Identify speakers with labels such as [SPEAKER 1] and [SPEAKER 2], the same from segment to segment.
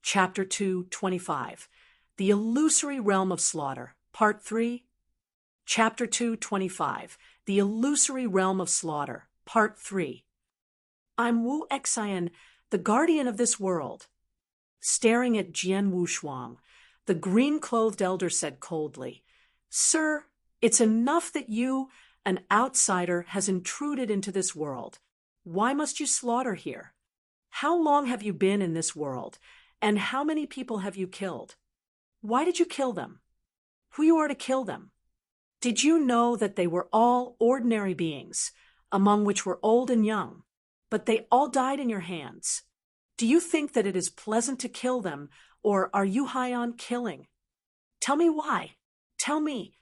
[SPEAKER 1] Chapter 225, The Illusory Realm of Slaughter, Part 3. Chapter 225, The Illusory Realm of Slaughter, Part 3. I'm Wu Xian, the guardian of this world. Staring at Jian Wuxuang, the green-clothed elder said coldly, Sir, it's enough that you, an outsider, has intruded into this world. Why must you slaughter here? How long have you been in this world, and how many people have you killed? Why did you kill them? Who you are to kill them? Did you know that they were all ordinary beings, among which were old and young, but they all died in your hands? Do you think that it is pleasant to kill them, or are you high on killing? Tell me why. Tell me.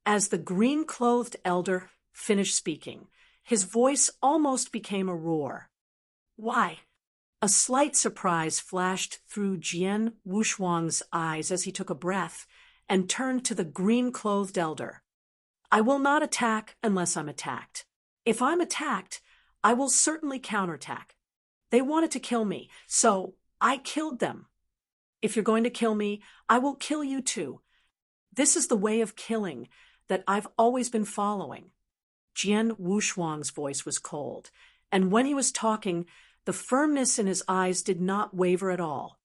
[SPEAKER 1] As the green-clothed elder finished speaking, his voice almost became a roar. Why? A slight surprise flashed through Jian Wuxuang's eyes as he took a breath and turned to the green-clothed elder. I will not attack unless I'm attacked. If I'm attacked, I will certainly counterattack. They wanted to kill me, so I killed them. If you're going to kill me, I will kill you too. This is the way of killing that I've always been following. Jian Wuxuang's voice was cold, and when he was talking, the firmness in his eyes did not waver at all.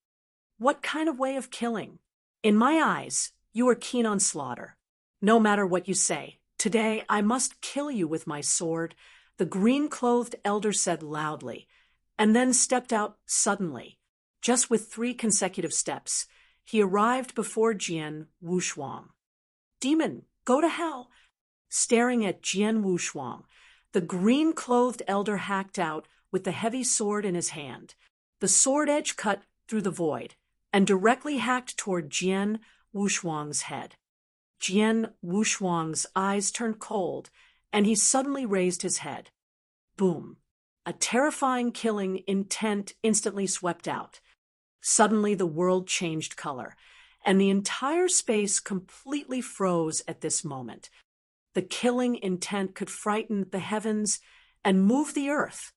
[SPEAKER 1] What kind of way of killing? In my eyes, you are keen on slaughter. No matter what you say, today I must kill you with my sword, the green-clothed elder said loudly, and then stepped out suddenly. Just with 3 consecutive steps, he arrived before Jian Wuxuang. Demon, go to hell! Staring at Jian Wuxuang, the green-clothed elder hacked out with the heavy sword in his hand. The sword edge cut through the void and directly hacked toward Jian Wuxuang's head. Jian Wuxuang's eyes turned cold, and he suddenly raised his head. Boom! A terrifying killing intent instantly swept out. Suddenly the world changed color, and the entire space completely froze at this moment. The killing intent could frighten the heavens and move the earth.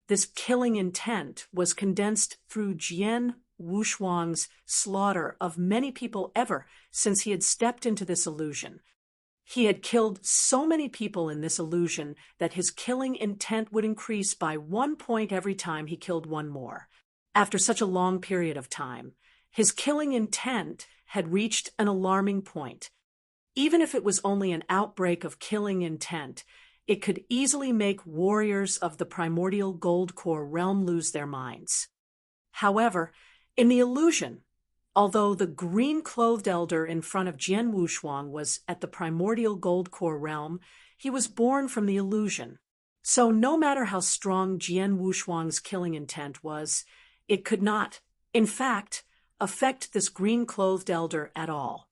[SPEAKER 1] This killing intent was condensed through Jian Wuxuang's slaughter of many people ever since he had stepped into this illusion. He had killed so many people in this illusion that his killing intent would increase by 1 point every time he killed one more. After such a long period of time, his killing intent had reached an alarming point. Even if it was only an outbreak of killing intent, it could easily make warriors of the primordial gold core realm lose their minds. However, in the illusion, although the green-clothed elder in front of Jian Wuxuang was at the primordial gold core realm, he was born from the illusion. So no matter how strong Jian Wuxuang's killing intent was, it could not, in fact, affect this green-clothed elder at all.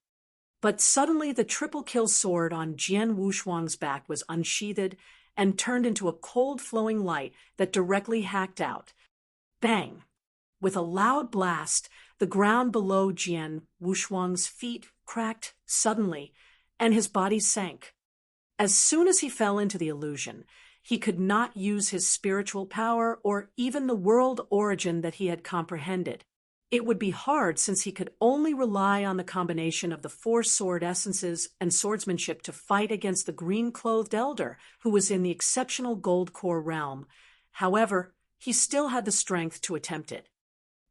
[SPEAKER 1] But suddenly the triple-kill sword on Jian Wuxuang's back was unsheathed and turned into a cold flowing light that directly hacked out. Bang! With a loud blast, the ground below Jian Wuxuang's feet cracked suddenly, and his body sank. As soon as he fell into the illusion, he could not use his spiritual power or even the world origin that he had comprehended. It would be hard since he could only rely on the combination of the 4 sword essences and swordsmanship to fight against the green-clothed elder who was in the exceptional gold core realm. However, he still had the strength to attempt it.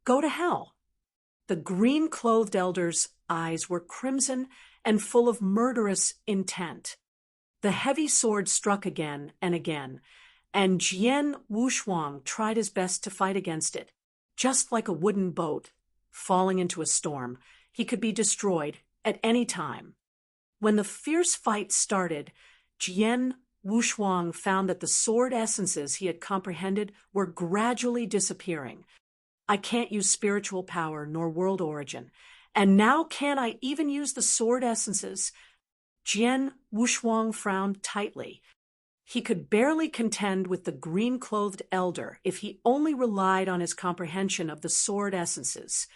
[SPEAKER 1] Go to hell! The green-clothed elder's eyes were crimson and full of murderous intent. The heavy sword struck again and again, and Jian Wuxuang tried his best to fight against it. Just like a wooden boat falling into a storm, he could be destroyed at any time. When the fierce fight started, Jian Wuxuang found that the sword essences he had comprehended were gradually disappearing. I can't use spiritual power nor world origin, and now can't I even use the sword essences? Jian Wuxuang frowned tightly. He could barely contend with the green-clothed elder if he only relied on his comprehension of the sword essences.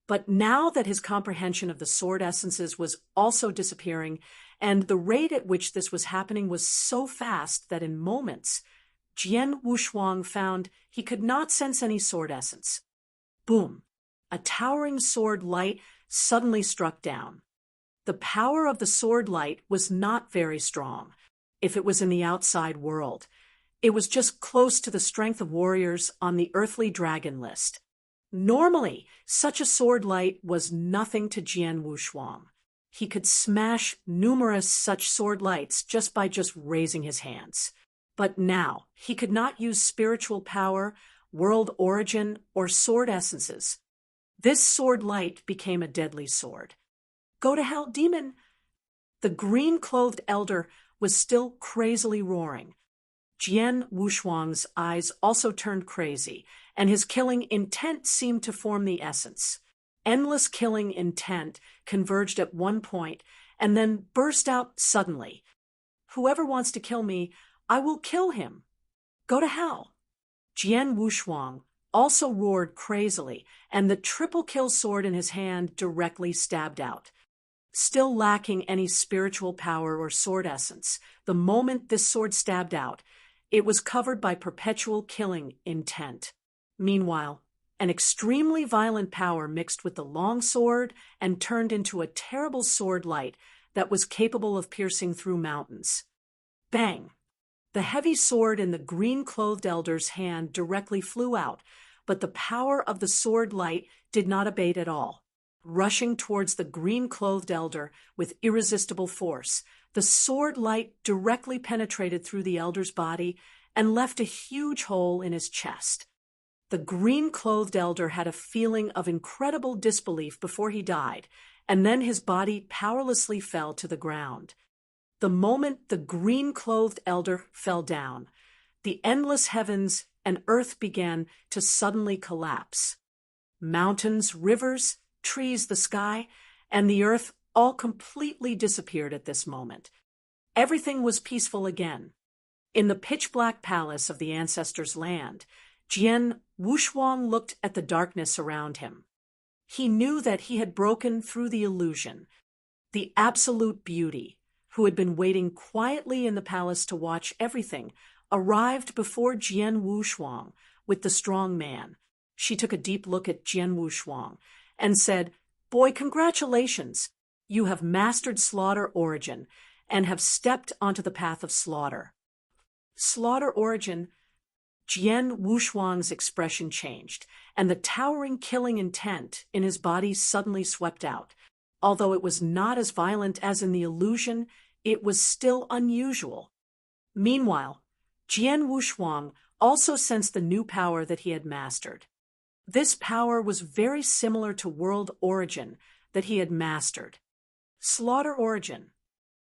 [SPEAKER 1] But now that his comprehension of the sword essences was also disappearing, and the rate at which this was happening was so fast that in moments, Jian Wuxuang found he could not sense any sword essence. Boom! a towering sword light suddenly struck down. The power of the sword light was not very strong, if it was in the outside world. It was just close to the strength of warriors on the earthly dragon list. Normally, such a sword light was nothing to Jian Wushuang. He could smash numerous such sword lights just by raising his hands. But now, he could not use spiritual power, world origin, or sword essences. This sword light became a deadly sword. Go to hell, demon! The green-clothed elder was still crazily roaring. Jian Wushuang's eyes also turned crazy, and his killing intent seemed to form the essence. Endless killing intent converged at one point and then burst out suddenly. Whoever wants to kill me, I will kill him. Go to hell. Jian Wushuang also roared crazily, and the triple kill sword in his hand directly stabbed out. Still lacking any spiritual power or sword essence, the moment this sword stabbed out, it was covered by perpetual killing intent. Meanwhile, an extremely violent power mixed with the long sword and turned into a terrible sword light that was capable of piercing through mountains. Bang! The heavy sword in the green-clothed elder's hand directly flew out, but the power of the sword light did not abate at all. Rushing towards the green-clothed elder with irresistible force, the sword light directly penetrated through the elder's body and left a huge hole in his chest. The green-clothed elder had a feeling of incredible disbelief before he died, and then his body powerlessly fell to the ground. The moment the green-clothed elder fell down, the endless heavens and earth began to suddenly collapse. Mountains, rivers, trees, the sky, and the earth all completely disappeared at this moment. Everything was peaceful again. In the pitch-black palace of the Ancestor's land, Jian Wushuang looked at the darkness around him. He knew that he had broken through the illusion. The absolute beauty, who had been waiting quietly in the palace to watch everything, arrived before Jian Wushuang with the strong man. She took a deep look at Jian Wushuang and said, "Boy, congratulations! You have mastered slaughter origin and have stepped onto the path of slaughter." Slaughter origin? Jian Wushuang's expression changed, and the towering killing intent in his body suddenly swept out. Although it was not as violent as in the illusion, it was still unusual. Meanwhile, Jian Wushuang also sensed the new power that he had mastered. This power was very similar to world origin that he had mastered. Slaughter origin.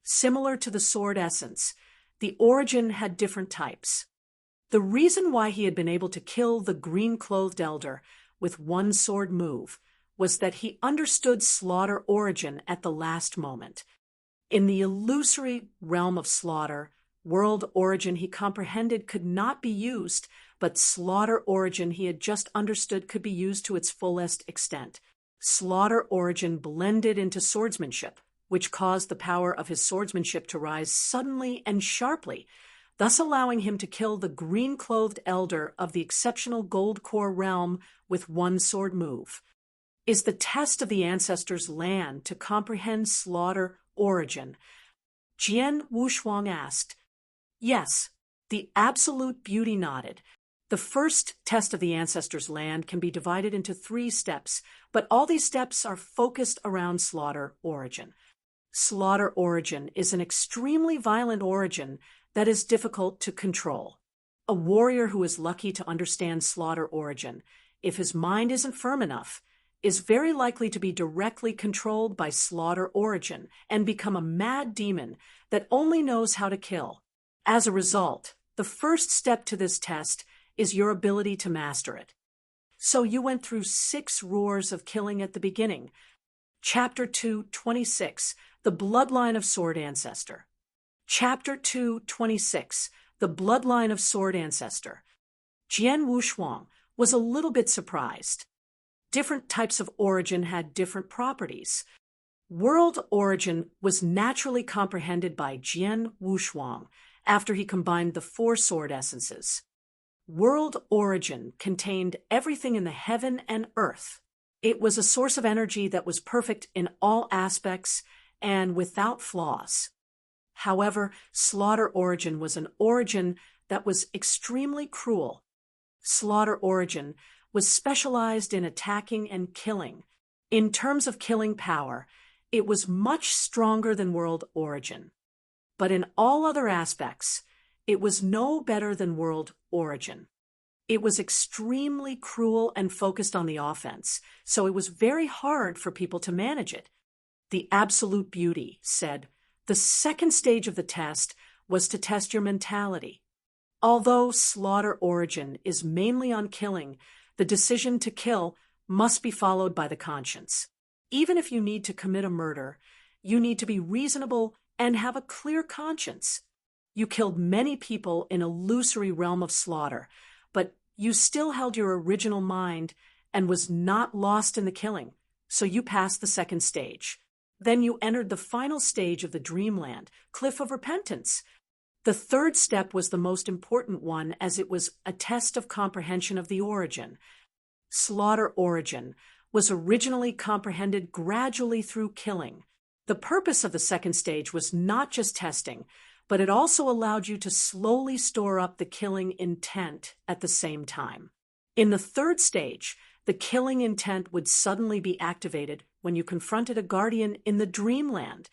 [SPEAKER 1] Similar to the sword essence, the origin had different types. The reason why he had been able to kill the green-clothed elder with one sword move was that he understood slaughter origin at the last moment. In the illusory realm of slaughter, world origin he comprehended could not be used, but slaughter origin he had just understood could be used to its fullest extent. Slaughter origin blended into swordsmanship, which caused the power of his swordsmanship to rise suddenly and sharply, thus allowing him to kill the green-clothed elder of the exceptional gold core realm with one sword move. Is the test of the Ancestor's land to comprehend slaughter origin? Jian Wushuang asked. Yes, the absolute beauty nodded. The first test of the Ancestor's land can be divided into 3 steps, but all these steps are focused around slaughter origin. Slaughter origin is an extremely violent origin that is difficult to control. A warrior who is lucky to understand slaughter origin, if his mind isn't firm enough, is very likely to be directly controlled by slaughter origin and become a mad demon that only knows how to kill. As a result, the first step to this test is your ability to master it. So you went through 6 roars of killing at the beginning. Chapter 2:26, The Bloodline of Sword Ancestor. Chapter 2:26, The Bloodline of Sword Ancestor. Jian Wushuang was a little bit surprised. Different types of origin had different properties. World origin was naturally comprehended by Jian Wushuang after he combined the 4 sword essences. World origin contained everything in the heaven and earth. It was a source of energy that was perfect in all aspects and without flaws. However, Slaughter Origin was an origin that was extremely cruel. Slaughter Origin was specialized in attacking and killing. In terms of killing power, it was much stronger than World Origin. But in all other aspects, it was no better than World Origin. It was extremely cruel and focused on the offense, so it was very hard for people to manage it. The Absolute Beauty said, the second stage of the test was to test your mentality. Although Slaughter Origin is mainly on killing, the decision to kill must be followed by the conscience. Even if you need to commit a murder, you need to be reasonable and have a clear conscience. You killed many people in Illusory realm of slaughter, but you still held your original mind and was not lost in the killing, so you passed the second stage. Then you entered the final stage of the Dreamland, Cliff of Repentance. The third step was the most important one, as it was a test of comprehension of the origin. Slaughter Origin was originally comprehended gradually through killing. The purpose of the second stage was not just testing, but it also allowed you to slowly store up the killing intent at the same time. In the third stage, the killing intent would suddenly be activated when you confronted a guardian in the Dreamland.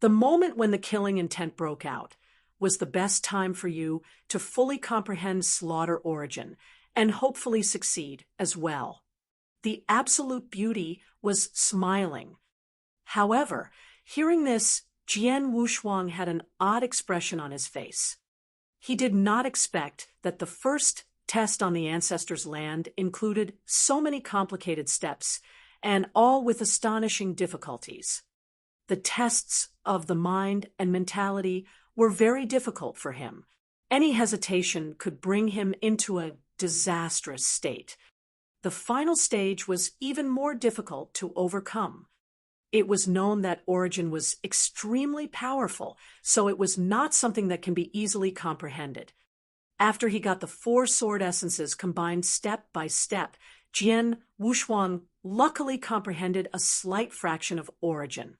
[SPEAKER 1] The moment when the killing intent broke out was the best time for you to fully comprehend Slaughter Origin and hopefully succeed as well. The Absolute Beauty was smiling. However, hearing this, Jian Wuxuang had an odd expression on his face. He did not expect that the first test on the Ancestor's land included so many complicated steps, and all with astonishing difficulties. The tests of the mind and mentality were very difficult for him. Any hesitation could bring him into a disastrous state. The final stage was even more difficult to overcome. It was known that Origin was extremely powerful, so it was not something that can be easily comprehended. After he got the 4 sword essences combined step by step, Jian Wuxuang luckily comprehended a slight fraction of Origin.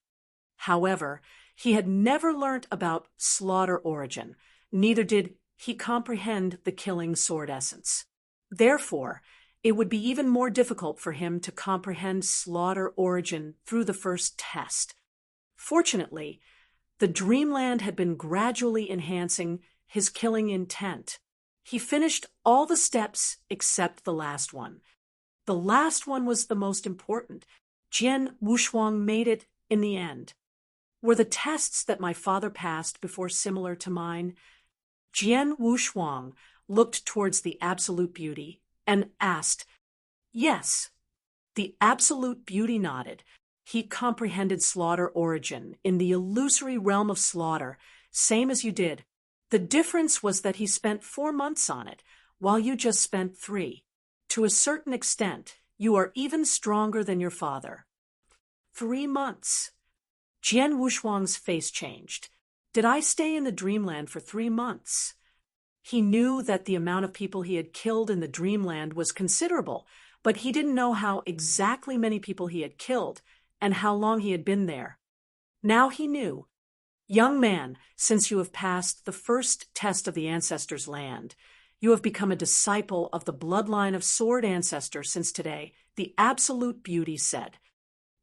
[SPEAKER 1] However, he had never learnt about Slaughter Origin, neither did he comprehend the killing sword essence. Therefore, it would be even more difficult for him to comprehend Slaughter Origin through the first test. Fortunately, the Dreamland had been gradually enhancing his killing intent. He finished all the steps except the last one. The last one was the most important. Jian Wuxuang made it in the end. Were the tests that my father passed before similar to mine? Jian Wuxuang looked towards the Absolute Beauty and asked, "Yes." The Absolute Beauty nodded. He comprehended Slaughter Origin in the Illusory realm of slaughter, same as you did. The difference was that he spent 4 months on it, while you just spent 3. To a certain extent, you are even stronger than your father. 3 months. Jian Wuxuang's face changed. Did I stay in the Dreamland for 3 months? He knew that the amount of people he had killed in the Dreamland was considerable, but he didn't know how exactly many people he had killed and how long he had been there. Now he knew. Young man, since you have passed the first test of the Ancestor's land, you have become a disciple of the bloodline of Sword Ancestor since today, the Absolute Beauty said.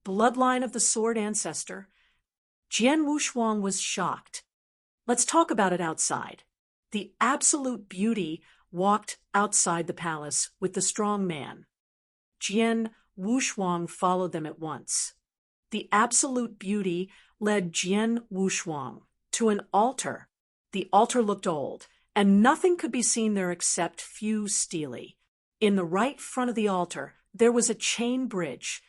[SPEAKER 1] Bloodline of the Sword Ancestor? Jian Wuxuang was shocked. Let's talk about it outside. The Absolute Beauty walked outside the palace with the strong man. Jian Wuxuang followed them at once. The Absolute Beauty led Jian Wuxuang to an altar. The altar looked old, and nothing could be seen there except few stelae. In the right front of the altar, there was a chain bridge.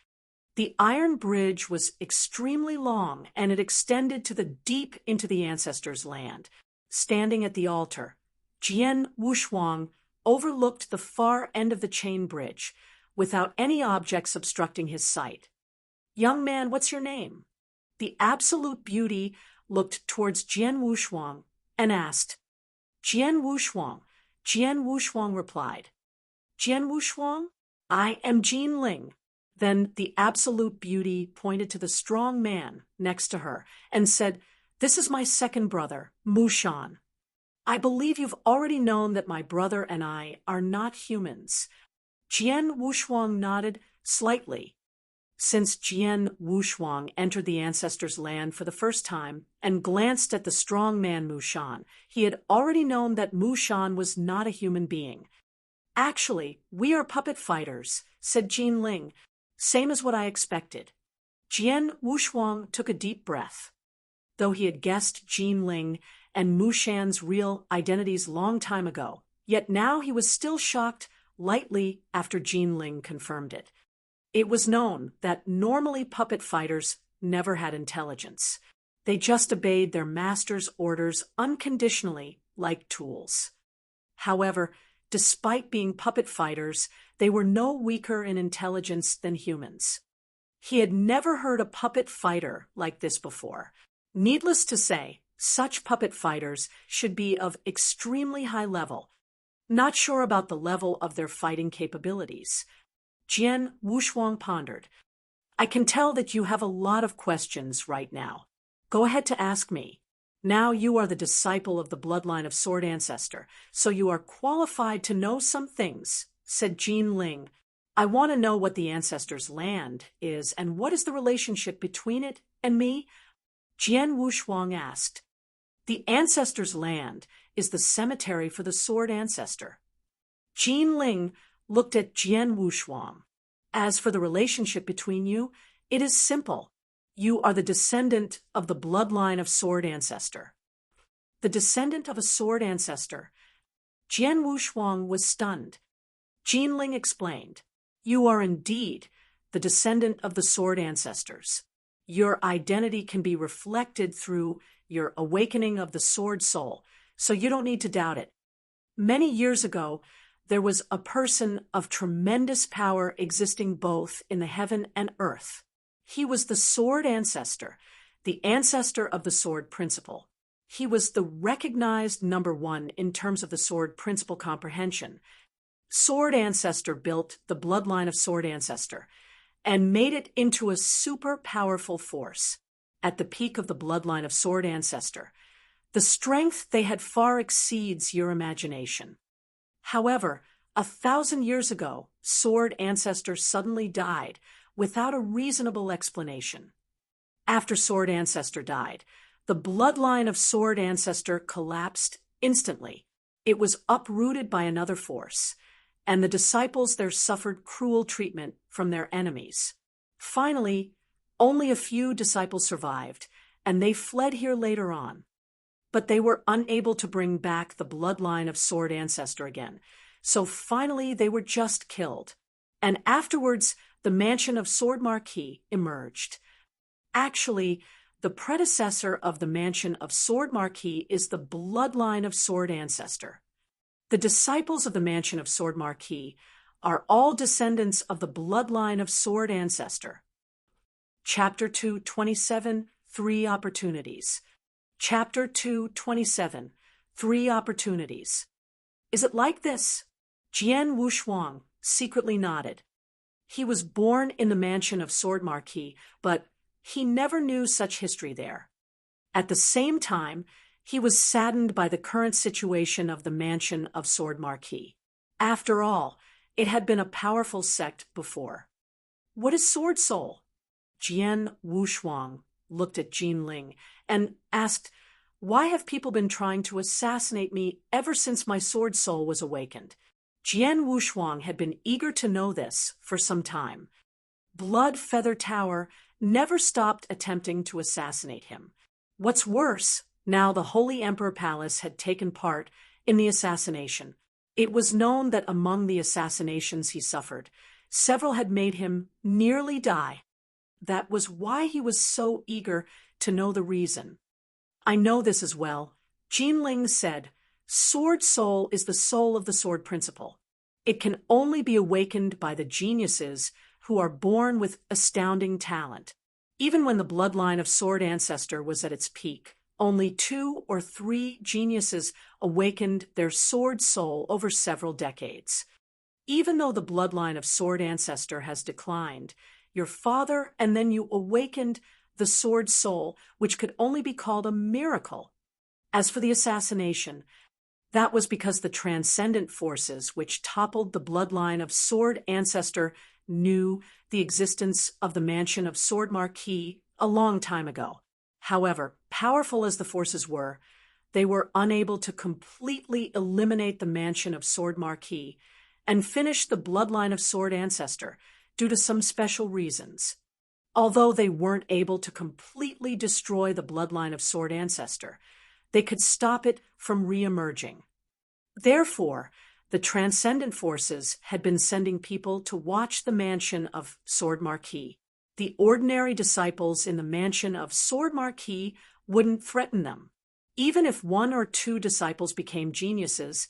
[SPEAKER 1] The iron bridge was extremely long, and it extended to the deep into the Ancestor's land. Standing at the altar, Jian Wuxuang overlooked the far end of the chain bridge, without any objects obstructing his sight. Young man, what's your name? The Absolute Beauty looked towards Jian Wuxuang and asked. Jian Wuxuang. Jian Wuxuang replied. Jian Wuxuang? I am Jin Ling. Then the absolute beauty pointed to the strong man next to her and said, "This is my second brother, Mushan. I believe you've already known that my brother and I are not humans." Jian Wushuang nodded slightly. Since Jian Wushuang entered the Ancestor's land for the first time and glanced at the strong man Mushan, he had already known that Mushan was not a human being. "Actually, we are puppet fighters," said Jin Ling. "Same as what I expected." Jian Wushuang took a deep breath. Though he had guessed Jin Ling and Mushan's real identities long time ago, yet now he was still shocked lightly after Jin Ling confirmed it. It was known that normally puppet fighters never had intelligence. They just obeyed their master's orders unconditionally, like tools. However, despite being puppet fighters, they were no weaker in intelligence than humans. He had never heard a puppet fighter like this before. Needless to say, such puppet fighters should be of extremely high level. Not sure about the level of their fighting capabilities. Jian Wushuang pondered. "I can tell that you have a lot of questions right now. Go ahead to ask me. Now you are the disciple of the bloodline of Sword Ancestor, so you are qualified to know some things," said Jin Ling. "I want to know what the Ancestor's land is and what is the relationship between it and me?" Jian Wushuang asked. "The Ancestor's land is the cemetery for the Sword Ancestor." Jin Ling looked at Jian Wushuang. "As for the relationship between you, it is simple. You are the descendant of the bloodline of Sword Ancestor." The descendant of a Sword Ancestor? Jian Wushuang was stunned. Jin Ling explained, "You are indeed the descendant of the Sword Ancestors. Your identity can be reflected through your awakening of the Sword Soul, so you don't need to doubt it. Many years ago, there was a person of tremendous power existing both in the heaven and earth. He was the Sword Ancestor, the ancestor of the Sword Principle. He was the recognized #1 in terms of the Sword Principle comprehension. Sword Ancestor built the bloodline of Sword Ancestor and made it into a super powerful force. At the peak of the bloodline of Sword Ancestor, the strength they had far exceeds your imagination. However, 1,000 years ago, Sword Ancestor suddenly died without a reasonable explanation. After Sword Ancestor died, the bloodline of Sword Ancestor collapsed instantly. It was uprooted by another force, and the disciples there suffered cruel treatment from their enemies. Finally, only a few disciples survived, and they fled here later on. But they were unable to bring back the bloodline of Sword Ancestor again, so finally they were just killed. And afterwards, the mansion of Sword Marquis emerged. Actually, the predecessor of the mansion of Sword Marquis is the bloodline of Sword Ancestor. The disciples of the mansion of Sword Marquis are all descendants of the bloodline of Sword Ancestor. Chapter 227, 3 Opportunities. Chapter 227, 3 Opportunities. Is it like this? Jian Wushuang secretly nodded. He was born in the mansion of Sword Marquis, but he never knew such history there. At the same time, he was saddened by the current situation of the mansion of Sword Marquis. After all, it had been a powerful sect before. What is Sword Soul? Jian Wushuang looked at Jin Ling and asked, "Why have people been trying to assassinate me ever since my Sword Soul was awakened?" Jian Wushuang had been eager to know this for some time. Blood Feather Tower never stopped attempting to assassinate him. What's worse, now the Holy Emperor Palace had taken part in the assassination. It was known that among the assassinations he suffered, several had made him nearly die. That was why he was so eager to know the reason. "I know this as well," Jin Ling said. "Sword Soul is the soul of the Sword Principle. It can only be awakened by the geniuses who are born with astounding talent. Even when the bloodline of Sword Ancestor was at its peak, only 2 or 3 geniuses awakened their Sword Soul over several decades. Even though the bloodline of Sword Ancestor has declined, your father, and then you awakened the sword soul, which could only be called a miracle. As for the assassination, that was because the transcendent forces which toppled the bloodline of Sword Ancestor knew the existence of the mansion of Sword Marquis a long time ago. However, powerful as the forces were, they were unable to completely eliminate the mansion of Sword Marquis and finish the bloodline of Sword Ancestor due to some special reasons. Although they weren't able to completely destroy the bloodline of Sword Ancestor, they could stop it from re-emerging. Therefore, the transcendent forces had been sending people to watch the mansion of Sword Marquis. The ordinary disciples in the mansion of Sword Marquis wouldn't threaten them. Even if 1 or 2 disciples became geniuses,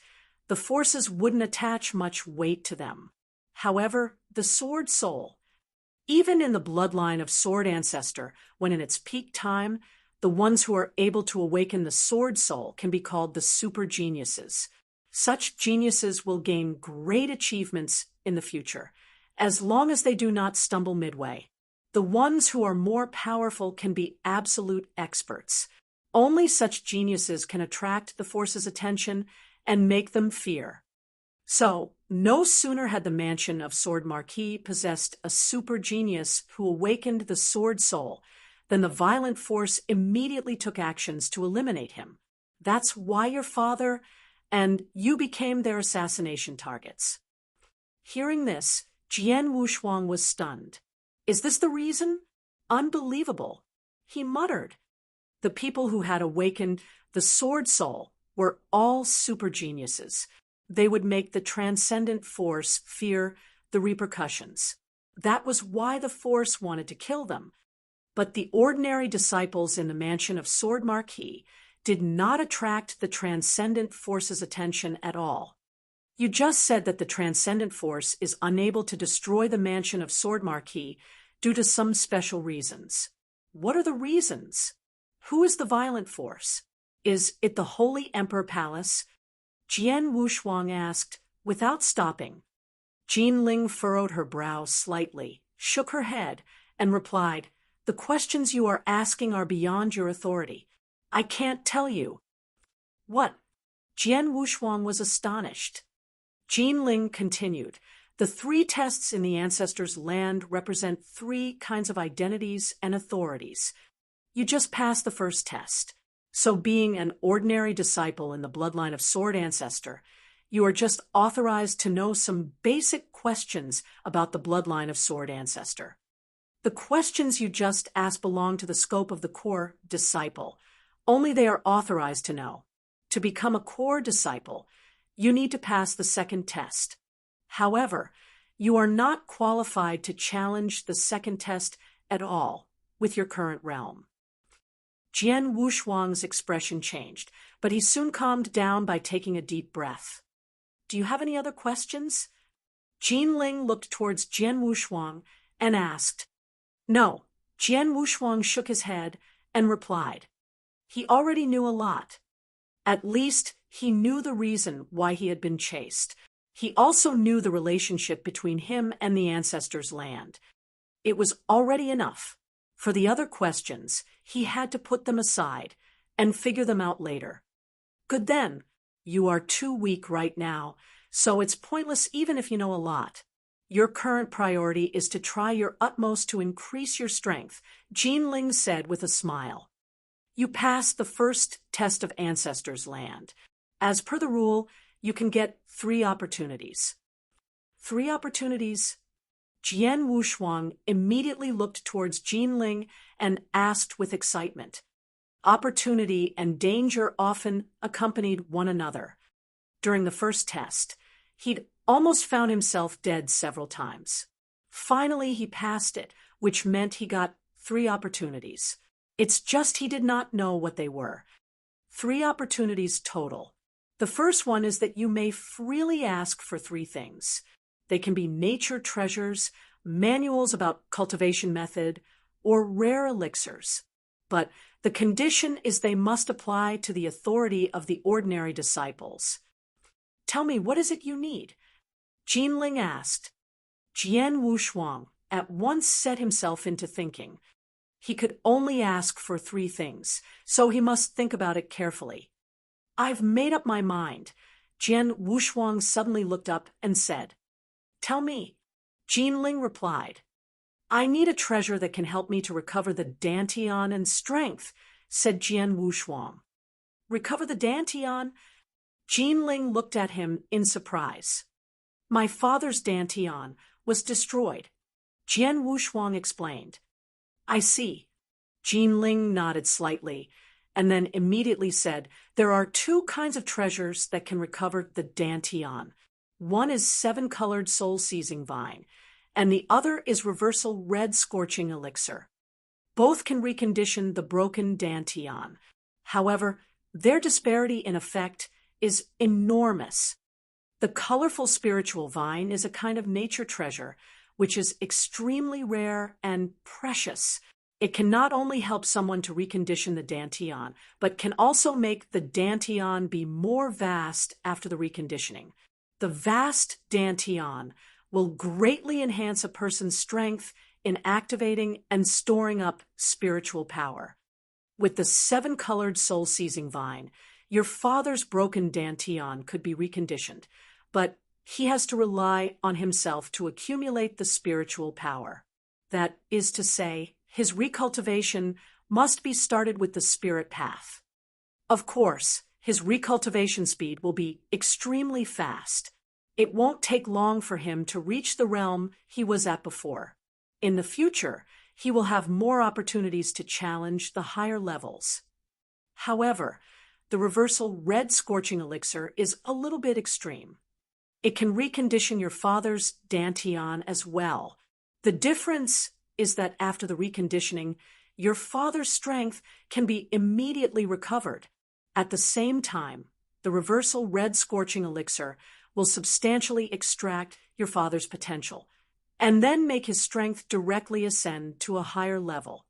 [SPEAKER 1] the forces wouldn't attach much weight to them. However, the Sword Soul, even in the bloodline of Sword Ancestor, when in its peak time, the ones who are able to awaken the Sword Soul can be called the super geniuses. Such geniuses will gain great achievements in the future, as long as they do not stumble midway. The ones who are more powerful can be absolute experts. Only such geniuses can attract the force's attention and make them fear. So, no sooner had the mansion of Sword Marquis possessed a super genius who awakened the Sword Soul than the violent force immediately took actions to eliminate him. That's why your father and you became their assassination targets. Hearing this, Jian Wuxuang was stunned. Is this the reason? Unbelievable. He muttered. The people who had awakened the Sword Soul were all super geniuses. They would make the transcendent force fear the repercussions. That was why the force wanted to kill them. But the ordinary disciples in the mansion of Sword Marquis did not attract the transcendent force's attention at all. You just said that the transcendent force is unable to destroy the mansion of Sword Marquis due to some special reasons. What are the reasons? Who is the violent force? Is it the Holy Emperor Palace? Jian Wuxuang asked, without stopping. Jinling furrowed her brow slightly, shook her head, and replied, "The questions you are asking are beyond your authority. I can't tell you." What? Jian Wuxuang was astonished. Jinling continued, "The 3 tests in the Ancestor's land represent 3 kinds of identities and authorities. You just passed the first test. So being an ordinary disciple in the bloodline of Sword Ancestor, you are just authorized to know some basic questions about the bloodline of Sword Ancestor. The questions you just asked belong to the scope of the core disciple. Only they are authorized to know. To become a core disciple, you need to pass the second test. However, you are not qualified to challenge the second test at all with your current realm." Jian Wuxuang's expression changed, but he soon calmed down by taking a deep breath. "Do you have any other questions?" Jinling looked towards Jian Wuxuang and asked. No, Jian Wuxuang shook his head and replied. He already knew a lot. At least he knew the reason why he had been chased. He also knew the relationship between him and the Ancestor's land. It was already enough. For the other questions, he had to put them aside and figure them out later. Good then. You are too weak right now, so it's pointless even if you know a lot. Your current priority is to try your utmost to increase your strength, Jinling said with a smile. You passed the first test of Ancestor's land. As per the rule, you can get 3 opportunities. 3 opportunities? Jian Wuxuang immediately looked towards Jinling and asked with excitement. Opportunity and danger often accompanied one another. During the first test, he'd almost found himself dead several times. Finally, he passed it, which meant he got 3 opportunities. It's just he did not know what they were. 3 opportunities total. The first one is that you may freely ask for 3 things. They can be nature treasures, manuals about cultivation method, or rare elixirs. But the condition is they must apply to the authority of the ordinary disciples. Tell me, what is it you need? Jinling asked. Jian Wuxuang at once set himself into thinking. He could only ask for 3 things, so he must think about it carefully. "I've made up my mind." Jian Wuxuang suddenly looked up and said. "Tell me." Jinling replied. "I need a treasure that can help me to recover the Dantian and strength," said Jian Wuxuang. "Recover the Dantian?" Jinling looked at him in surprise. "My father's Dantian was destroyed," Jian Wuxuang explained. "I see." Jinling nodded slightly, and then immediately said, "There are 2 kinds of treasures that can recover the Dantian. One is 7-colored soul-seizing vine, and the other is reversal red scorching elixir. Both can recondition the broken Dantian. However, their disparity in effect is enormous. The colorful spiritual vine is a kind of nature treasure, which is extremely rare and precious. It can not only help someone to recondition the Dantian, but can also make the Dantian be more vast after the reconditioning. The vast Dantian will greatly enhance a person's strength in activating and storing up spiritual power. With the 7-colored soul-seizing vine, your father's broken Dantian could be reconditioned, but he has to rely on himself to accumulate the spiritual power. That is to say, his recultivation must be started with the spirit path. Of course, his recultivation speed will be extremely fast. It won't take long for him to reach the realm he was at before. In the future, he will have more opportunities to challenge the higher levels. However, the reversal red scorching elixir is a little bit extreme. It can recondition your father's Dantian as well. The difference is that after the reconditioning, your father's strength can be immediately recovered. At the same time, the reversal red scorching elixir will substantially extract your father's potential, and then make his strength directly ascend to a higher level.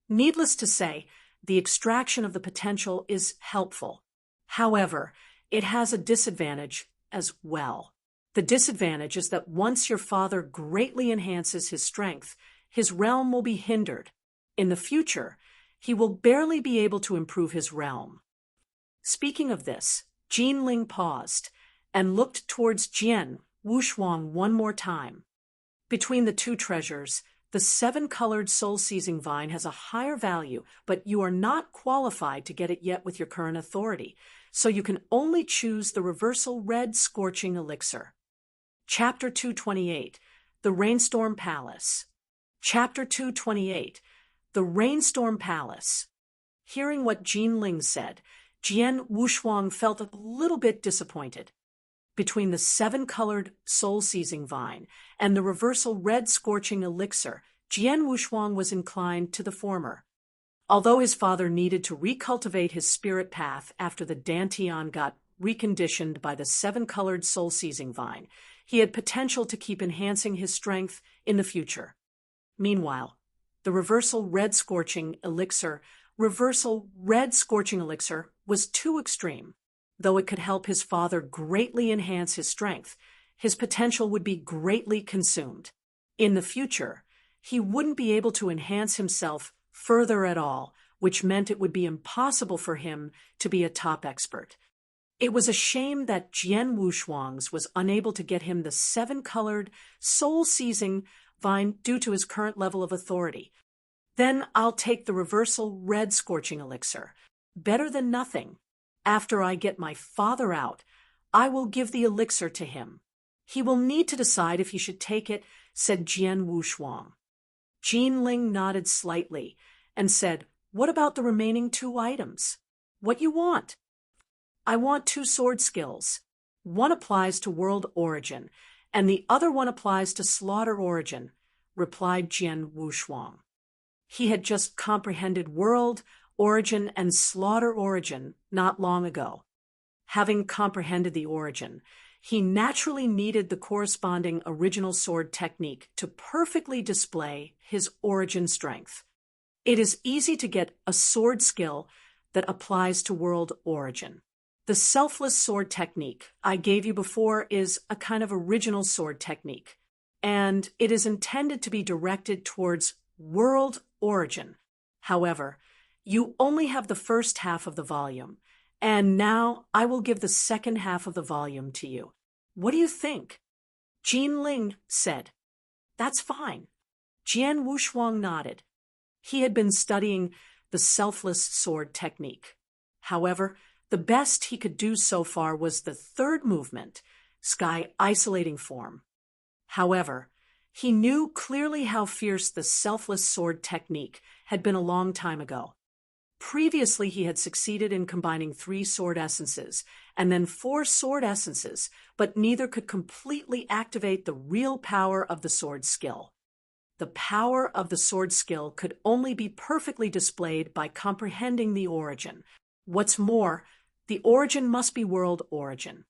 [SPEAKER 1] Needless to say, the extraction of the potential is helpful. However, it has a disadvantage as well. The disadvantage is that once your father greatly enhances his strength, his realm will be hindered. In the future, he will barely be able to improve his realm. Speaking of this, Jinling paused and looked towards Jian Wuxuang one more time. Between the 2 treasures, the 7-colored soul-seizing vine has a higher value, but you are not qualified to get it yet with your current authority, so you can only choose the reversal red scorching elixir. Chapter 228, The Rainstorm Palace. Chapter 228, The Rainstorm Palace. Hearing what Jinling said, Jian Wuxuang felt a little bit disappointed. Between the 7-colored soul-seizing vine and the reversal red scorching elixir, Jian Wuxuang was inclined to the former. Although his father needed to recultivate his spirit path after the Dantian got reconditioned by the 7-colored soul-seizing vine, he had potential to keep enhancing his strength in the future. Meanwhile, the reversal red scorching elixir was too extreme. Though it could help his father greatly enhance his strength, his potential would be greatly consumed. In the future, he wouldn't be able to enhance himself further at all, which meant it would be impossible for him to be a top expert. It was a shame that Jian Wuxuang's was unable to get him the 7-colored, soul-seizing vine due to his current level of authority. Then I'll take the reversal red scorching elixir. Better than nothing. After I get my father out, I will give the elixir to him. He will need to decide if he should take it, said Jian Wuxuang. Jinling nodded slightly and said, "What about the remaining 2 items? What you want?" "I want 2 sword skills. One applies to World Origin, and the other one applies to Slaughter Origin," replied Jian Wuxuang. He had just comprehended World Origin and Slaughter Origin not long ago. Having comprehended the origin, he naturally needed the corresponding original sword technique to perfectly display his origin strength. It is easy to get a sword skill that applies to World Origin. The selfless sword technique I gave you before is a kind of original sword technique. and it is intended to be directed towards world origin. However, you only have the first half of the volume, and now I will give the second half of the volume to you. What do you think? Jinling said. That's fine. Jian Wushuang nodded. He had been studying the selfless sword technique. However, the best he could do so far was the third movement, Sky Isolating Form. However, he knew clearly how fierce the selfless sword technique had been a long time ago. Previously, he had succeeded in combining 3 sword essences and then 4 sword essences, but neither could completely activate the real power of the sword skill. The power of the sword skill could only be perfectly displayed by comprehending the origin. What's more, the origin must be world origin.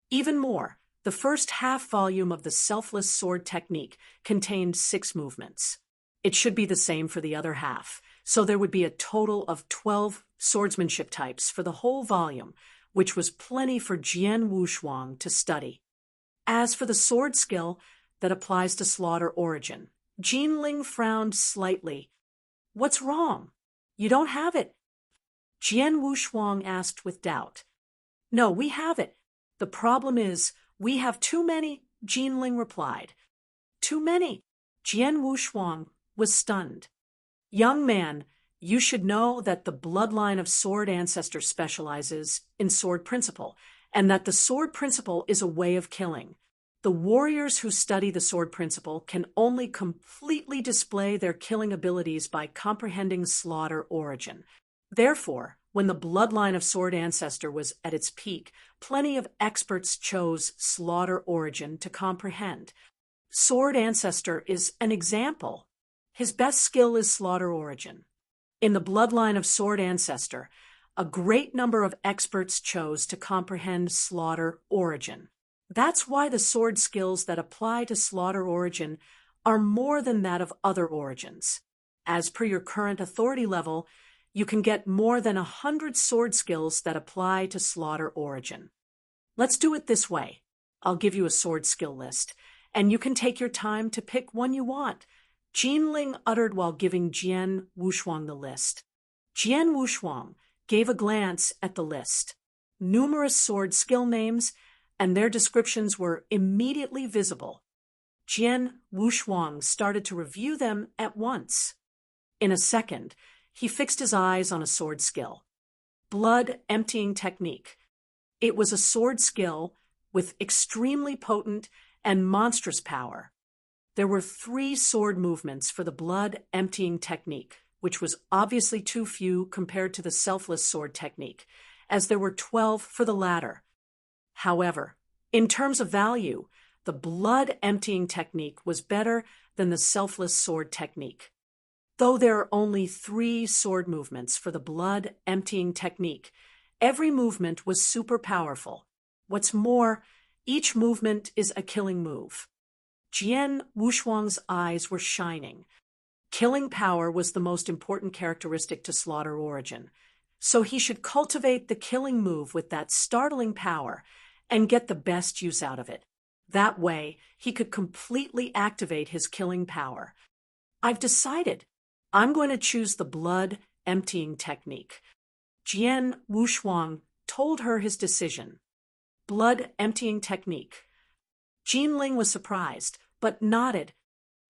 [SPEAKER 1] Even more, the first half volume of the selfless sword technique contained 6 movements. It should be the same for the other half, so there would be a total of 12 swordsmanship types for the whole volume, which was plenty for Jian Wushuang to study. As for the sword skill that applies to slaughter origin, Jinling frowned slightly. What's wrong? You don't have it. Jian Wushuang asked with doubt. No, we have it. The problem is, we have too many, Jinling replied. Too many? Jian Wushuang was stunned. Young man, you should know that the bloodline of sword ancestor specializes in sword principle, and that the sword principle is a way of killing. The warriors who study the sword principle can only completely display their killing abilities by comprehending slaughter origin. Therefore, when the bloodline of sword ancestor was at its peak, plenty of experts chose slaughter origin to comprehend. Sword ancestor is an example. His best skill is slaughter origin. In the bloodline of sword ancestor, a great number of experts chose to comprehend slaughter origin. That's why the sword skills that apply to slaughter origin are more than that of other origins. As per your current authority level, you can get more than 100 sword skills that apply to slaughter origin. Let's do it this way. I'll give you a sword skill list, and you can take your time to pick one you want. Jinling uttered while giving Jian Wushuang the list. Jian Wushuang gave a glance at the list. Numerous sword skill names and their descriptions were immediately visible. Jian Wushuang started to review them at once. In a second, he fixed his eyes on a sword skill. Blood Emptying Technique. It was a sword skill with extremely potent and monstrous power. There were 3 sword movements for the Blood Emptying Technique, which was obviously too few compared to the selfless sword technique, as there were 12 for the latter. However, in terms of value, the Blood Emptying Technique was better than the selfless sword technique. Though there are only 3 sword movements for the Blood Emptying Technique, every movement was super powerful. What's more, each movement is a killing move. Jian Wushuang's eyes were shining. Killing power was the most important characteristic to slaughter origin, so he should cultivate the killing move with that startling power and get the best use out of it. That way, he could completely activate his killing power. I've decided. I'm going to choose the Blood Emptying Technique. Jian Wushuang told her his decision. Blood Emptying Technique. Jinling was surprised, but nodded.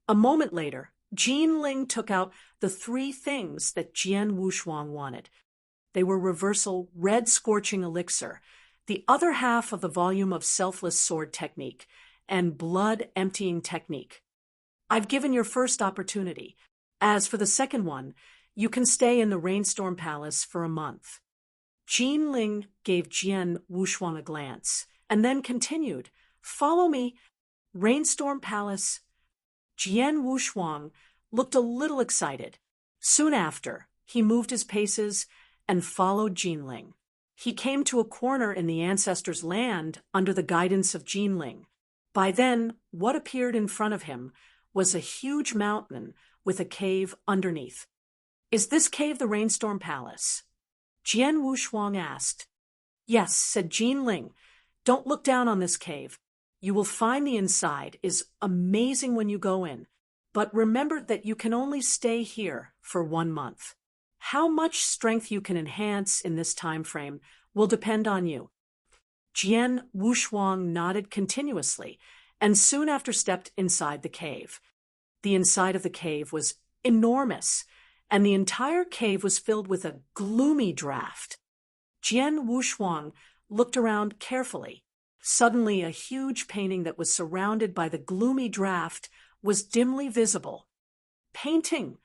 [SPEAKER 1] A moment later, Jinling took out the 3 things that Jian Wushuang wanted. They were Reversal Red Scorching Elixir, the other half of the volume of Selfless Sword Technique, and Blood Emptying Technique. I've given your first opportunity. As for the second one, you can stay in the Rainstorm Palace for a month. Jinling gave Jian Wushuang a glance, and then continued, Follow me. Rainstorm Palace. Jian Wushuang looked a little excited. Soon after, he moved his paces and followed Jinling. He came to a corner in the Ancestor's land under the guidance of Jinling. By then, what appeared in front of him was a huge mountain with a cave underneath. Is this cave the Rainstorm Palace? Jian Wushuang asked. Yes, said Jinling. Don't look down on this cave. You will find the inside is amazing when you go in, but remember that you can only stay here for 1 month. How much strength you can enhance in this time frame will depend on you. Jian Wuxuang nodded continuously and soon after stepped inside the cave. The inside of the cave was enormous, and the entire cave was filled with a gloomy draft. Jian Wuxuang looked around carefully. Suddenly, a huge painting that was surrounded by the gloomy draft was dimly visible. Painting!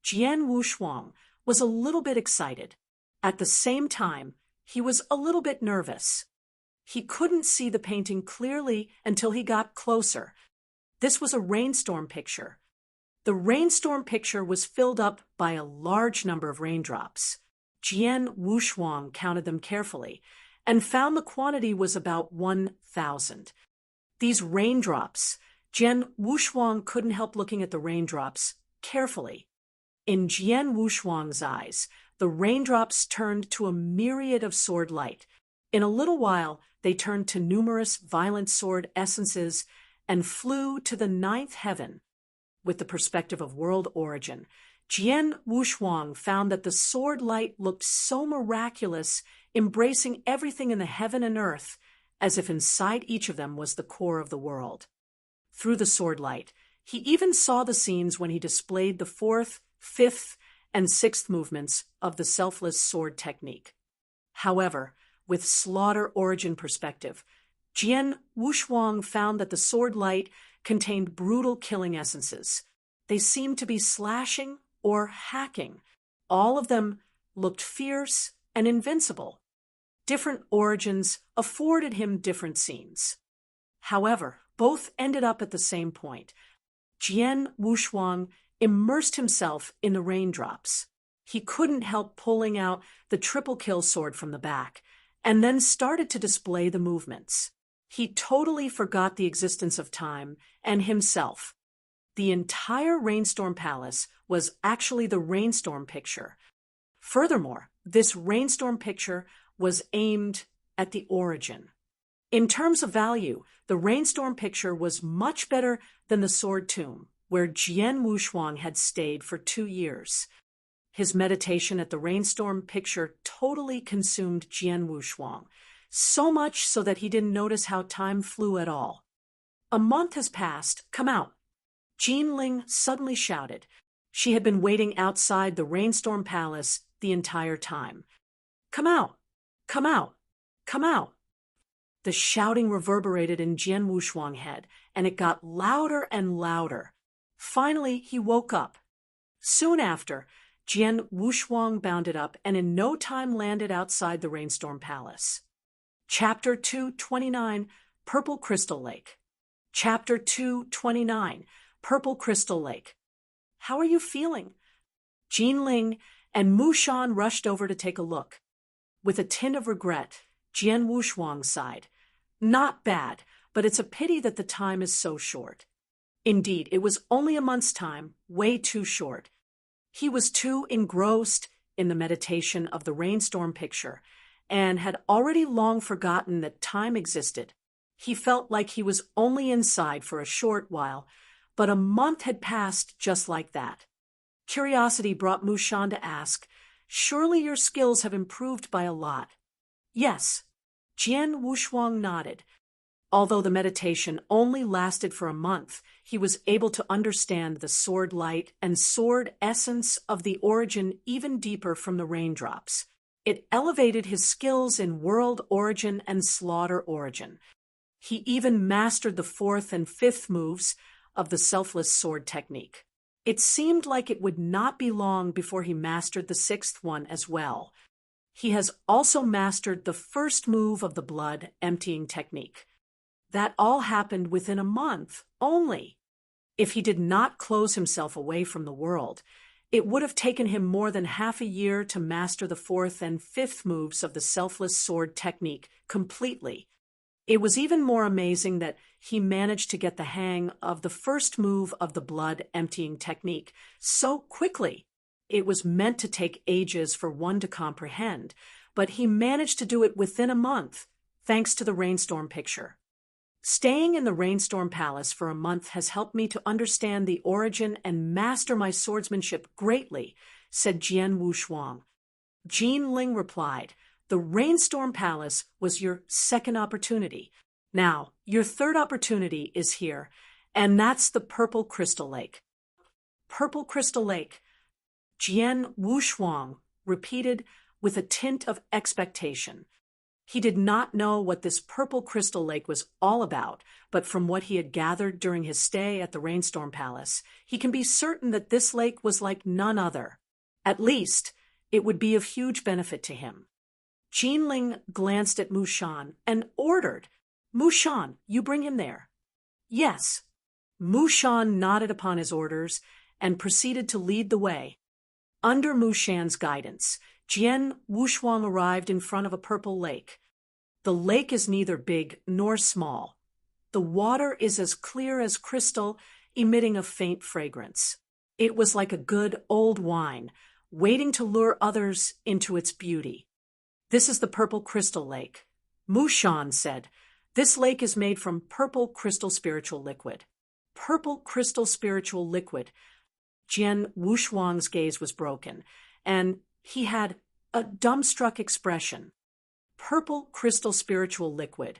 [SPEAKER 1] Jian Wuxuang was a little bit excited. At the same time, he was a little bit nervous. He couldn't see the painting clearly until he got closer. This was a rainstorm picture. The rainstorm picture was filled up by a large number of raindrops. Jian Wuxuang counted them carefully and found the quantity was about 1,000. These raindrops, Jian Wuxuang couldn't help looking at the raindrops carefully. In Jian Wuxuang's eyes, the raindrops turned to a myriad of sword light. In a little while, they turned to numerous violent sword essences and flew to the 9th heaven. With the perspective of world origin, Jian Wuxuang found that the sword light looked so miraculous, embracing everything in the heaven and earth, as if inside each of them was the core of the world. Through the sword light, he even saw the scenes when he displayed the 4th, 5th, and 6th movements of the selfless sword technique. However, with slaughter origin perspective, Jian Wuxuang found that the sword light contained brutal killing essences. They seemed to be slashing or hacking. All of them looked fierce and invincible. Different origins afforded him different scenes. However, both ended up at the same point. Jian Wuxuang immersed himself in the raindrops. He couldn't help pulling out the triple kill sword from the back, and then started to display the movements. He totally forgot the existence of time and himself. The entire Rainstorm Palace was actually the Rainstorm picture. Furthermore, this Rainstorm picture was aimed at the origin. In terms of value, the Rainstorm picture was much better than the Sword Tomb, where Jian Wuxuang had stayed for 2 years. His meditation at the Rainstorm picture totally consumed Jian Wuxuang, so much so that he didn't notice how time flew at all. A month has passed. Come out. Jinling suddenly shouted. She had been waiting outside the Rainstorm Palace the entire time. Come out! Come out! Come out! The shouting reverberated in Jian Wuxuang's head, and it got louder and louder. Finally, he woke up. Soon after, Jian Wuxuang bounded up and in no time landed outside the Rainstorm Palace. Chapter 229, Purple Crystal Lake. Chapter 229, Purple Crystal Lake. How are you feeling? Jinling and Mushan rushed over to take a look. With a tint of regret, Jian Wuxuang sighed. Not bad, but it's a pity that the time is so short. Indeed, it was only a month's time, way too short. He was too engrossed in the meditation of the Rainstorm picture and had already long forgotten that time existed. He felt like he was only inside for a short while, but a month had passed just like that. Curiosity brought Mushan to ask, "Surely your skills have improved by a lot." "Yes." Jian Wuxuang nodded. Although the meditation only lasted for a month, he was able to understand the sword light and sword essence of the origin even deeper from the raindrops. It elevated his skills in world origin and slaughter origin. He even mastered the 4th and 5th moves of the selfless sword technique. It seemed like it would not be long before he mastered the 6th one as well. He has also mastered the 1st move of the blood emptying technique. That all happened within a month only. If he did not close himself away from the world, it would have taken him more than half a year to master the 4th and 5th moves of the selfless sword technique completely. It was even more amazing that he managed to get the hang of the 1st move of the blood emptying technique so quickly. It was meant to take ages for one to comprehend, but he managed to do it within a month, thanks to the Rainstorm picture. Staying in the Rainstorm Palace for a month has helped me to understand the origin and master my swordsmanship greatly, said Jian Wuxuang. Jin Ling replied, the Rainstorm Palace was your second opportunity. Now, your third opportunity is here, and that's the Purple Crystal Lake. Purple Crystal Lake, Jian Wuxuang repeated with a tint of expectation. He did not know what this Purple Crystal Lake was all about, but from what he had gathered during his stay at the Rainstorm Palace, he can be certain that this lake was like none other. At least, it would be of huge benefit to him. Jinling glanced at Mu Shan and ordered, Mu Shan, you bring him there. Yes. Mu Shan nodded upon his orders and proceeded to lead the way. Under Mu Shan's guidance, Jian Wuxuang arrived in front of a purple lake. The lake is neither big nor small. The water is as clear as crystal, emitting a faint fragrance. It was like a good old wine, waiting to lure others into its beauty. This is the Purple Crystal Lake. Mu Shan said, this lake is made from purple crystal spiritual liquid. Purple crystal spiritual liquid. Jian Wuxuang's gaze was broken, and he had a dumbstruck expression. Purple crystal spiritual liquid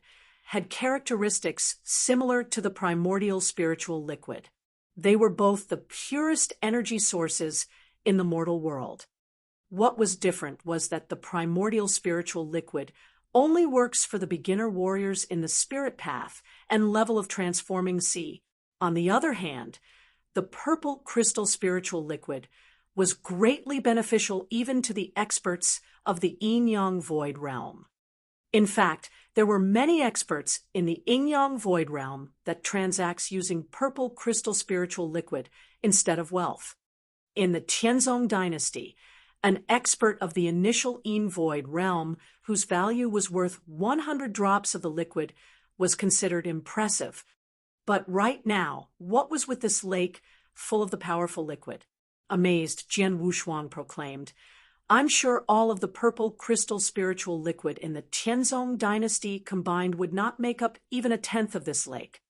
[SPEAKER 1] had characteristics similar to the primordial spiritual liquid. They were both the purest energy sources in the mortal world. What was different was that the primordial spiritual liquid only works for the beginner warriors in the spirit path and level of transforming sea. On the other hand, the purple crystal spiritual liquid was greatly beneficial even to the experts of the yin-yang void realm. In fact, there were many experts in the yin-yang void realm that transacts using purple crystal spiritual liquid instead of wealth. In the Tianzong dynasty, an expert of the initial yin void realm whose value was worth 100 drops of the liquid was considered impressive. But right now, what was with this lake full of the powerful liquid? Amazed, Jian Wuxuang proclaimed, I'm sure all of the purple crystal spiritual liquid in the Tianzong dynasty combined would not make up even a tenth of this lake.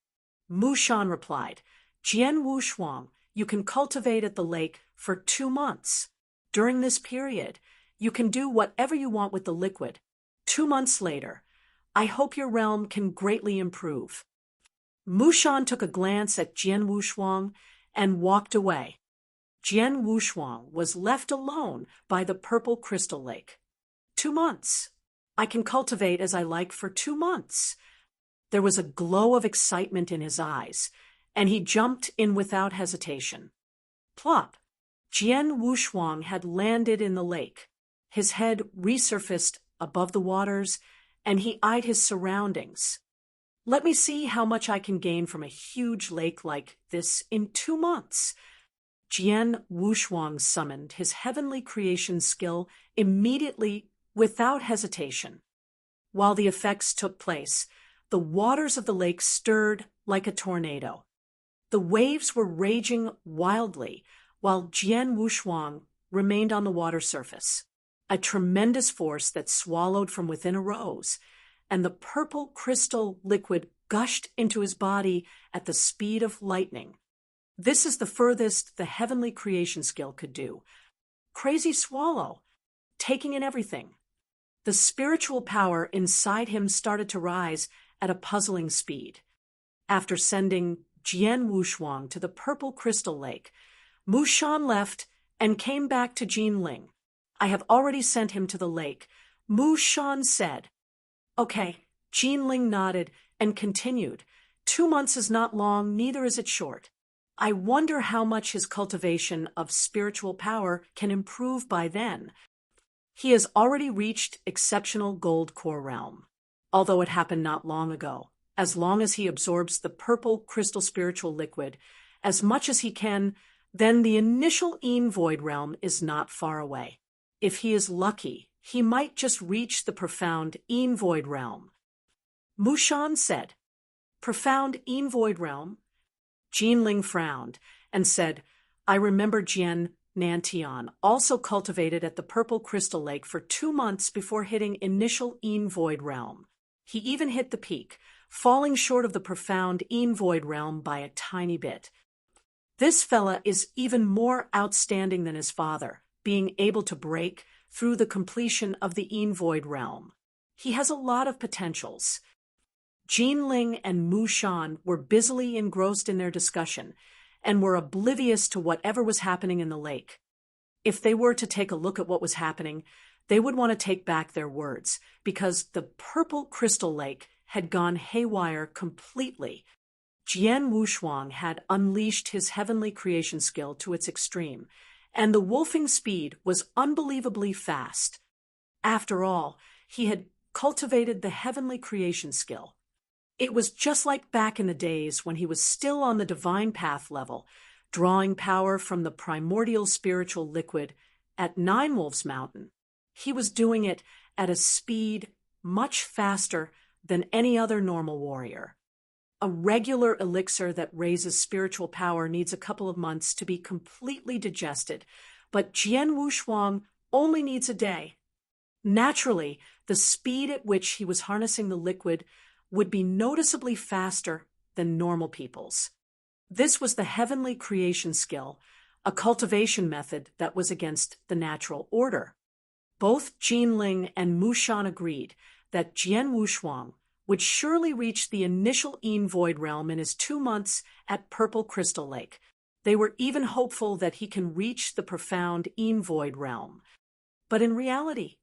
[SPEAKER 1] Mu Shan replied, Jian Wuxuang, you can cultivate at the lake for 2 months. During this period, you can do whatever you want with the liquid. 2 months later, I hope your realm can greatly improve. Mu Shan took a glance at Jian Wuxuang and walked away. Jian Wuxuang was left alone by the purple crystal lake. 2 months. I can cultivate as I like for 2 months. There was a glow of excitement in his eyes, and he jumped in without hesitation. Plop! Jian Wuxuang had landed in the lake. His head resurfaced above the waters, and he eyed his surroundings. Let me see how much I can gain from a huge lake like this in 2 months. Jian Wuxuang summoned his heavenly creation skill immediately without hesitation. While the effects took place, the waters of the lake stirred like a tornado. The waves were raging wildly, while Jian Wuxuang remained on the water surface. A tremendous force that swallowed from within arose, and the purple crystal liquid gushed into his body at the speed of lightning. This is the furthest the heavenly creation skill could do. Crazy swallow, taking in everything. The spiritual power inside him started to rise at a puzzling speed. After sending Jian Wuxuang to the purple crystal lake, Mu Shan left and came back to Jin Ling. I have already sent him to the lake, Mu Shan said. Okay, Jin Ling nodded and continued. 2 months is not long, neither is it short. I wonder how much his cultivation of spiritual power can improve by then. He has already reached exceptional gold core realm, although it happened not long ago. As long as he absorbs the purple crystal spiritual liquid as much as he can, then the initial yin void realm is not far away. If he is lucky, he might just reach the profound yin void realm. Mu Shan said, Profound yin void realm? Jin Ling frowned and said, I remember Jian Nantian also cultivated at the Purple Crystal Lake for 2 months before hitting initial yin void realm. He even hit the peak, falling short of the profound Void realm by a tiny bit. This fella is even more outstanding than his father, being able to break through the completion of the Void realm. He has a lot of potentials. Jinling and Mushan were busily engrossed in their discussion and were oblivious to whatever was happening in the lake. If they were to take a look at what was happening, they would want to take back their words, because the purple crystal lake had gone haywire completely. Jian Wushuang had unleashed his heavenly creation skill to its extreme, and the wolfing speed was unbelievably fast. After all, he had cultivated the heavenly creation skill. It was just like back in the days when he was still on the divine path level, drawing power from the primordial spiritual liquid at Nine Wolves Mountain. He was doing it at a speed much faster than any other normal warrior. A regular elixir that raises spiritual power needs a couple of months to be completely digested, but Jian Wushuang only needs a day. Naturally, the speed at which he was harnessing the liquid would be noticeably faster than normal people's. This was the heavenly creation skill, a cultivation method that was against the natural order. Both Jinling and Mushan agreed that Jian Wushuang would surely reach the initial Void realm in his 2 months at Purple Crystal Lake. They were even hopeful that he can reach the profound Void realm. But in reality,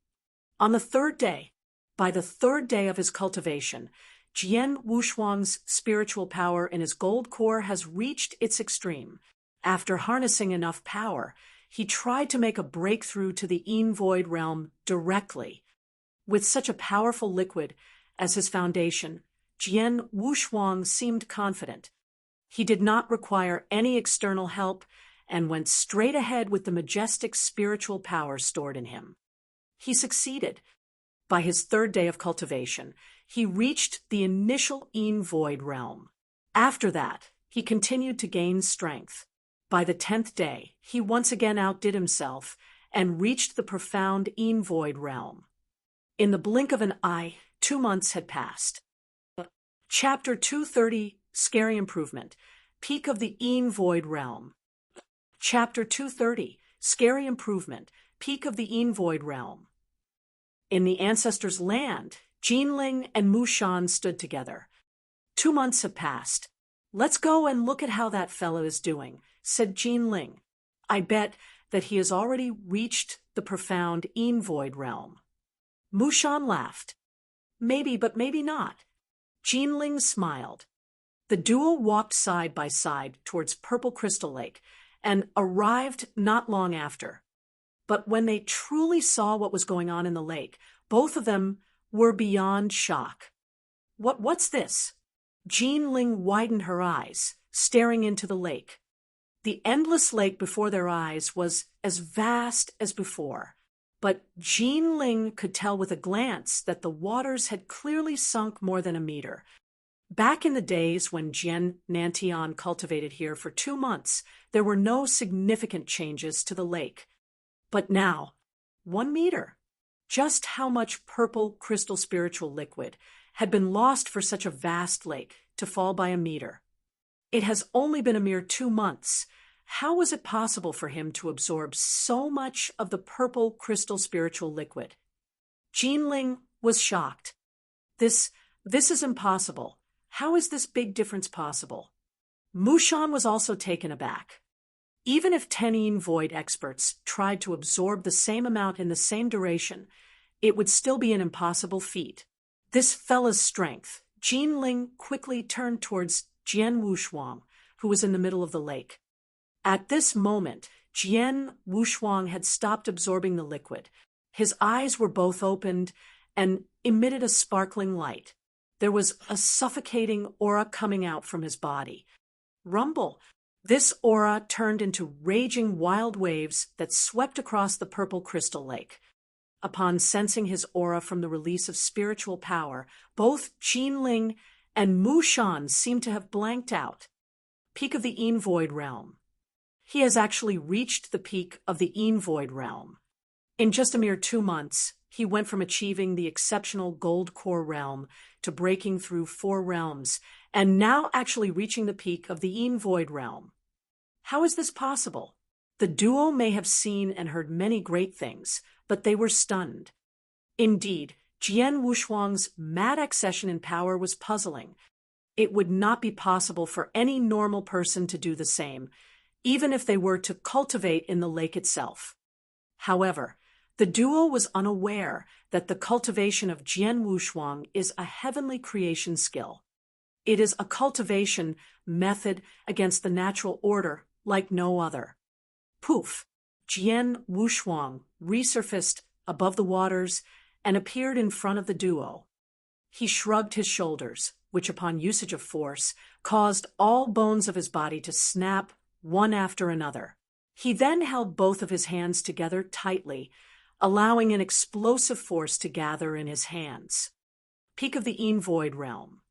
[SPEAKER 1] on the 3rd day, by the 3rd day of his cultivation, Jian Wushuang's spiritual power in his gold core has reached its extreme. After harnessing enough power, he tried to make a breakthrough to the Void realm directly. With such a powerful liquid as his foundation, Jian Wushuang seemed confident. He did not require any external help and went straight ahead with the majestic spiritual power stored in him. He succeeded. By his 3rd day of cultivation, he reached the initial Void realm. After that, he continued to gain strength. By the 10th day, he once again outdid himself and reached the profound Void realm. In the blink of an eye, 2 months had passed. Chapter 230, Scary Improvement, Peak of the Void realm. Chapter 230, Scary Improvement, Peak of the Void realm. In the Ancestor's land, Jinling and Mushan stood together. 2 months have passed. "Let's go and look at how that fellow is doing," said Jinling. "I bet that he has already reached the profound Void realm." Mushan laughed. "Maybe, but maybe not." Jinling smiled. The duo walked side by side towards Purple Crystal Lake and arrived not long after. But when they truly saw what was going on in the lake, both of them were beyond shock. What's this?" Jinling widened her eyes, staring into the lake. The endless lake before their eyes was as vast as before, but Jinling could tell with a glance that the waters had clearly sunk more than a meter. Back in the days when Jian Nantian cultivated here for 2 months, there were no significant changes to the lake. But now, 1 meter. Just how much purple crystal spiritual liquid had been lost for such a vast lake to fall by a meter? It has only been a mere 2 months. How was it possible for him to absorb so much of the purple crystal spiritual liquid? Jinling was shocked. This is impossible. How is this big difference possible? Mushan was also taken aback. Even if 10 Void experts tried to absorb the same amount in the same duration, it would still be an impossible feat. This fella's strength. Jinling quickly turned towards Jian Wushuang, who was in the middle of the lake. At this moment, Jian Wushuang had stopped absorbing the liquid. His eyes were both opened and emitted a sparkling light. There was a suffocating aura coming out from his body. Rumble! This aura turned into raging wild waves that swept across the purple crystal lake. Upon sensing his aura from the release of spiritual power, both Jinling and Mushan seemed to have blanked out. Peak of the Void realm. He has actually reached the peak of the Void realm. In just a mere 2 months, He went from achieving the exceptional gold core realm to breaking through 4 realms, and now actually reaching the peak of the Yin Void realm. How is this possible? The duo may have seen and heard many great things, but they were stunned. Indeed, Jian Wuxuang's mad accession in power was puzzling. It would not be possible for any normal person to do the same, even if they were to cultivate in the lake itself. However, the duo was unaware that the cultivation of Jian Wuxuang is a heavenly creation skill. It is a cultivation method against the natural order like no other. Poof! Jian Wuxuang resurfaced above the waters and appeared in front of the duo. He shrugged his shoulders, which upon usage of force caused all bones of his body to snap one after another. He then held both of his hands together tightly, allowing an explosive force to gather in his hands. Peak of the Yin Void realm.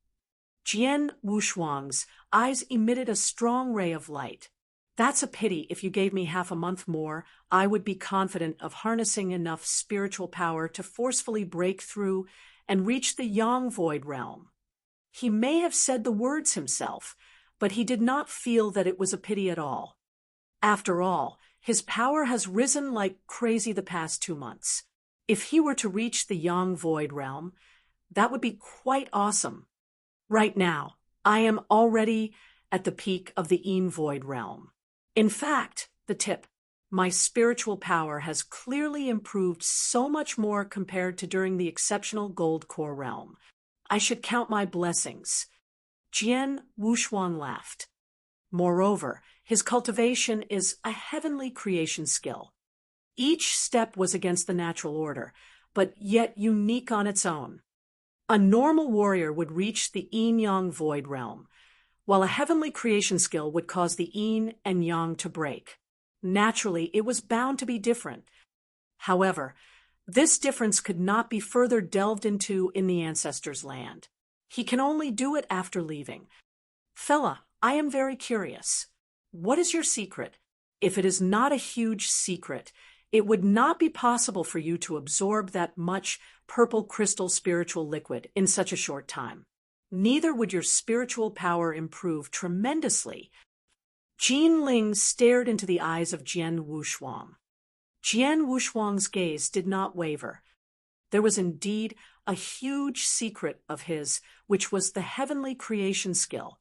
[SPEAKER 1] Jian Wuxuang's eyes emitted a strong ray of light. That's a pity. If you gave me half a month more, I would be confident of harnessing enough spiritual power to forcefully break through and reach the Yang Void realm. He may have said the words himself, but he did not feel that it was a pity at all. After all, his power has risen like crazy the past 2 months. If he were to reach the Yang Void realm, that would be quite awesome. Right now, I am already at the peak of the Yin Void realm. In fact, the tip, my spiritual power has clearly improved so much more compared to during the exceptional gold core realm. I should count my blessings. Jian Wuxuang laughed. Moreover, his cultivation is a heavenly creation skill. Each step was against the natural order, but yet unique on its own. A normal warrior would reach the Yin-Yang Void realm, while a heavenly creation skill would cause the Yin and Yang to break. Naturally, it was bound to be different. However, this difference could not be further delved into in the Ancestor's land. He can only do it after leaving. Fella, I am very curious. What is your secret? If it is not a huge secret, it would not be possible for you to absorb that much purple crystal spiritual liquid in such a short time. Neither would your spiritual power improve tremendously. Jin Ling stared into the eyes of Jian Wuxuang. Jian Wuxuang's gaze did not waver. There was indeed a huge secret of his, which was the heavenly creation skill.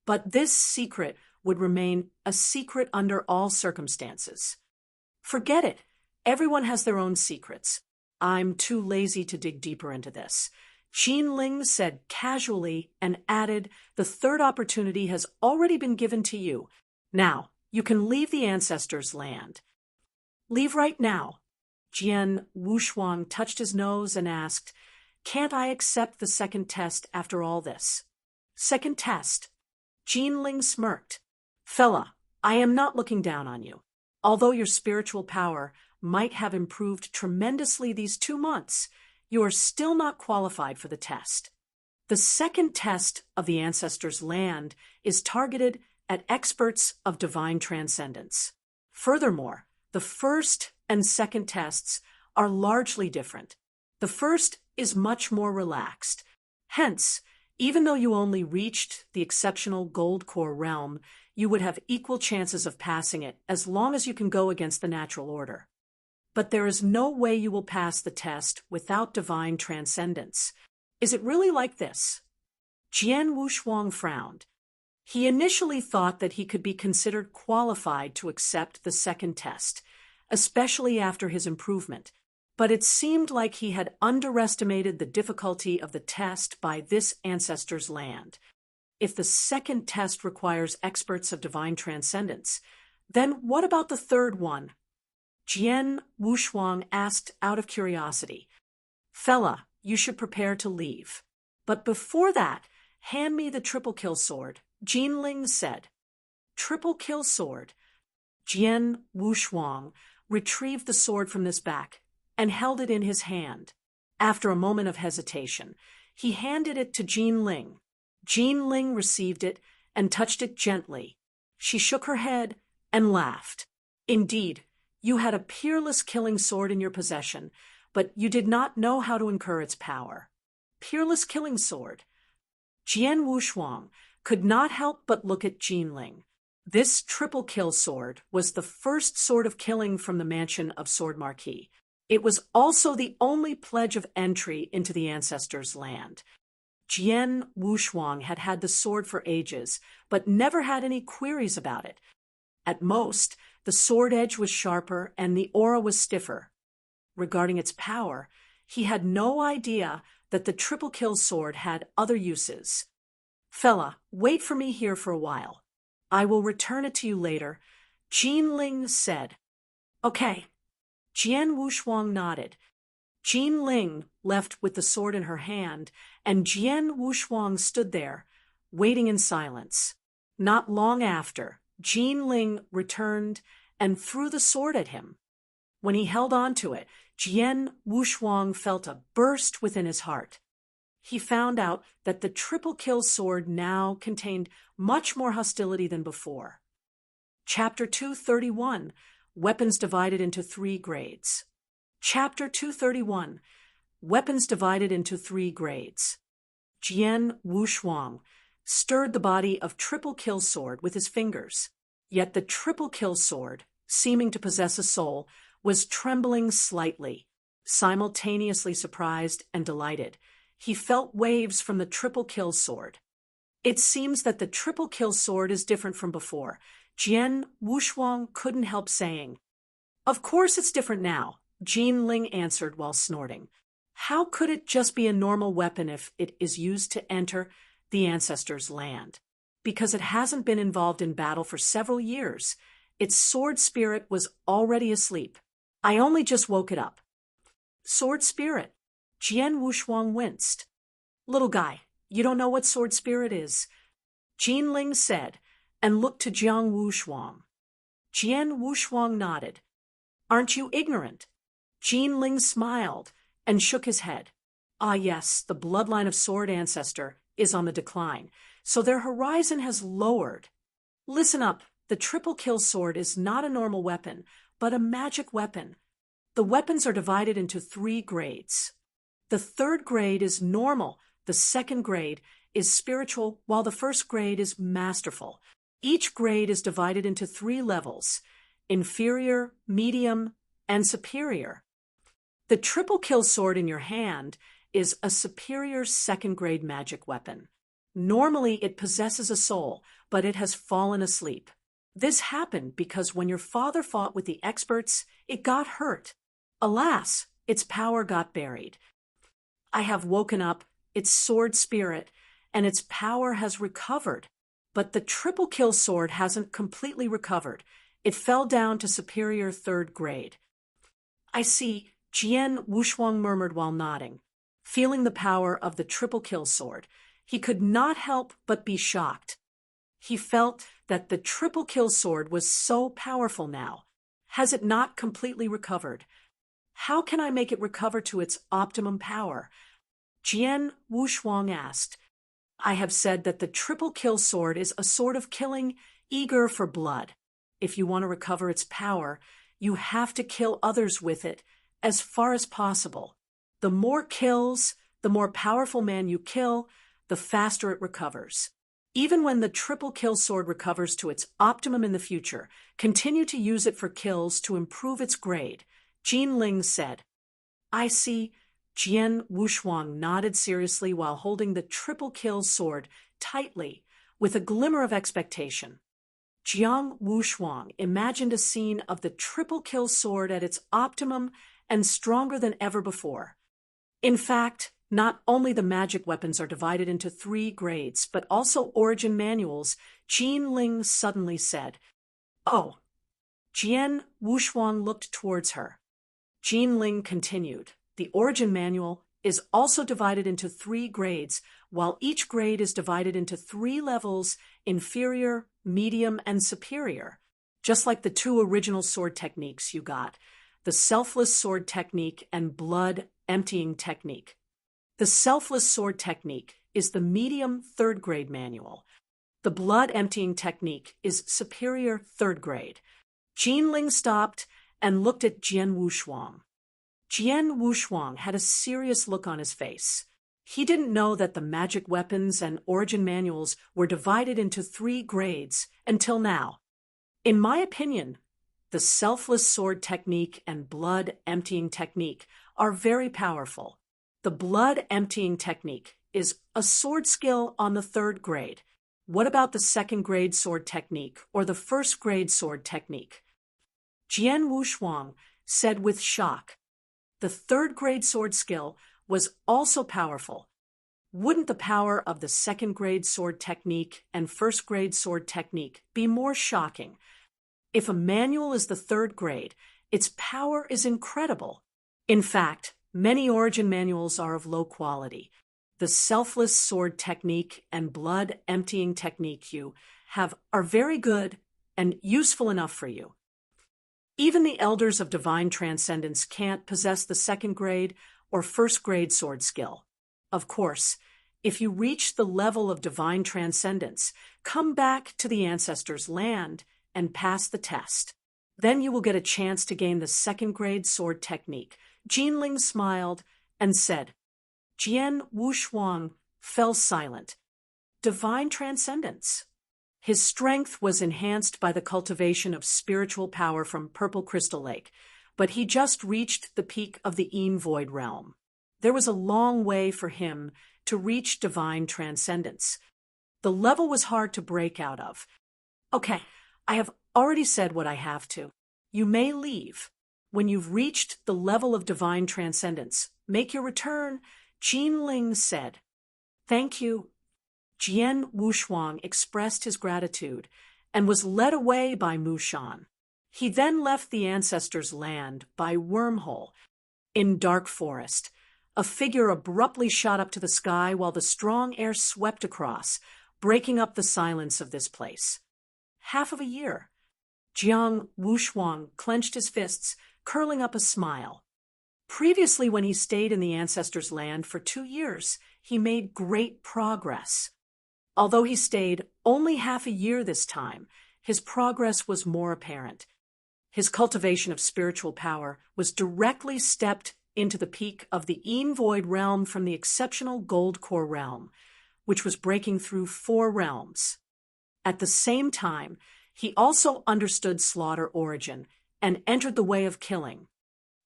[SPEAKER 1] But this secret would remain a secret under all circumstances. Forget it. Everyone has their own secrets. I'm too lazy to dig deeper into this. Jin Ling said casually and added, the third opportunity has already been given to you. Now, you can leave the Ancestor's land. Leave right now. Jian Wuxuang touched his nose and asked, can't I accept the second test after all this? Second test? Jin Ling smirked. Fella, I am not looking down on you. Although your spiritual power might have improved tremendously these 2 months, you are still not qualified for the test. The second test of the Ancestor's land is targeted at experts of divine transcendence. Furthermore, the first and second tests are largely different. The first is much more relaxed. Hence, even though you only reached the exceptional gold core realm, you would have equal chances of passing it as long as you can go against the natural order. But there is no way you will pass the test without divine transcendence. Is it really like this? Jian Wuxuang frowned. He initially thought that he could be considered qualified to accept the second test, especially after his improvement, but it seemed like he had underestimated the difficulty of the test by this Ancestor's land. If the second test requires experts of divine transcendence, then what about the third one? Jian Wuxuang asked out of curiosity. Fella, you should prepare to leave. But before that, hand me the triple kill sword, Jin Ling said. Triple kill sword? Jian Wuxuang retrieved the sword from his back and held it in his hand. After a moment of hesitation, he handed it to Jin Ling. Jin Ling received it and touched it gently. She shook her head and laughed. Indeed, you had a peerless killing sword in your possession, but you did not know how to incur its power. Peerless killing sword. Jian Wuxuang could not help but look at Jinling. This triple kill sword was the first sword of killing from the mansion of Sword Marquis. It was also the only pledge of entry into the Ancestor's land. Jian Wuxuang had had the sword for ages, but never had any queries about it. At most, the sword edge was sharper and the aura was stiffer. Regarding its power, he had no idea that the triple kill sword had other uses. Fella, wait for me here for a while. I will return it to you later, Jinling said. Okay. Jian Wuxuang nodded. Jinling left with the sword in her hand, and Jian Wuxuang stood there, waiting in silence. Not long after, Jinling returned and threw the sword at him. When he held on to it, Jian Wuxuang felt a burst within his heart. He found out that the triple kill sword now contained much more hostility than before. Chapter 231, Weapons Divided into 3 Grades. Chapter 231, Weapons Divided into 3 Grades. Jian Wuxuang stirred the body of triple kill sword with his fingers, yet the triple kill sword, seeming to possess a soul, was trembling slightly, simultaneously surprised and delighted. He felt waves from the triple kill sword. It seems that the triple kill sword is different from before. Jian Wuxuang couldn't help saying. Of course it's different now, Jinling answered while snorting. How could it just be a normal weapon if it is used to enter the Ancestor's land? Because it hasn't been involved in battle for several years. Its sword spirit was already asleep. I only just woke it up. Sword spirit. Jian Wuxuang winced. Little guy, you don't know what sword spirit is, Jinling said, and looked to Jiang Wuxuang. Jian Wuxuang nodded. Aren't you ignorant? Jinling smiled and shook his head. Ah yes, the bloodline of Sword Ancestor is on the decline, so their horizon has lowered. Listen up, the triple kill sword is not a normal weapon, but a magic weapon. The weapons are divided into 3 grades. The 3rd grade is normal, the 2nd grade is spiritual, while the 1st grade is masterful. Each grade is divided into 3 levels: inferior, medium, and superior. The triple kill sword in your hand is a superior 2nd grade magic weapon. Normally it possesses a soul, but it has fallen asleep. This happened because when your father fought with the experts, it got hurt. Alas, its power got buried. I have woken up, its sword spirit, and its power has recovered. But the triple kill sword hasn't completely recovered. It fell down to superior 3rd grade. I see, Jian Wuxuang murmured while nodding. Feeling the power of the triple kill sword, he could not help but be shocked. He felt that the triple kill sword was so powerful now. Has it not completely recovered? How can I make it recover to its optimum power? Jian Wuxuang asked. I have said that the triple kill sword is a sword of killing, eager for blood. If you want to recover its power, you have to kill others with it as far as possible. The more kills, the more powerful man you kill, the faster it recovers. Even when the triple kill sword recovers to its optimum in the future, continue to use it for kills to improve its grade, Jinling said. I see. Jian Wuxuang nodded seriously while holding the triple kill sword tightly, with a glimmer of expectation. Jiang Wuxuang imagined a scene of the triple kill sword at its optimum and stronger than ever before. In fact, not only the magic weapons are divided into 3 grades, but also origin manuals, Jinling suddenly said. Oh. Jian Wuxuang looked towards her. Jinling continued. The origin manual is also divided into 3 grades, while each grade is divided into 3 levels: inferior, medium, and superior. Just like the 2 original sword techniques you got, the selfless sword technique and blood emptying technique. The selfless sword technique is the medium 3rd grade manual. The blood emptying technique is superior 3rd grade. Jinling stopped and looked at Jian Wuxuang. Jian Wuxuang had a serious look on his face. He didn't know that the magic weapons and origin manuals were divided into 3 grades until now. In my opinion, the selfless sword technique and blood emptying technique are very powerful. The blood emptying technique is a sword skill on the 3rd grade. What about the 2nd grade sword technique or the 1st grade sword technique? Jian Wuxuang said with shock. The 3rd grade sword skill was also powerful. Wouldn't the power of the 2nd grade sword technique and 1st grade sword technique be more shocking? If a manual is the 3rd grade, its power is incredible. In fact, many origin manuals are of low quality. The selfless sword technique and blood emptying technique you have are very good and useful enough for you. Even the elders of divine transcendence can't possess the 2nd grade or 1st grade sword skill. Of course, if you reach the level of divine transcendence, come back to the Ancestor's land and pass the test. Then you will get a chance to gain the 2nd grade sword technique. Jinling smiled and said. Jian Wuxuang fell silent. Divine transcendence. His strength was enhanced by the cultivation of spiritual power from Purple Crystal Lake, but he just reached the peak of the Yin Void realm. There was a long way for him to reach divine transcendence. The level was hard to break out of. Okay, I have already said what I have to. You may leave. When you've reached the level of divine transcendence, make your return, Jinling said. Thank you. Jian Wuxuang expressed his gratitude and was led away by Mu Shan. He then left the Ancestor's land by wormhole. In dark forest, a figure abruptly shot up to the sky while the strong air swept across, breaking up the silence of this place. Half of a year. Jian Wuxuang clenched his fists, curling up a smile. Previously, when he stayed in the Ancestor's land for 2 years, he made great progress. Although he stayed only half a year this time, his progress was more apparent. His cultivation of spiritual power was directly stepped into the peak of the Yin Void realm from the exceptional Gold Core realm, which was breaking through 4 realms. At the same time, he also understood slaughter origin and entered the way of killing.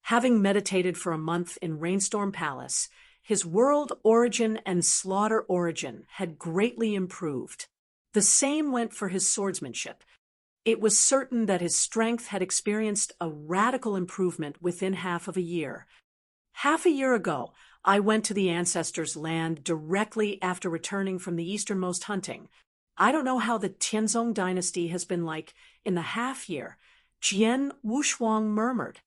[SPEAKER 1] Having meditated for a month in Rainstorm Palace, his world origin and slaughter origin had greatly improved. The same went for his swordsmanship. It was certain that his strength had experienced a radical improvement within half of a year. Half a year ago, I went to the Ancestor's land directly after returning from the easternmost hunting. I don't know how the Tianzong dynasty has been like in the half year. Jian Wuxuang murmured.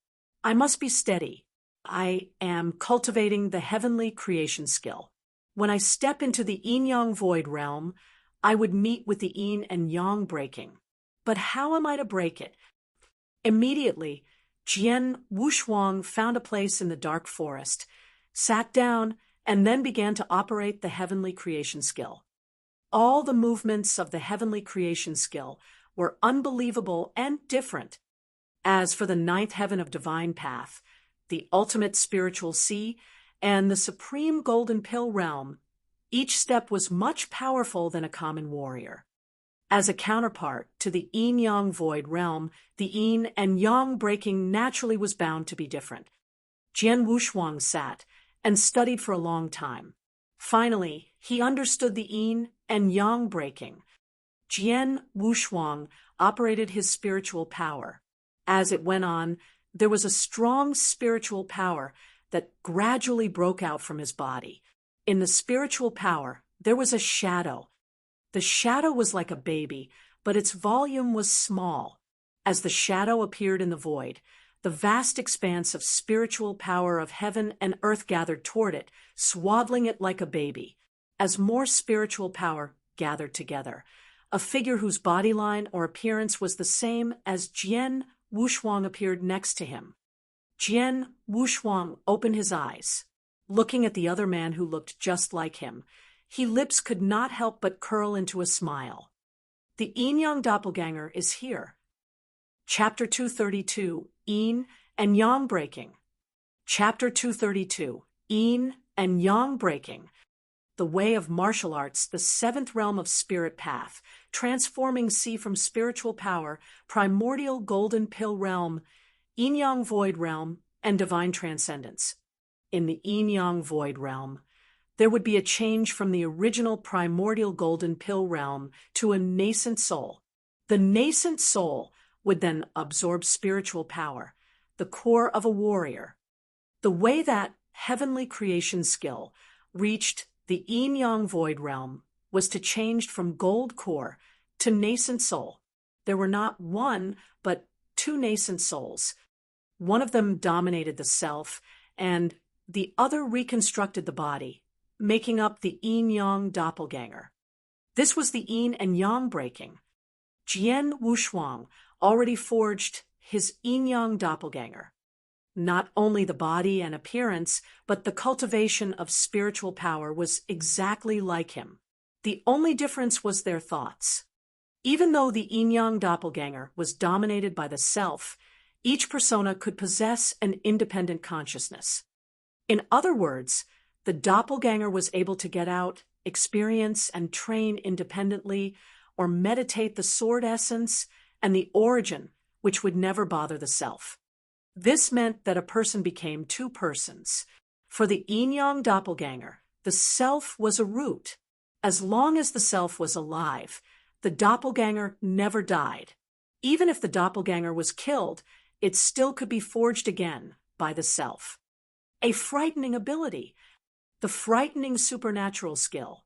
[SPEAKER 1] I must be steady. I am cultivating the heavenly creation skill. When I step into the Yin-Yang Void realm, I would meet with the Yin and Yang breaking. But how am I to break it? Immediately, Jian Wuxuang found a place in the dark forest, sat down, and then began to operate the heavenly creation skill. All the movements of the heavenly creation skill were unbelievable and different. As for the 9th heaven of divine path, the ultimate spiritual sea, and the supreme golden pill realm, each step was much powerful than a common warrior. As a counterpart to the Yin-Yang Void realm, the Yin and Yang breaking naturally was bound to be different. Jian Wuxuang sat and studied for a long time. Finally, he understood the Yin and Yang breaking. Jian Wuxuang operated his spiritual power. As it went on, there was a strong spiritual power that gradually broke out from his body. In the spiritual power, there was a shadow. The shadow was like a baby, but its volume was small. As the shadow appeared in the void, the vast expanse of spiritual power of heaven and earth gathered toward it, swaddling it like a baby. As more spiritual power gathered together, a figure whose body line or appearance was the same as Jian Wuxuang appeared next to him. Jian Wuxuang opened his eyes, looking at the other man who looked just like him. His lips could not help but curl into a smile. The Yin-Yang doppelganger is here. Chapter 232, Yin and Yang breaking. Chapter 232, Yin and Yang Breaking. The Way of Martial Arts, the seventh realm of Spirit Path, transforming C from spiritual power, primordial golden pill realm, Yin-Yang Void realm, and divine transcendence. In the Yin-Yang Void realm, there would be a change from the original primordial golden pill realm to a nascent soul. The nascent soul would then absorb spiritual power, the core of a warrior. The way that heavenly creation skill reached the Yin-Yang Void realm was to change from gold core to nascent soul. There were not one, but two nascent souls. One of them dominated the self, and the other reconstructed the body, making up the Yin-Yang doppelganger. This was the Yin and Yang breaking. Jian Wuxuang already forged his Yin-Yang doppelganger. Not only the body and appearance, but the cultivation of spiritual power was exactly like him. The only difference was their thoughts. Even though the Yin-Yang doppelganger was dominated by the self, each persona could possess an independent consciousness. In other words, the doppelganger was able to get out, experience, and train independently, or meditate the sword essence and the origin, which would never bother the self. This meant that a person became two persons. For the Yin-Yang doppelganger, the self was a root. As long as the self was alive, the doppelganger never died. Even if the doppelganger was killed, it still could be forged again by the self. A frightening ability, the frightening supernatural skill.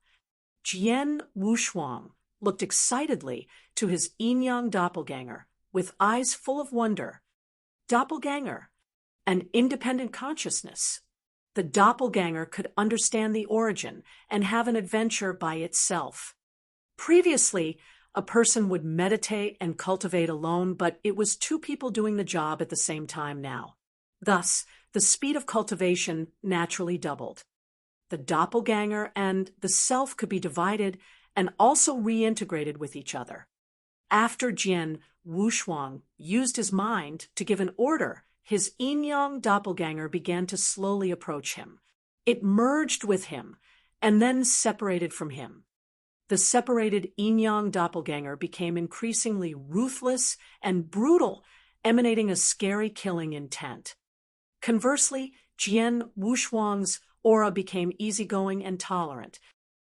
[SPEAKER 1] Jian Wuxuang looked excitedly to his Yin-Yang doppelganger with eyes full of wonder. Doppelganger, an independent consciousness. The doppelganger could understand the origin and have an adventure by itself. Previously, a person would meditate and cultivate alone, but it was two people doing the job at the same time now. Thus, the speed of cultivation naturally doubled. The doppelganger and the self could be divided and also reintegrated with each other. After Jian Wuxuang used his mind to give an order, his Yin-Yang doppelganger began to slowly approach him. It merged with him and then separated from him. The separated Yin-Yang doppelganger became increasingly ruthless and brutal, emanating a scary killing intent. Conversely, Jian Wuxuang's aura became easygoing and tolerant.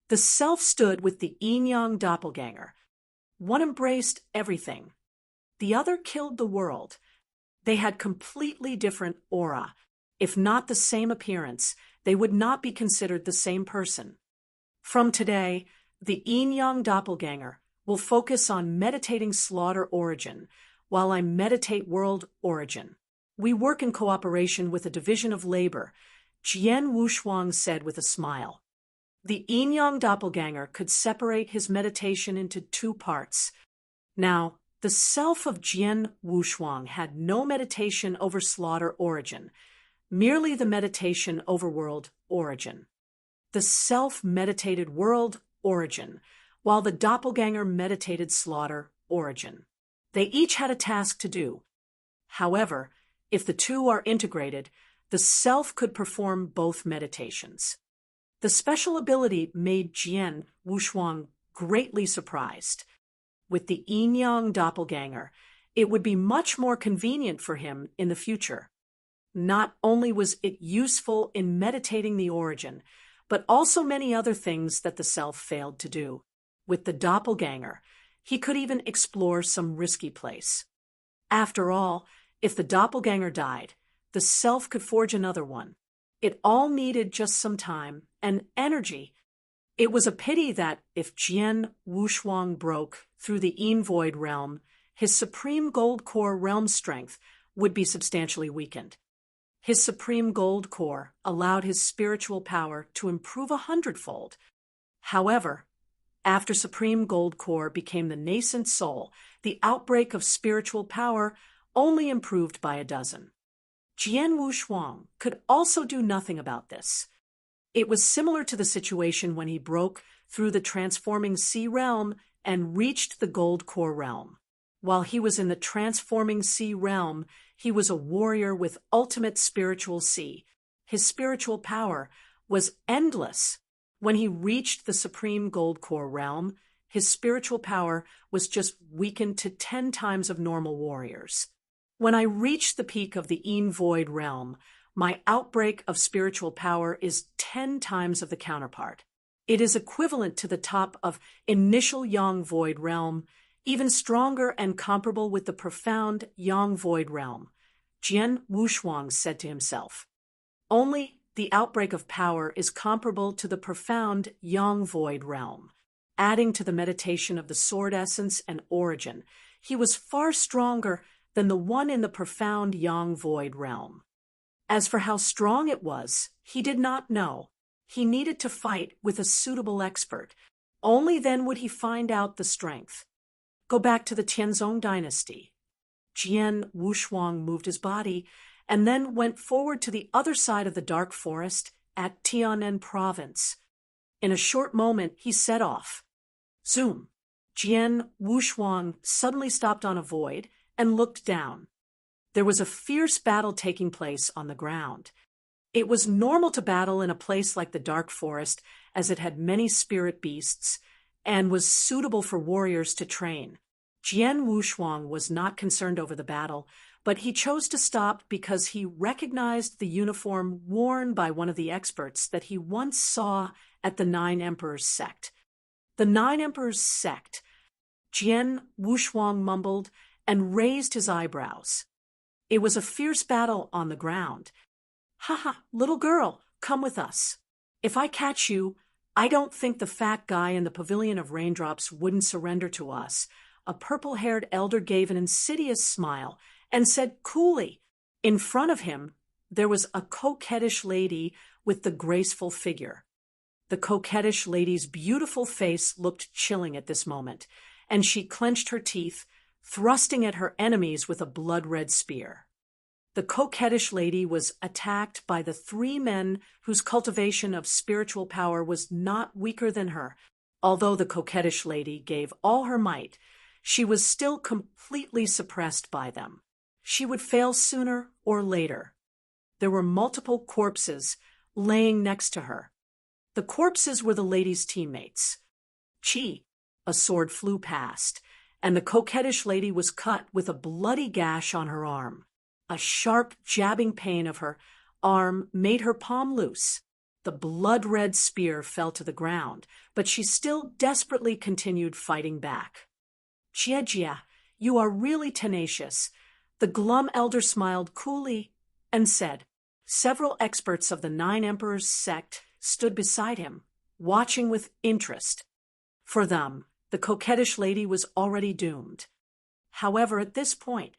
[SPEAKER 1] The self stood with the Yin-Yang doppelganger. One embraced everything. The other killed the world. They had completely different aura. If not the same appearance, they would not be considered the same person. From today, the Yin-Yang doppelganger will focus on meditating slaughter origin, while I meditate world origin. We work in cooperation with a division of labor, Jian Wuxuang said with a smile. The Yin-Yang doppelganger could separate his meditation into two parts. Now, the self of Jian Wuxuang had no meditation over slaughter origin, merely the meditation over world origin. The self meditated world origin, while the doppelganger meditated slaughter origin. They each had a task to do. However, if the two are integrated, the self could perform both meditations. The special ability made Jian Wuxuang greatly surprised. With the Yin-Yang doppelganger, it would be much more convenient for him in the future. Not only was it useful in meditating the origin, but also many other things that the self failed to do. With the doppelganger, he could even explore some risky place. After all, if the doppelganger died, the self could forge another one. It all needed just some time and energy. It was a pity that if Jian Wuxuang broke through the Yin Void realm, his supreme gold core realm strength would be substantially weakened. His supreme gold core allowed his spiritual power to improve 100-fold. However, after supreme gold core became the nascent soul, the outbreak of spiritual power only improved by 12. Jian Wuxuang could also do nothing about this. It was similar to the situation when he broke through the transforming sea realm and reached the gold core realm. While he was in the transforming sea realm, He was a warrior with ultimate spiritual C. His spiritual power was endless. When he reached the supreme gold core realm, his spiritual power was just weakened to 10 times of normal warriors. When I reached the peak of the Een Void realm, my outbreak of spiritual power is 10 times of the counterpart. It is equivalent to the top of initial Yang Void realm, even stronger and comparable with the profound Yang Void realm. Jian Wuxuang said to himself. Only the outbreak of power is comparable to the profound Yang Void realm. Adding to the meditation of the sword essence and origin, he was far stronger than the one in the profound Yang Void realm. As for how strong it was, he did not know. He needed to fight with a suitable expert. Only then would he find out the strength. Go back to the Tianzong dynasty. Jian Wuxuang moved his body and then went forward to the other side of the dark forest at Tianan province. In a short moment, he set off. Zoom! Jian Wuxuang suddenly stopped on a void and looked down. There was a fierce battle taking place on the ground. It was normal to battle in a place like the dark forest, as it had many spirit beasts and was suitable for warriors to train. Jian Wuxuang was not concerned over the battle, but he chose to stop because he recognized the uniform worn by one of the experts that he once saw at the Nine Emperors Sect. The Nine Emperors Sect, Jian Wuxuang mumbled and raised his eyebrows. It was a fierce battle on the ground. "Ha, little girl, come with us. If I catch you, I don't think the fat guy in the Pavilion of Raindrops wouldn't surrender to us." A purple-haired elder gave an insidious smile and said coolly. In front of him, there was a coquettish lady with the graceful figure. The coquettish lady's beautiful face looked chilling at this moment, and she clenched her teeth, thrusting at her enemies with a blood-red spear. The coquettish lady was attacked by the 3 men whose cultivation of spiritual power was not weaker than her. Although the coquettish lady gave all her might, she was still completely suppressed by them. She would fail sooner or later. There were multiple corpses laying next to her. The corpses were the lady's teammates. Chi, a sword flew past, and the coquettish lady was cut with a bloody gash on her arm. A sharp, jabbing pain of her arm made her palm loose. The blood-red spear fell to the ground, but she still desperately continued fighting back. "Jie, you are really tenacious." The glum elder smiled coolly and said. Several experts of the Nine Emperors Sect stood beside him, watching with interest. For them, the coquettish lady was already doomed. However, at this point,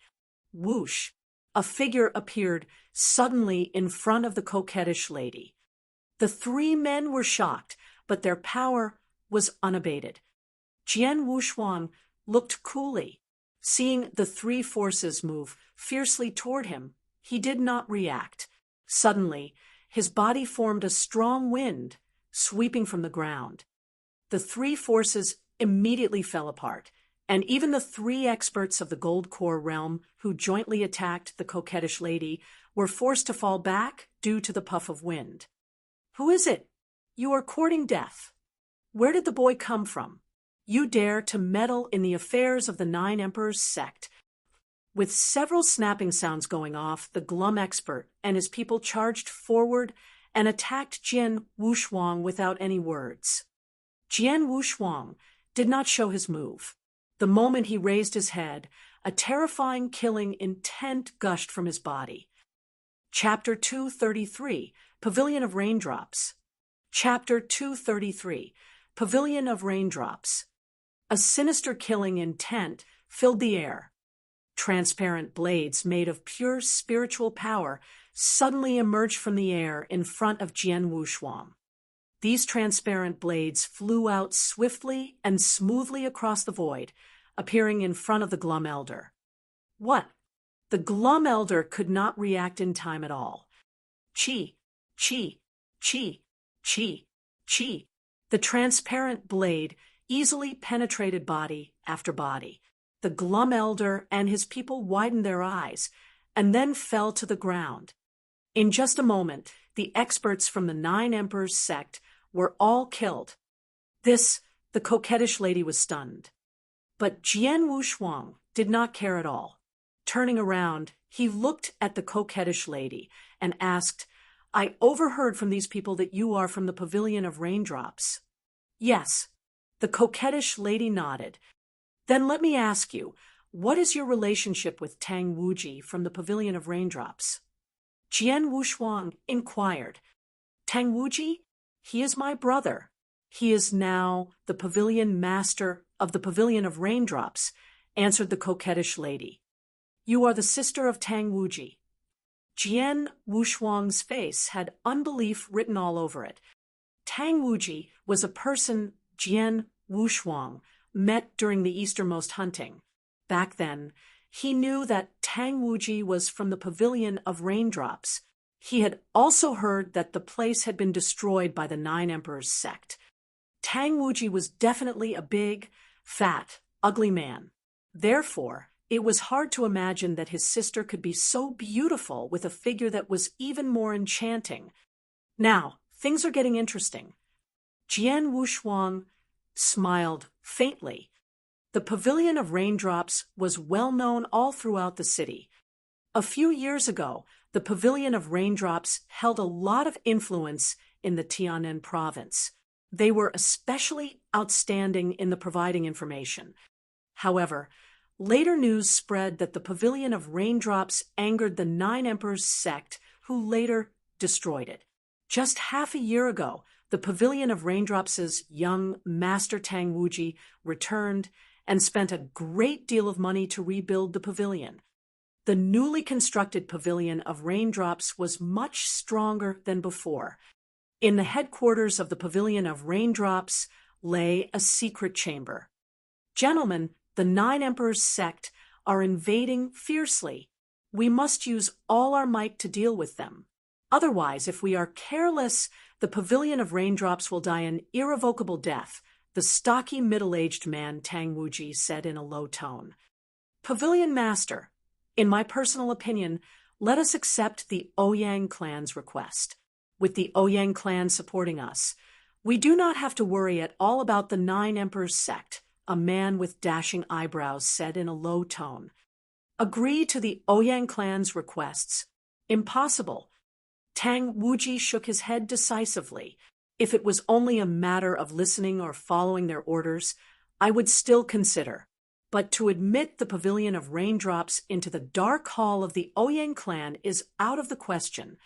[SPEAKER 1] whoosh, a figure appeared suddenly in front of the coquettish lady. The 3 men were shocked, but their power was unabated. Jian Wuxuang looked coolly. Seeing the 3 forces move fiercely toward him, he did not react. Suddenly, his body formed a strong wind, sweeping from the ground. The 3 forces immediately fell apart, and even the 3 experts of the Gold Core realm who jointly attacked the coquettish lady were forced to fall back due to the puff of wind. "Who is it? You are courting death. Where did the boy come from? You dare to meddle in the affairs of the Nine Emperors Sect." With several snapping sounds going off, the glum expert and his people charged forward and attacked Jian Wuxuang without any words. Jian Wuxuang did not show his move. The moment he raised his head, a terrifying killing intent gushed from his body. Chapter 233, Pavilion of Raindrops. Chapter 233, Pavilion of Raindrops. A sinister killing intent filled the air. Transparent blades made of pure spiritual power suddenly emerged from the air in front of Jian Wuxuang. These transparent blades flew out swiftly and smoothly across the void, appearing in front of the glum elder. What? The glum elder could not react in time at all. Chi, chi, chi, chi, chi. The transparent blade easily penetrated body after body. The glum elder and his people widened their eyes, and then fell to the ground. In just a moment, the experts from the 9 Emperors sect were all killed. The coquettish lady was stunned. But Jian Wuxuang did not care at all. Turning around, he looked at the coquettish lady and asked, "I overheard from these people that you are from the Pavilion of Raindrops." "Yes." The coquettish lady nodded. "Then let me ask you, what is your relationship with Tang Wuji from the Pavilion of Raindrops?" Jian Wuxuang inquired. "Tang Wuji? He is my brother. He is now the pavilion master of the Pavilion of Raindrops," answered the coquettish lady. "You are the sister of Tang Wuji." Jian Wuxuang's face had unbelief written all over it. Tang Wuji was a person Jian Wuxuang met during the easternmost hunting. Back then, he knew that Tang Wuji was from the Pavilion of Raindrops. He had also heard that the place had been destroyed by the 9 Emperors sect. Tang Wuji was definitely a big, fat, ugly man. Therefore, it was hard to imagine that his sister could be so beautiful with a figure that was even more enchanting. Now, things are getting interesting. Jian Wuxuang smiled faintly. The Pavilion of Raindrops was well known all throughout the city. A few years ago, the Pavilion of Raindrops held a lot of influence in the Tianan province. They were especially outstanding in the providing information. However, later news spread that the Pavilion of Raindrops angered the 9 Emperors sect, who later destroyed it. Just half a year ago, the Pavilion of Raindrops' young Master Tang Wuji returned and spent a great deal of money to rebuild the pavilion. The newly constructed Pavilion of Raindrops was much stronger than before. In the headquarters of the Pavilion of Raindrops lay a secret chamber. "Gentlemen, the 9 Emperors sect are invading fiercely. We must use all our might to deal with them. Otherwise, if we are careless, the Pavilion of Raindrops will die an irrevocable death," the stocky middle-aged man Tang Wuji said in a low tone. "Pavilion Master, in my personal opinion, let us accept the Ouyang clan's request. With the Ouyang clan supporting us, we do not have to worry at all about the 9 Emperors sect," a man with dashing eyebrows said in a low tone. "Agree to the Ouyang clan's requests? Impossible." Tang Wuji shook his head decisively. "If it was only a matter of listening or following their orders, I would still consider. But to admit the Pavilion of Raindrops into the dark hall of the Ouyang clan is out of the question.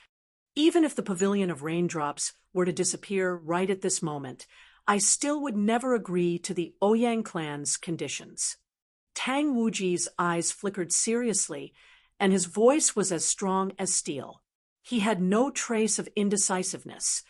[SPEAKER 1] Even if the Pavilion of Raindrops were to disappear right at this moment, I still would never agree to the Ouyang clan's conditions." Tang Wuji's eyes flickered seriously, and his voice was as strong as steel. He had no trace of indecisiveness.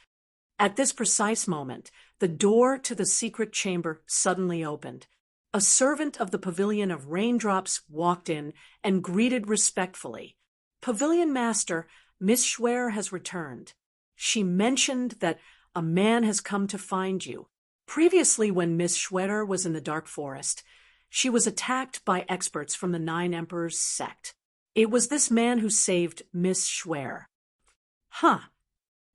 [SPEAKER 1] At this precise moment, the door to the secret chamber suddenly opened. A servant of the Pavilion of Raindrops walked in and greeted respectfully. "Pavilion Master, Miss Schwer has returned. She mentioned that a man has come to find you. Previously, when Miss Schwer was in the Dark Forest, she was attacked by experts from the 9 Emperors sect. It was this man who saved Miss Schwer." "Huh."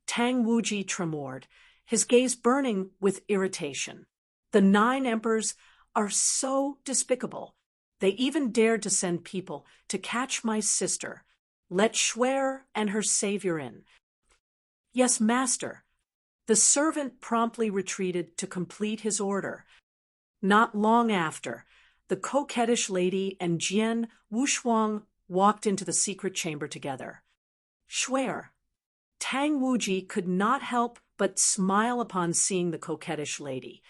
[SPEAKER 1] Tang Wuji tremored, his gaze burning with irritation. "The 9 Emperors are so despicable. They even dared to send people to catch my sister. Let Schwer and her savior in." "Yes, Master." The servant promptly retreated to complete his order. Not long after, the coquettish lady and Jian Wuxuang walked into the secret chamber together. "Schwer." Tang Wuji could not help but smile upon seeing the coquettish lady.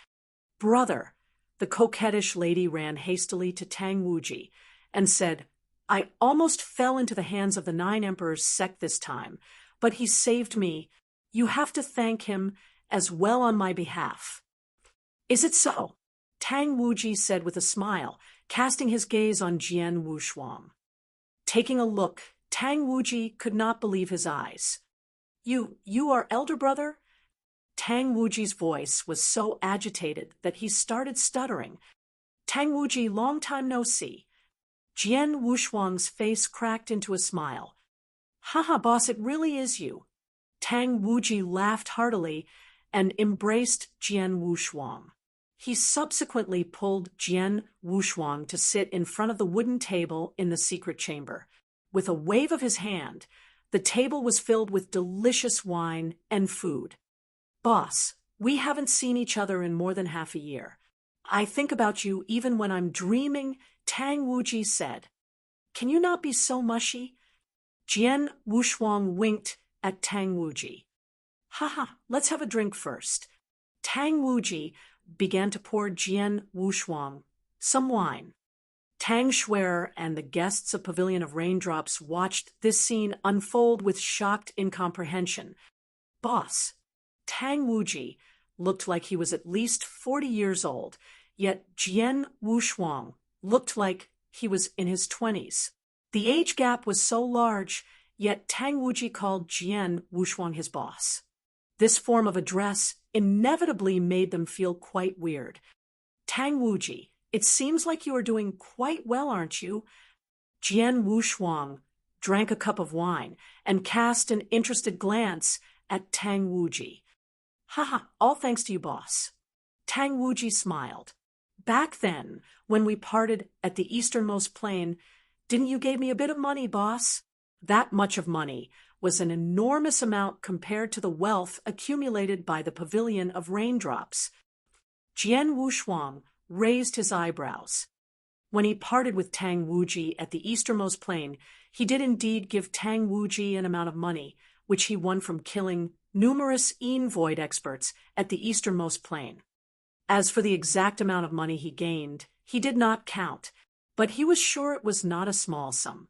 [SPEAKER 1] "Brother." The coquettish lady ran hastily to Tang Wuji and said, "I almost fell into the hands of the 9 Emperors sect this time, but he saved me. You have to thank him as well on my behalf." "Is it so?" Tang Wuji said with a smile, casting his gaze on Jian Wuxuang. Taking a look, Tang Wuji could not believe his eyes. You are elder brother?" Tang Wuji's voice was so agitated that he started stuttering. "Tang Wuji, long time no see." Jian Wushuang's face cracked into a smile. Haha, boss, it really is you. Tang Wuji laughed heartily and embraced Jian Wushuang. He subsequently pulled Jian Wushuang to sit in front of the wooden table in the secret chamber. With a wave of his hand, the table was filled with delicious wine and food. Boss, we haven't seen each other in more than half a year. I think about you even when I'm dreaming, Tang Wuji said. Can you not be so mushy? Jian Wushuang winked at Tang Wuji. Haha, let's have a drink first. Tang Wuji began to pour Jian Wushuang some wine. Tang Xuer and the guests of Pavilion of Raindrops watched this scene unfold with shocked incomprehension. Boss, Tang Wuji looked like he was at least 40 years old, yet Jian Wushuang looked like he was in his 20s. The age gap was so large, yet Tang Wuji called Jian Wushuang his boss. This form of address inevitably made them feel quite weird. Tang Wuji, it seems like you are doing quite well, aren't you? Jian Wushuang drank a cup of wine and cast an interested glance at Tang Wuji. Haha, all thanks to you, boss. Tang Wuji smiled. Back then, when we parted at the easternmost plain, didn't you give me a bit of money, boss? That much of money was an enormous amount compared to the wealth accumulated by the Pavilion of Raindrops. Jian Wushuang raised his eyebrows. When he parted with Tang Wuji at the easternmost plain, he did indeed give Tang Wuji an amount of money, which he won from killing numerous Void experts at the easternmost plain. As for the exact amount of money he gained, he did not count, but he was sure it was not a small sum.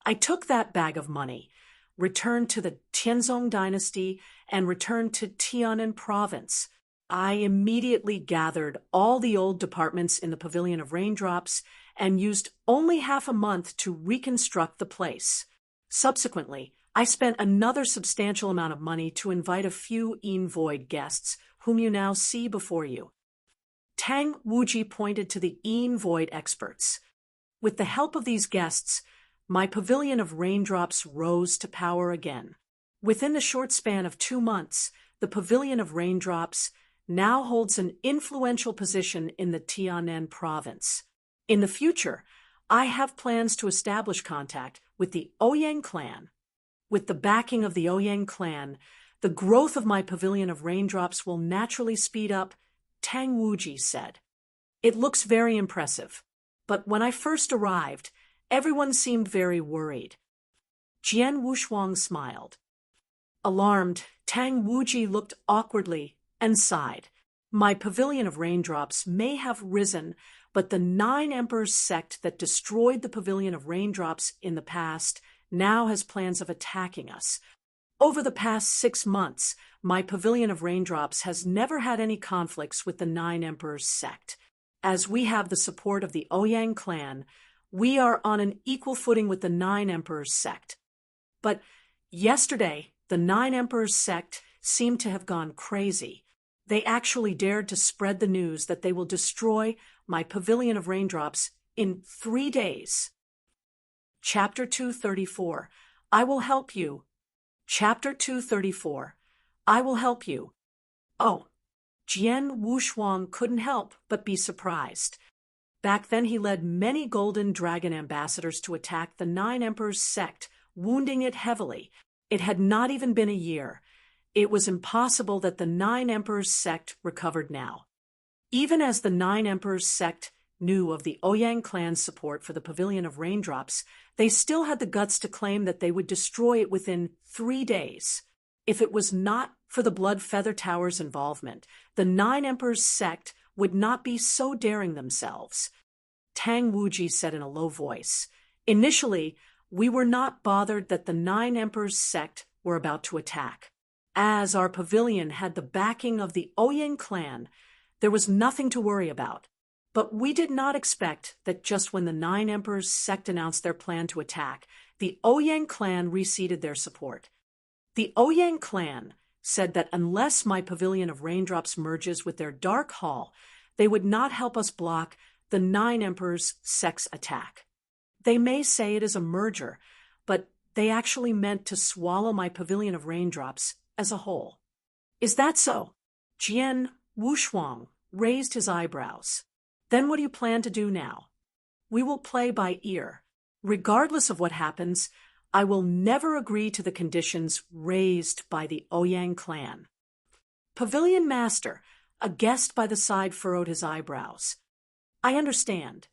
[SPEAKER 1] I took that bag of money, returned to the Tianzong dynasty, and returned to Tianan province. I immediately gathered all the old departments in the Pavilion of Raindrops and used only half a month to reconstruct the place. Subsequently, I spent another substantial amount of money to invite a few Void guests, whom you now see before you. Tang Wuji pointed to the Void experts. With the help of these guests, my Pavilion of Raindrops rose to power again. Within the short span of 2 months, the Pavilion of Raindrops now holds an influential position in the Tianan province. In the future, I have plans to establish contact with the Ouyang clan. With the backing of the Ouyang clan, the growth of my Pavilion of Raindrops will naturally speed up, Tang Wuji said. It looks very impressive, but when I first arrived, everyone seemed very worried. Jian Wushuang smiled. Alarmed, Tang Wuji looked awkwardly and sighed. My Pavilion of Raindrops may have risen, but the 9 Emperors sect that destroyed the Pavilion of Raindrops in the past now has plans of attacking us. Over the past 6 months, my Pavilion of Raindrops has never had any conflicts with the 9 Emperors sect. As we have the support of the Ouyang clan, we are on an equal footing with the 9 Emperors sect. But yesterday, the 9 Emperors sect seemed to have gone crazy. They actually dared to spread the news that they will destroy my Pavilion of Raindrops in 3 days. Chapter 234. I will help you. Chapter 234. I will help you. Oh, Jian Wushuang couldn't help but be surprised. Back then he led many Golden Dragon ambassadors to attack the 9 Emperors sect, wounding it heavily. It had not even been a year. It was impossible that the 9 Emperors sect recovered now. Even as the 9 Emperors sect knew of the Ouyang clan's support for the Pavilion of Raindrops, they still had the guts to claim that they would destroy it within 3 days. If it was not for the Blood Feather Tower's involvement, the 9 Emperors sect would not be so daring themselves. Tang Wuji said in a low voice, Initially, we were not bothered that the 9 Emperors sect were about to attack. As our pavilion had the backing of the Ouyang clan, there was nothing to worry about. But we did not expect that just when the 9 Emperors sect announced their plan to attack, the Ouyang clan receded their support. The Ouyang clan said that unless my Pavilion of Raindrops merges with their Dark Hall, they would not help us block the 9 Emperors sect's attack. They may say it is a merger, but they actually meant to swallow my Pavilion of Raindrops as a whole. Is that so? Jian Wuxuang raised his eyebrows. Then what do you plan to do now? We will play by ear. Regardless of what happens, I will never agree to the conditions raised by the Ouyang clan. Pavilion Master, a guest by the side, furrowed his eyebrows. I understand.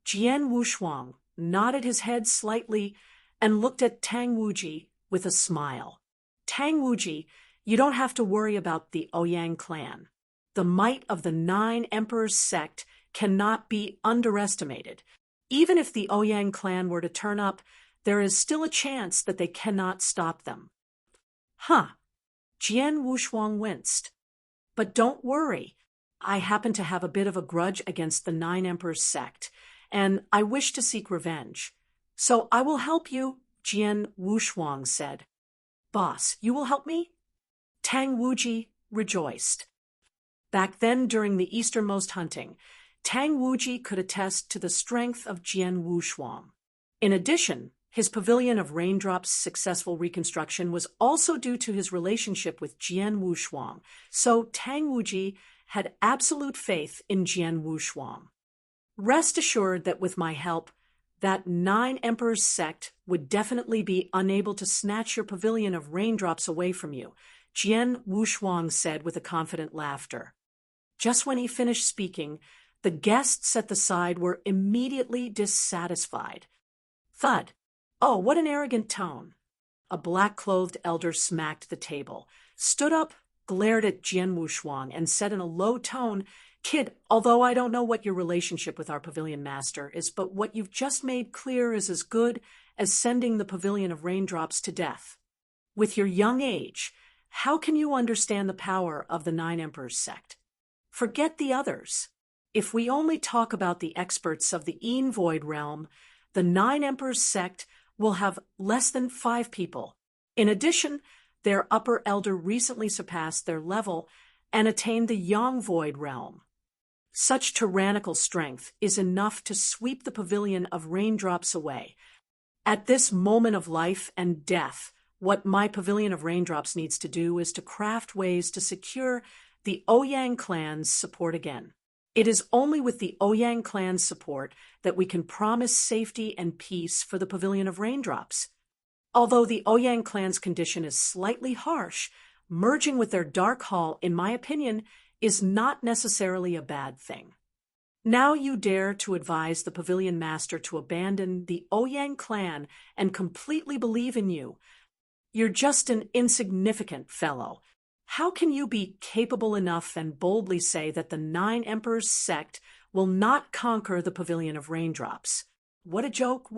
[SPEAKER 1] Jian Wuxuang nodded his head slightly and looked at Tang Wuji with a smile. Tang Wuji, you don't have to worry about the Ouyang clan. The might of the 9 Emperors Sect cannot be underestimated. Even if the Ouyang clan were to turn up, there is still a chance that they cannot stop them. Huh. Jian Wuxuang winced. But don't worry. I happen to have a bit of a grudge against the 9 Emperors Sect, and I wish to seek revenge. So I will help you, Jian Wuxuang said. Boss, you will help me? Tang Wuji rejoiced. Back then, during the easternmost hunting, Tang Wuji could attest to the strength of Jian Wuxuang. In addition, his Pavilion of Raindrops' successful reconstruction was also due to his relationship with Jian Wuxuang, so Tang Wuji had absolute faith in Jian Wuxuang. Rest assured that with my help, that 9 Emperors Sect would definitely be unable to snatch your Pavilion of Raindrops away from you, Jian Wuxuang said with a confident laughter. Just when he finished speaking, the guests at the side were immediately dissatisfied. Thud. Oh, what an arrogant tone. A black-clothed elder smacked the table, stood up, glared at Jian Wuxuang, and said in a low tone, Kid, although I don't know what your relationship with our Pavilion Master is, but what you've just made clear is as good as sending the Pavilion of Raindrops to death. With your young age, how can you understand the power of the 9 Emperors Sect? Forget the others. If we only talk about the experts of the Yin Void realm, the 9 Emperors Sect will have less than 5 people. In addition, their upper elder recently surpassed their level and attained the Yang Void realm. Such tyrannical strength is enough to sweep the Pavilion of Raindrops away. At this moment of life and death, what my Pavilion of Raindrops needs to do is to craft ways to secure the Ouyang clan's support again. It is only with the Ouyang clan's support that we can promise safety and peace for the Pavilion of Raindrops. Although the Ouyang clan's condition is slightly harsh, merging with their Dark Hall, in my opinion, is not necessarily a bad thing. Now you dare to advise the Pavilion Master to abandon the Ouyang clan and completely believe in you. You're just an insignificant fellow. How can you be capable enough and boldly say that the 9 Emperors Sect will not conquer the Pavilion of Raindrops? What a joke,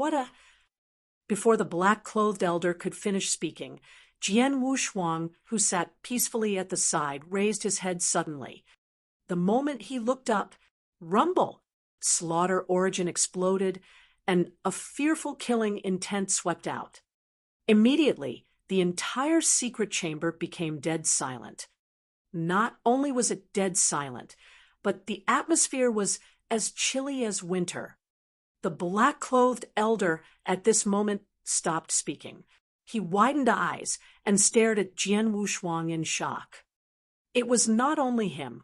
[SPEAKER 1] Before the black-clothed elder could finish speaking, Jian Wuxuang, who sat peacefully at the side, raised his head suddenly. The moment he looked up, rumble! Slaughter origin exploded, and a fearful killing intent swept out. Immediately, the entire secret chamber became dead silent. Not only was it dead silent, but the atmosphere was as chilly as winter. The black-clothed elder at this moment stopped speaking. He widened eyes and stared at Jian Wuxuang in shock. It was not only him.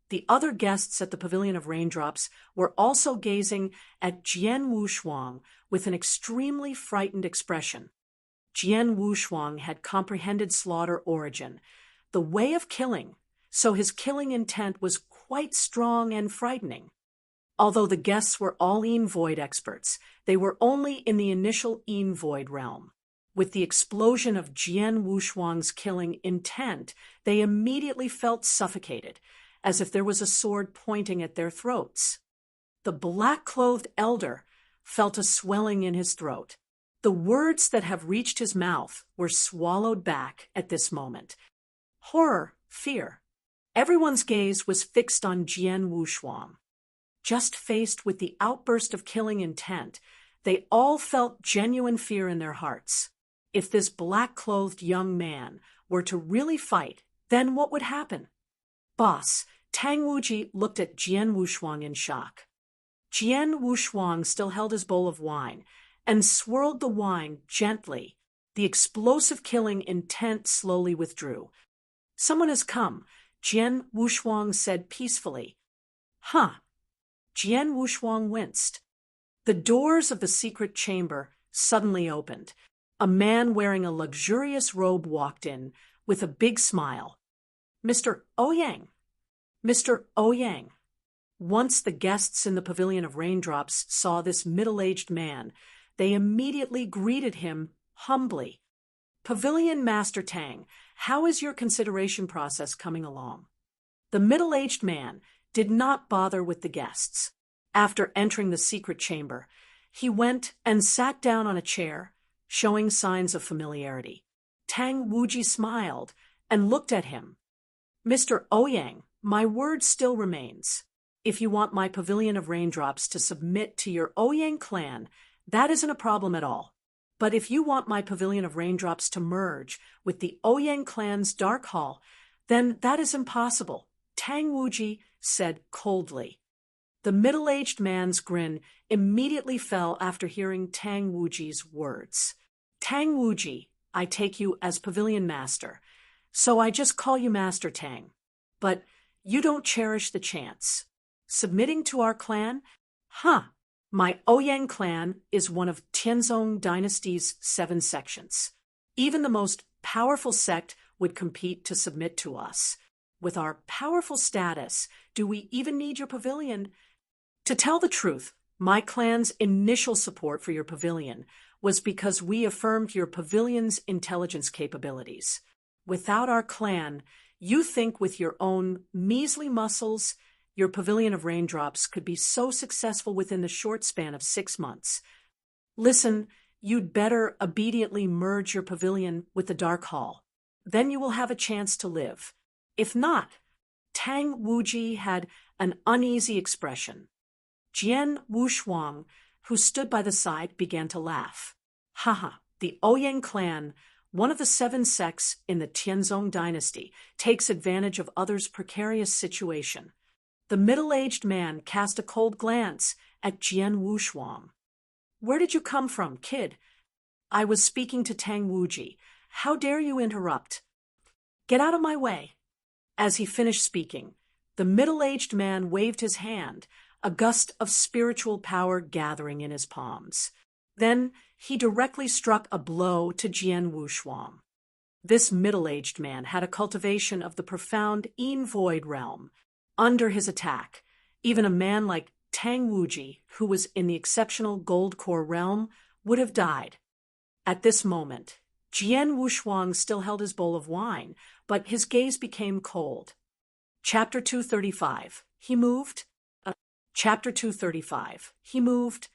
[SPEAKER 1] The other guests at the Pavilion of Raindrops were also gazing at Jian Wuxuang with an extremely frightened expression. Jian Wuxuang had comprehended slaughter origin, the way of killing, so his killing intent was quite strong and frightening. Although the guests were all Yin Void experts, they were only in the initial Yin Void realm. With the explosion of Jian Wuxuang's killing intent, they immediately felt suffocated, as if there was a sword pointing at their throats. The black-clothed elder felt a swelling in his throat. The words that have reached his mouth were swallowed back at this moment. Horror, fear. Everyone's gaze was fixed on Jian Wuxuang. Just faced with the outburst of killing intent, they all felt genuine fear in their hearts. If this black-clothed young man were to really fight, then what would happen? Boss, Tang Wuji looked at Jian Wuxuang in shock. Jian Wuxuang still held his bowl of wine, and swirled the wine gently. The explosive killing intent slowly withdrew. "Someone has come," Jian Wuxuang said peacefully. "Huh." Jian Wuxuang winced. The doors of the secret chamber suddenly opened. A man wearing a luxurious robe walked in with a big smile. "Mr. Ouyang." "Mr. Ouyang." Once the guests in the Pavilion of Raindrops saw this middle-aged man, they immediately greeted him humbly. "Pavilion Master Tang, how is your consideration process coming along?" The middle-aged man did not bother with the guests. After entering the secret chamber, he went and sat down on a chair, showing signs of familiarity. Tang Wuji smiled and looked at him. "Mr. Ouyang, my word still remains. If you want my Pavilion of Raindrops to submit to your Ouyang clan, that isn't a problem at all. But if you want my Pavilion of Raindrops to merge with the Ouyang clan's Dark Hall, then that is impossible," Tang Wuji said coldly. The middle-aged man's grin immediately fell after hearing Tang Wuji's words. "Tang Wuji, I take you as Pavilion Master, so I just call you Master Tang. But you don't cherish the chance. Submitting to our clan? Huh. My Ouyang clan is one of Tianzong dynasty's 7 sections. Even the most powerful sect would compete to submit to us. With our powerful status, do we even need your pavilion? To tell the truth, my clan's initial support for your pavilion was because we affirmed your pavilion's intelligence capabilities. Without our clan, you think with your own measly muscles, your Pavilion of Raindrops could be so successful within the short span of 6 months. Listen, you'd better obediently merge your pavilion with the Dark Hall. Then you will have a chance to live. If not," Tang Wuji had an uneasy expression. Jian Wuxuang, who stood by the side, began to laugh. "Haha, the Ouyang clan, one of the 7 sects in the Tianzong dynasty, takes advantage of others' precarious situation." The middle-aged man cast a cold glance at Jian Wuxuang. "Where did you come from, kid?" "I was speaking to Tang Wuji. How dare you interrupt?" "Get out of my way." As he finished speaking, the middle-aged man waved his hand, a gust of spiritual power gathering in his palms. Then he directly struck a blow to Jian Wuxuang. This middle-aged man had a cultivation of the profound Yin Void realm. Under his attack, even a man like Tang Wuji, who was in the exceptional Gold Core realm, would have died. At this moment, Jian Wuxuang still held his bowl of wine, but his gaze became cold. Chapter 235. He moved. Chapter 235. He moved.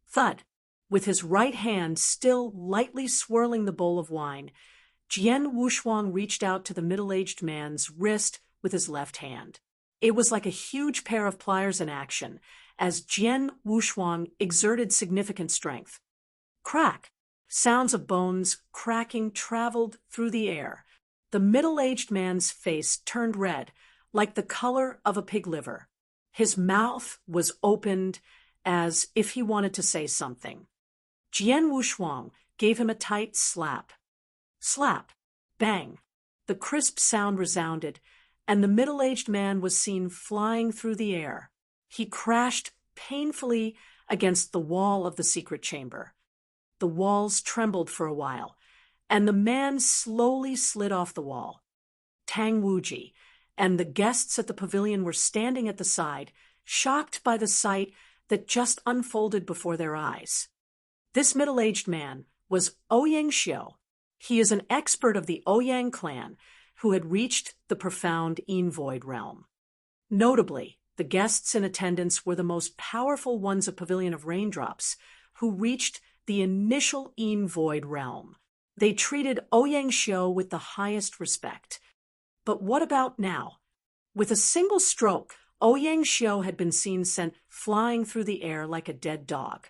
[SPEAKER 1] Thud. With his right hand still lightly swirling the bowl of wine, Jian Wuxuang reached out to the middle-aged man's wrist with his left hand. It was like a huge pair of pliers in action, as Jian Wuxuang exerted significant strength. Crack! Sounds of bones cracking traveled through the air. The middle-aged man's face turned red, like the color of a pig liver. His mouth was opened as if he wanted to say something. Jian Wuxuang gave him a tight slap. Slap! Bang! The crisp sound resounded, and the middle-aged man was seen flying through the air. He crashed painfully against the wall of the secret chamber. The walls trembled for a while, and the man slowly slid off the wall. Tang Wuji and the guests at the pavilion were standing at the side, shocked by the sight that just unfolded before their eyes. This middle-aged man was Ouyang Xiu. He is an expert of the Ouyang clan, who had reached the profound Yin Void realm. Notably, the guests in attendance were the most powerful ones of Pavilion of Raindrops, who reached the initial Yin Void realm. They treated Ouyang Xiu with the highest respect. But what about now? With a single stroke, Ouyang Xiu had been seen sent flying through the air like a dead dog.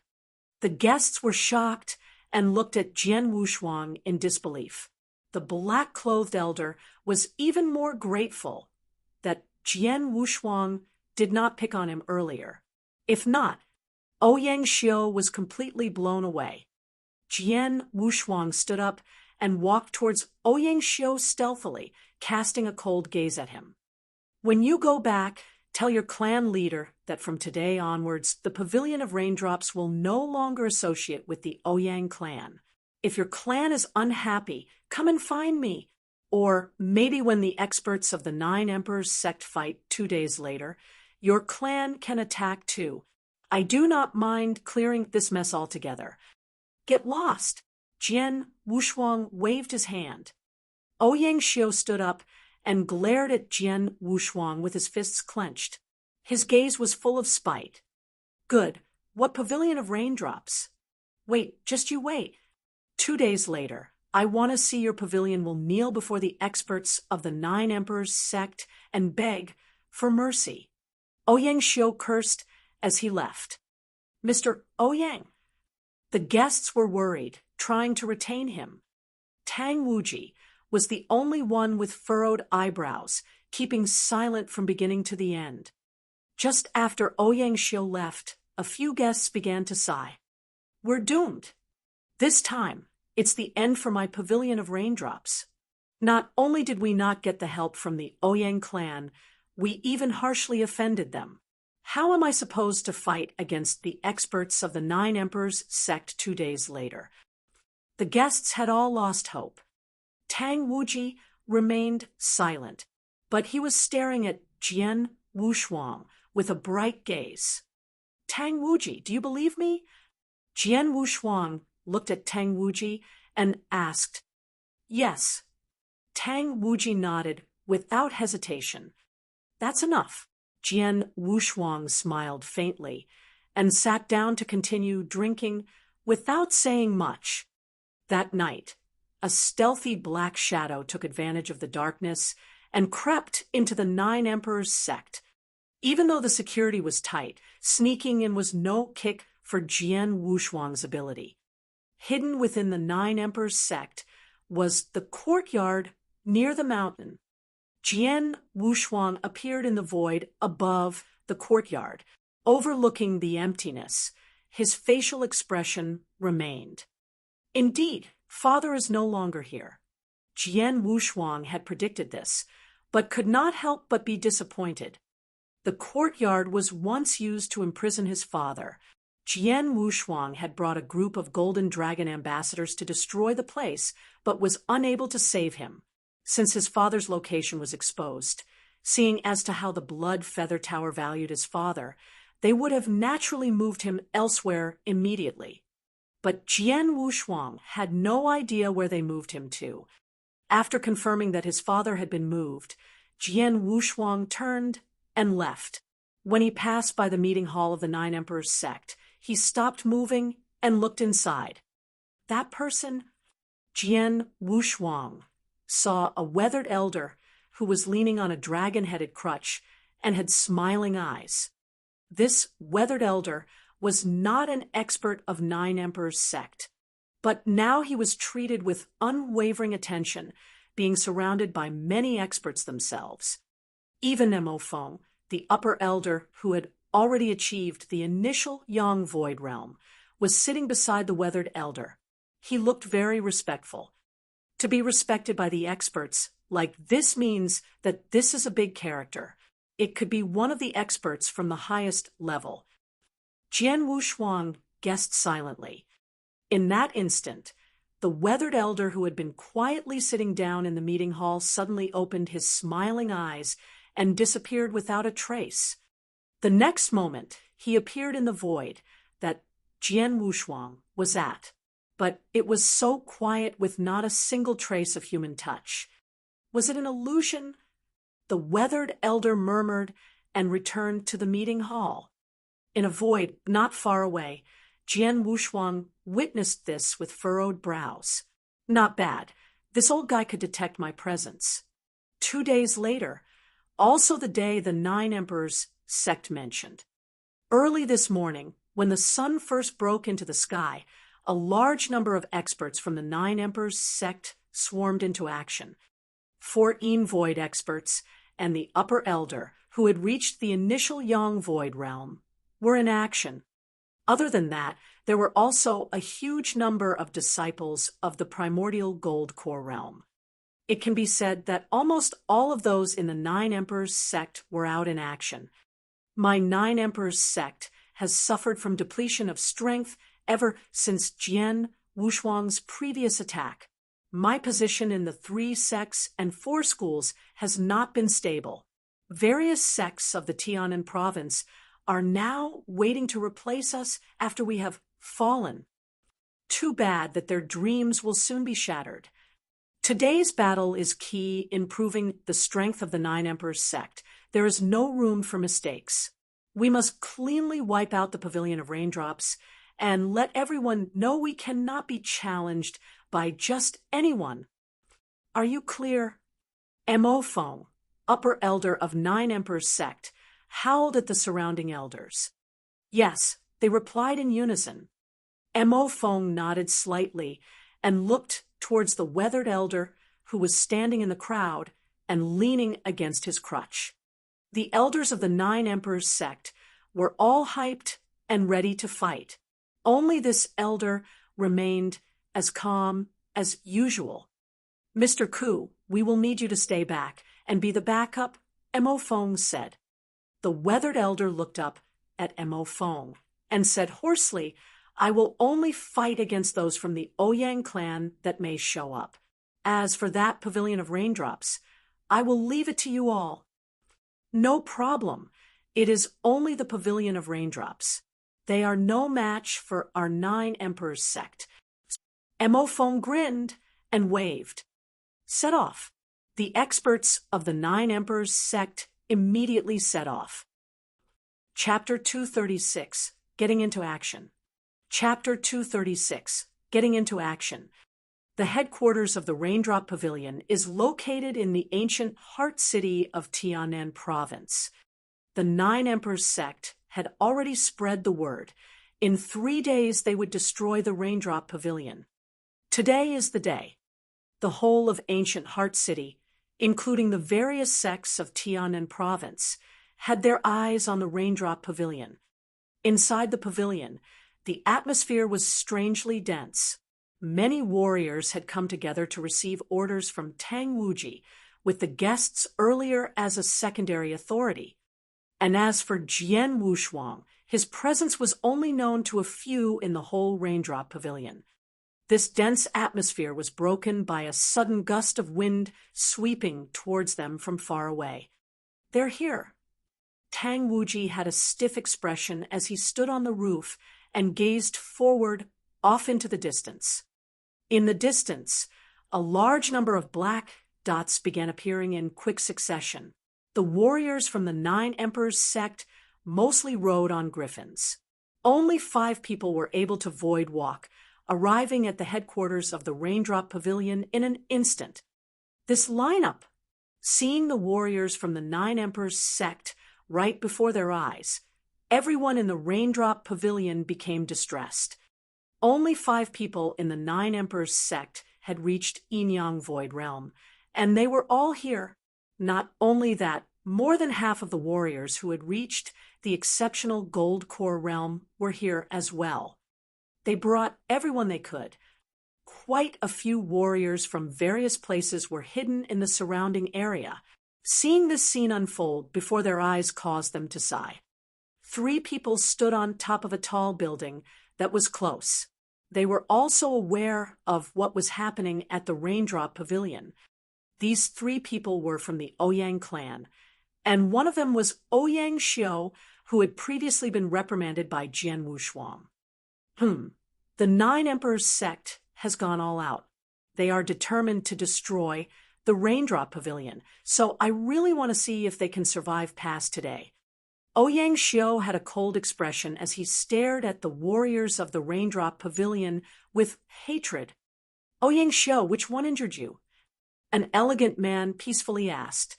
[SPEAKER 1] The guests were shocked and looked at Jian Wuxuang in disbelief. The black-clothed elder was even more grateful that Jian Wuxuang did not pick on him earlier. If not, Ouyang Xiu was completely blown away. Jian Wushuang stood up and walked towards Ouyang Xiu stealthily, casting a cold gaze at him. When you go back, tell your clan leader that from today onwards, the Pavilion of Raindrops will no longer associate with the Ouyang clan. If your clan is unhappy, come and find me. Or maybe when the experts of the 9 Emperors Sect fight 2 days later, your clan can attack too. I do not mind clearing this mess altogether. Get lost. Jian Wushuang waved his hand. Ouyang Xiu stood up and glared at Jian Wushuang with his fists clenched. His gaze was full of spite. Good. What Pavilion of Raindrops? Wait, just you wait. 2 days later, I want to see your pavilion will kneel before the experts of the 9 Emperors Sect and beg for mercy. Ouyang Xiu cursed as he left. Mr. Ouyang. The guests were worried, trying to retain him. Tang Wuji was the only one with furrowed eyebrows, keeping silent from beginning to the end. Just after Ouyang Xiu left, a few guests began to sigh. We're doomed. This time, it's the end for my Pavilion of Raindrops. Not only did we not get the help from the Ouyang clan, we even harshly offended them. How am I supposed to fight against the experts of the 9 Emperors Sect 2 days later? The guests had all lost hope. Tang Wuji remained silent, but he was staring at Jian Wushuang with a bright gaze. Tang Wuji, do you believe me? Jian Wushuang looked at Tang Wuji and asked, Yes. Tang Wuji nodded without hesitation. That's enough. Jian Wushuang smiled faintly and sat down to continue drinking without saying much. That night, a stealthy black shadow took advantage of the darkness and crept into the 9 Emperors Sect. Even though the security was tight, sneaking in was no kick for Jian Wushuang's ability. Hidden within the 9 Emperors Sect was the courtyard near the mountain. Jian Wushuang appeared in the void above the courtyard, overlooking the emptiness. His facial expression remained. Indeed, father is no longer here. Jian Wushuang had predicted this, but could not help but be disappointed. The courtyard was once used to imprison his father. Jian Wushuang had brought a group of Golden Dragon ambassadors to destroy the place, but was unable to save him, since his father's location was exposed. Seeing as to how the Blood Feather Tower valued his father, they would have naturally moved him elsewhere immediately. But Jian Wushuang had no idea where they moved him to. After confirming that his father had been moved, Jian Wushuang turned and left. When he passed by the meeting hall of the 9 Emperors Sect, he stopped moving and looked inside. That person, Jian Wushuang, saw a weathered elder who was leaning on a dragon-headed crutch and had smiling eyes. This weathered elder was not an expert of 9 Emperors Sect, but now he was treated with unwavering attention, being surrounded by many experts themselves. Even Nemo Feng, the upper elder who had already achieved the initial Yang Void Realm, was sitting beside the weathered elder. He looked very respectful. To be respected by the experts like this means that this is a big character. It could be one of the experts from the highest level. Jian Wushuang guessed silently. In that instant, the weathered elder who had been quietly sitting down in the meeting hall suddenly opened his smiling eyes and disappeared without a trace. The next moment, he appeared in the void that Jian Wushuang was at, but it was so quiet with not a single trace of human touch. Was it an illusion? The weathered elder murmured and returned to the meeting hall. In a void not far away, Jian Wushuang witnessed this with furrowed brows. Not bad. This old guy could detect my presence. 2 days later, also the day the 9 Emperors Sect mentioned. Early this morning, when the sun first broke into the sky, a large number of experts from the 9 Emperors Sect swarmed into action. 14 Void experts and the Upper Elder, who had reached the initial Yang Void realm, were in action. Other than that, there were also a huge number of disciples of the primordial gold core realm. It can be said that almost all of those in the Nine Emperors sect were out in action. My Nine Emperors sect has suffered from depletion of strength ever since Jian Wuxuang's previous attack. My position in the 3 sects and 4 schools has not been stable. Various sects of the Tianan province are now waiting to replace us after we have fallen. Too bad that their dreams will soon be shattered. Today's battle is key in proving the strength of the Nine Emperors sect. There is no room for mistakes. We must cleanly wipe out the Pavilion of Raindrops and let everyone know we cannot be challenged by just anyone. Are you clear? Mo Feng, upper elder of Nine Emperors sect, howled at the surrounding elders. Yes, they replied in unison. Mo Feng nodded slightly and looked towards the weathered elder who was standing in the crowd and leaning against his crutch. The elders of the Nine Emperors sect were all hyped and ready to fight. Only this elder remained as calm as usual. Mr. Ku, we will need you to stay back and be the backup, Mo Feng said. The weathered elder looked up at Mo Feng and said hoarsely, I will only fight against those from the Ouyang clan that may show up. As for that Pavilion of Raindrops, I will leave it to you all. No problem. It is only the Pavilion of Raindrops. They are no match for our Nine Emperors sect. Mo Feng grinned and waved. Set off. The experts of the Nine Emperors sect immediately set off. Chapter 236, Getting into Action. Chapter 236, Getting into Action. The headquarters of the Raindrop Pavilion is located in the ancient heart city of Tianan Province. The Nine Emperors sect had already spread the word. In 3 days they would destroy the Raindrop Pavilion. Today is the day. The whole of ancient Heart City, including the various sects of Tianan Province, had their eyes on the Raindrop Pavilion. Inside the pavilion, the atmosphere was strangely dense. Many warriors had come together to receive orders from Tang Wuji, with the guests earlier as a secondary authority. And as for Jian Wuxuang, his presence was only known to a few in the whole Raindrop Pavilion. This dense atmosphere was broken by a sudden gust of wind sweeping towards them from far away. They're here. Tang Wuji had a stiff expression as he stood on the roof and gazed forward off into the distance. In the distance, a large number of black dots began appearing in quick succession. The warriors from the Nine Emperors sect mostly rode on griffins. Only 5 people were able to void walk, arriving at the headquarters of the Raindrop Pavilion in an instant. This lineup, seeing the warriors from the Nine Emperors sect right before their eyes, everyone in the Raindrop Pavilion became distressed. Only 5 people in the Nine Emperors sect had reached Yinyang Void Realm, and they were all here. Not only that, more than half of the warriors who had reached the exceptional Gold Core Realm were here as well. They brought everyone they could. Quite a few warriors from various places were hidden in the surrounding area. Seeing this scene unfold before their eyes caused them to sigh. 3 people stood on top of a tall building that was close. They were also aware of what was happening at the Raindrop Pavilion. These 3 people were from the Ouyang clan, and one of them was Ouyang Xiu, who had previously been reprimanded by Jian Wuxuang. The Nine Emperors sect has gone all out. They are determined to destroy the Raindrop Pavilion, so I really want to see if they can survive past today. Ouyang Xiu had a cold expression as he stared at the warriors of the Raindrop Pavilion with hatred. Ouyang Xiu, which one injured you? An elegant man peacefully asked.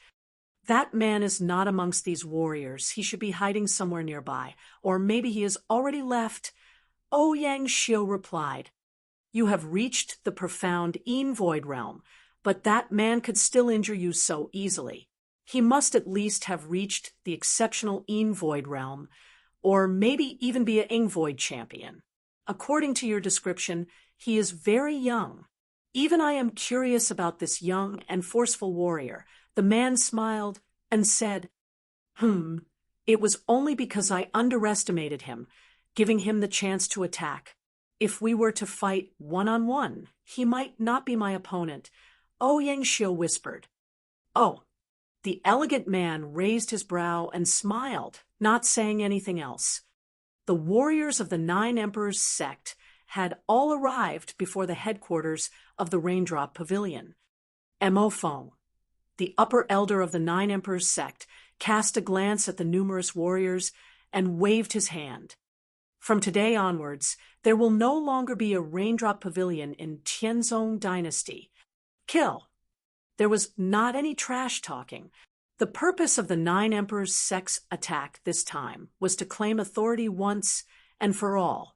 [SPEAKER 1] That man is not amongst these warriors. He should be hiding somewhere nearby, or maybe he has already left. Ouyang Xiu replied. You have reached the profound Yin Void Realm, but that man could still injure you so easily. He must at least have reached the exceptional Yin Void Realm, or maybe even be a Ingvoid champion. According to your description, he is very young. Even I am curious about this young and forceful warrior. The man smiled and said, It was only because I underestimated him, giving him the chance to attack. If we were to fight one-on-one, he might not be my opponent. Ouyang Xiu whispered. Oh. The elegant man raised his brow and smiled, not saying anything else. The warriors of the Nine Emperors Sect had all arrived before the headquarters of the Raindrop Pavilion. Mo Feng, the upper elder of the Nine Emperors Sect, cast a glance at the numerous warriors and waved his hand. From today onwards, there will no longer be a Raindrop Pavilion in Tianzong Dynasty. Kill. There was not any trash talking. The purpose of the Nine Emperors Sect's attack this time was to claim authority once and for all.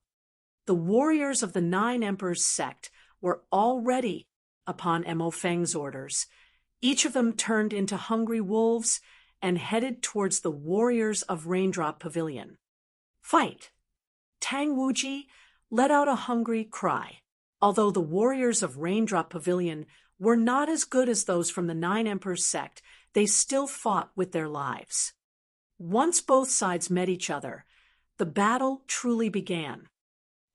[SPEAKER 1] The warriors of the Nine Emperors Sect were already upon Mo Feng's orders. Each of them turned into hungry wolves and headed towards the warriors of Raindrop Pavilion. Fight! Tang Wuji let out a hungry cry. Although the warriors of Raindrop Pavilion were not as good as those from the Nine Emperors Sect, they still fought with their lives. Once both sides met each other, the battle truly began.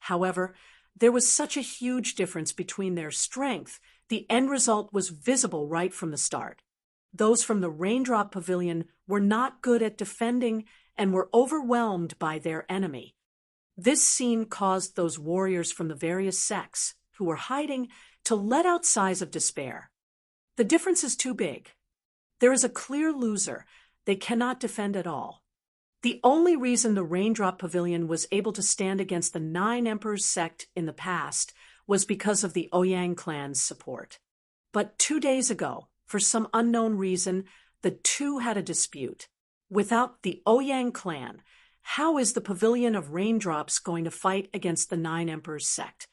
[SPEAKER 1] However, there was such a huge difference between their strength, the end result was visible right from the start. Those from the Raindrop Pavilion were not good at defending and were overwhelmed by their enemy. This scene caused those warriors from the various sects, who were hiding, to let out sighs of despair. The difference is too big. There is a clear loser. They cannot defend at all. The only reason the Raindrop Pavilion was able to stand against the Nine Emperors Sect in the past was because of the Ouyang clan's support. But 2 days ago, for some unknown reason, the two had a dispute. Without the Ouyang clan, how is the Pavilion of Raindrops going to fight against the Nine Emperors Sect?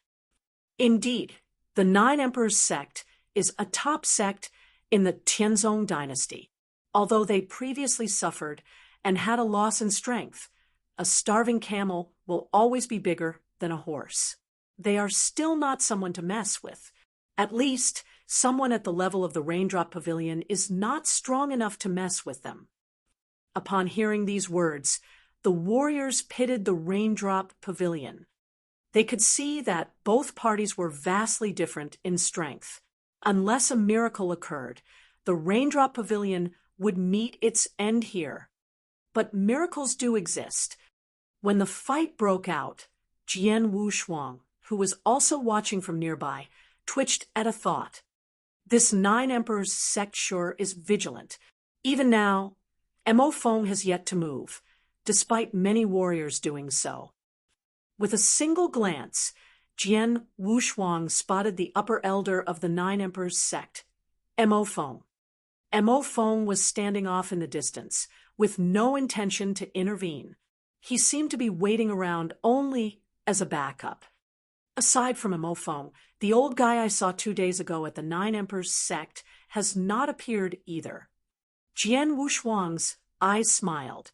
[SPEAKER 1] Indeed, the Nine Emperors Sect is a top sect in the Tianzong Dynasty. Although they previously suffered and had a loss in strength, a starving camel will always be bigger than a horse. They are still not someone to mess with. At least, someone at the level of the Raindrop Pavilion is not strong enough to mess with them. Upon hearing these words, the warriors pitted the Raindrop Pavilion. They could see that both parties were vastly different in strength. Unless a miracle occurred, the Raindrop Pavilion would meet its end here. But miracles do exist. When the fight broke out, Jian Wuxuang, who was also watching from nearby, twitched at a thought. This Nine Emperors Sect sure is vigilant. Even now, Mo Feng has yet to move, despite many warriors doing so. With a single glance, Jian Wuxuang spotted the upper elder of the Nine Emperors Sect, Mo Feng. Mo Feng was standing off in the distance, with no intention to intervene. He seemed to be waiting around only as a backup. Aside from Mo Feng, the old guy I saw 2 days ago at the Nine Emperors Sect has not appeared either. Jian Wuxuang's eyes smiled.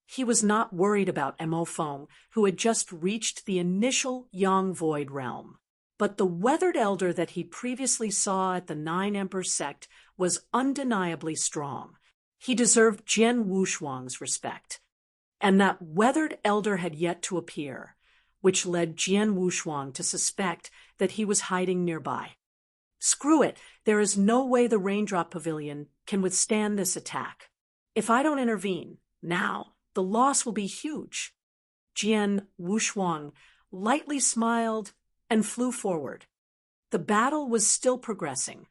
[SPEAKER 1] He was not worried about Mo Feng, who had just reached the initial Yang Void realm. But the weathered elder that he previously saw at the Nine Emperors Sect was undeniably strong. He deserved Jian Wuxuang's respect. And that weathered elder had yet to appear, which led Jian Wuxuang to suspect that he was hiding nearby. Screw it, there is no way the Raindrop Pavilion can withstand this attack. If I don't intervene, now, the loss will be huge. Jian Wuxuang lightly smiled and flew forward. The battle was still progressing.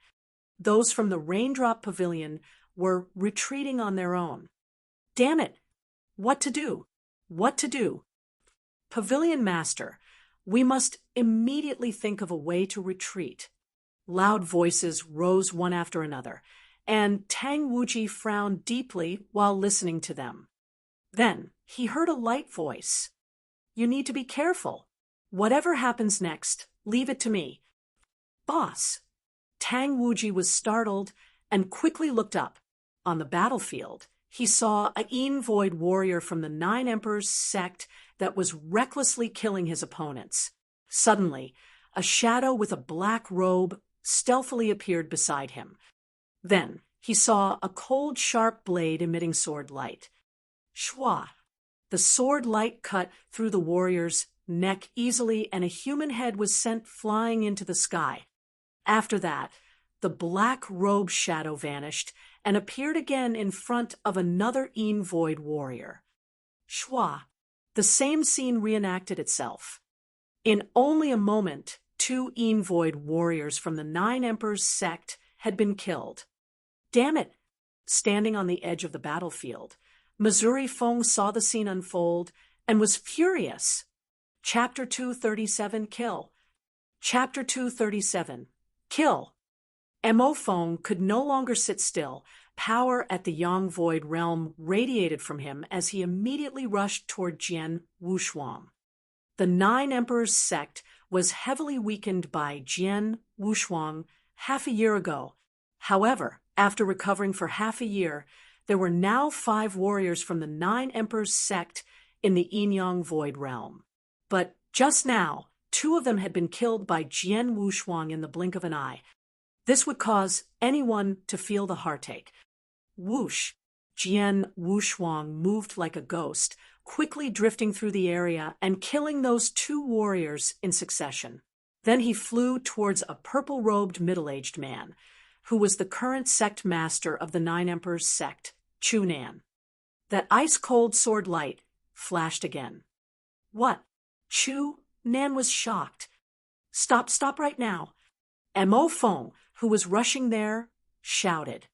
[SPEAKER 1] Those from the Raindrop Pavilion were retreating on their own. Damn it! What to do? What to do? Pavilion Master, we must immediately think of a way to retreat. Loud voices rose one after another, and Tang Wuji frowned deeply while listening to them. Then he heard a light voice. You need to be careful. Whatever happens next, leave it to me. Boss. Tang Wuji was startled and quickly looked up. On the battlefield, he saw a Void warrior from the Nine Emperors sect that was recklessly killing his opponents. Suddenly, a shadow with a black robe stealthily appeared beside him. Then, he saw a cold, sharp blade emitting sword light. Shwa! The sword light cut through the warrior's neck easily, and a human head was sent flying into the sky. After that, the black robe shadow vanished and appeared again in front of another Void warrior. Shwa! The same scene reenacted itself. In only a moment, 2 Void warriors from the Nine Emperors sect had been killed. Damn it! Standing on the edge of the battlefield, Missouri Feng saw the scene unfold and was furious. Chapter 237, Kill. Chapter 237, Kill. Mo Feng could no longer sit still. Power at the Yang Void realm radiated from him as he immediately rushed toward Jian Wuxuang. The Nine Emperors sect was heavily weakened by Jian Wuxuang half a year ago. However, after recovering for half a year, there were now 5 warriors from the Nine Emperors sect in the Yang Void realm. But just now, 2 of them had been killed by Jian Wuxuang in the blink of an eye. This would cause anyone to feel the heartache. Whoosh! Jian Wuxuang moved like a ghost, quickly drifting through the area and killing those 2 warriors in succession. Then he flew towards a purple-robed middle-aged man, who was the current sect master of the Nine Emperors sect, Chu Nan. That ice-cold sword light flashed again. What? Chu Nan was shocked. Stop right now. Mo Feng, who was rushing there, shouted.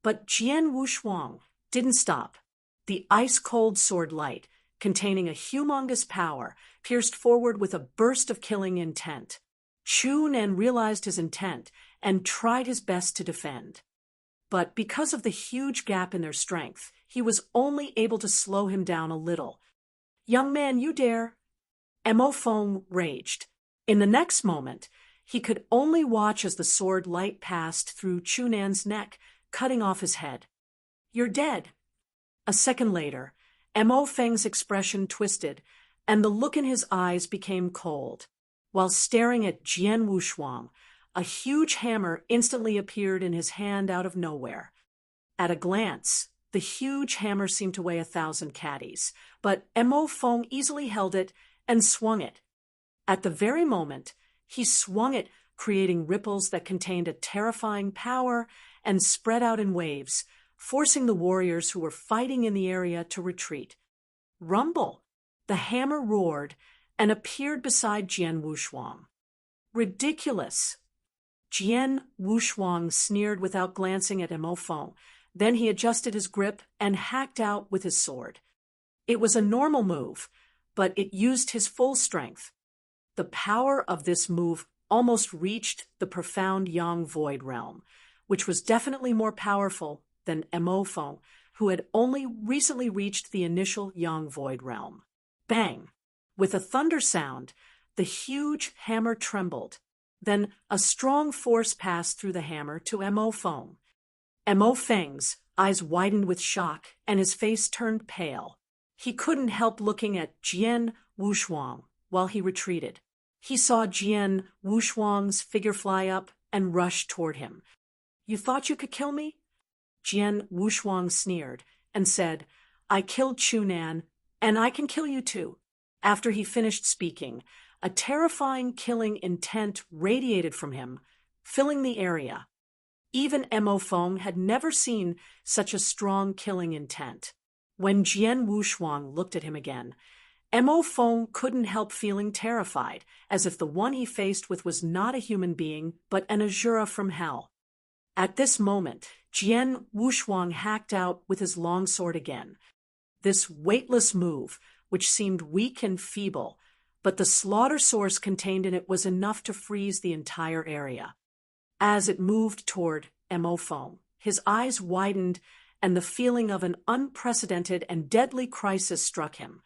[SPEAKER 1] But Jian Wuxuang didn't stop. The ice-cold sword light, containing a humongous power, pierced forward with a burst of killing intent. Chu Nan realized his intent and tried his best to defend. But because of the huge gap in their strength, he was only able to slow him down a little. Young man, you dare! Mo Feng raged. In the next moment, he could only watch as the sword light passed through Chu Nan's neck, cutting off his head. You're dead. A second later, Mo Feng's expression twisted, and the look in his eyes became cold. While staring at Jian Wuxuang, a huge hammer instantly appeared in his hand out of nowhere. At a glance, the huge hammer seemed to weigh 1,000 caddies, but Mo Feng easily held it and swung it. At the very moment, he swung it, creating ripples that contained a terrifying power and spread out in waves, forcing the warriors who were fighting in the area to retreat. Rumble! The hammer roared and appeared beside Jian Wuxuang. Ridiculous! Jian Wuxuang sneered without glancing at Mo Feng. Then he adjusted his grip and hacked out with his sword. It was a normal move, but it used his full strength. The power of this move almost reached the profound Yang Void realm, which was definitely more powerful than Mo Feng, who had only recently reached the initial Yang Void realm. Bang! With a thunder sound, the huge hammer trembled. Then a strong force passed through the hammer to Mo Feng. Mo Feng's eyes widened with shock, and his face turned pale. He couldn't help looking at Jian Wuxuang while he retreated. He saw Jian Wuxuang's figure fly up and rush toward him. You thought you could kill me? Jian Wuxuang sneered and said, I killed Chu Nan, and I can kill you too. After he finished speaking, a terrifying killing intent radiated from him, filling the area. Even Mo Feng had never seen such a strong killing intent. When Jian Wuxuang looked at him again, Mo Feng couldn't help feeling terrified, as if the one he faced with was not a human being, but an Azura from hell. At this moment, Jian Wuxuang hacked out with his longsword again. This weightless move, which seemed weak and feeble, but the slaughter source contained in it was enough to freeze the entire area. As it moved toward Mo Feng, his eyes widened, and the feeling of an unprecedented and deadly crisis struck him.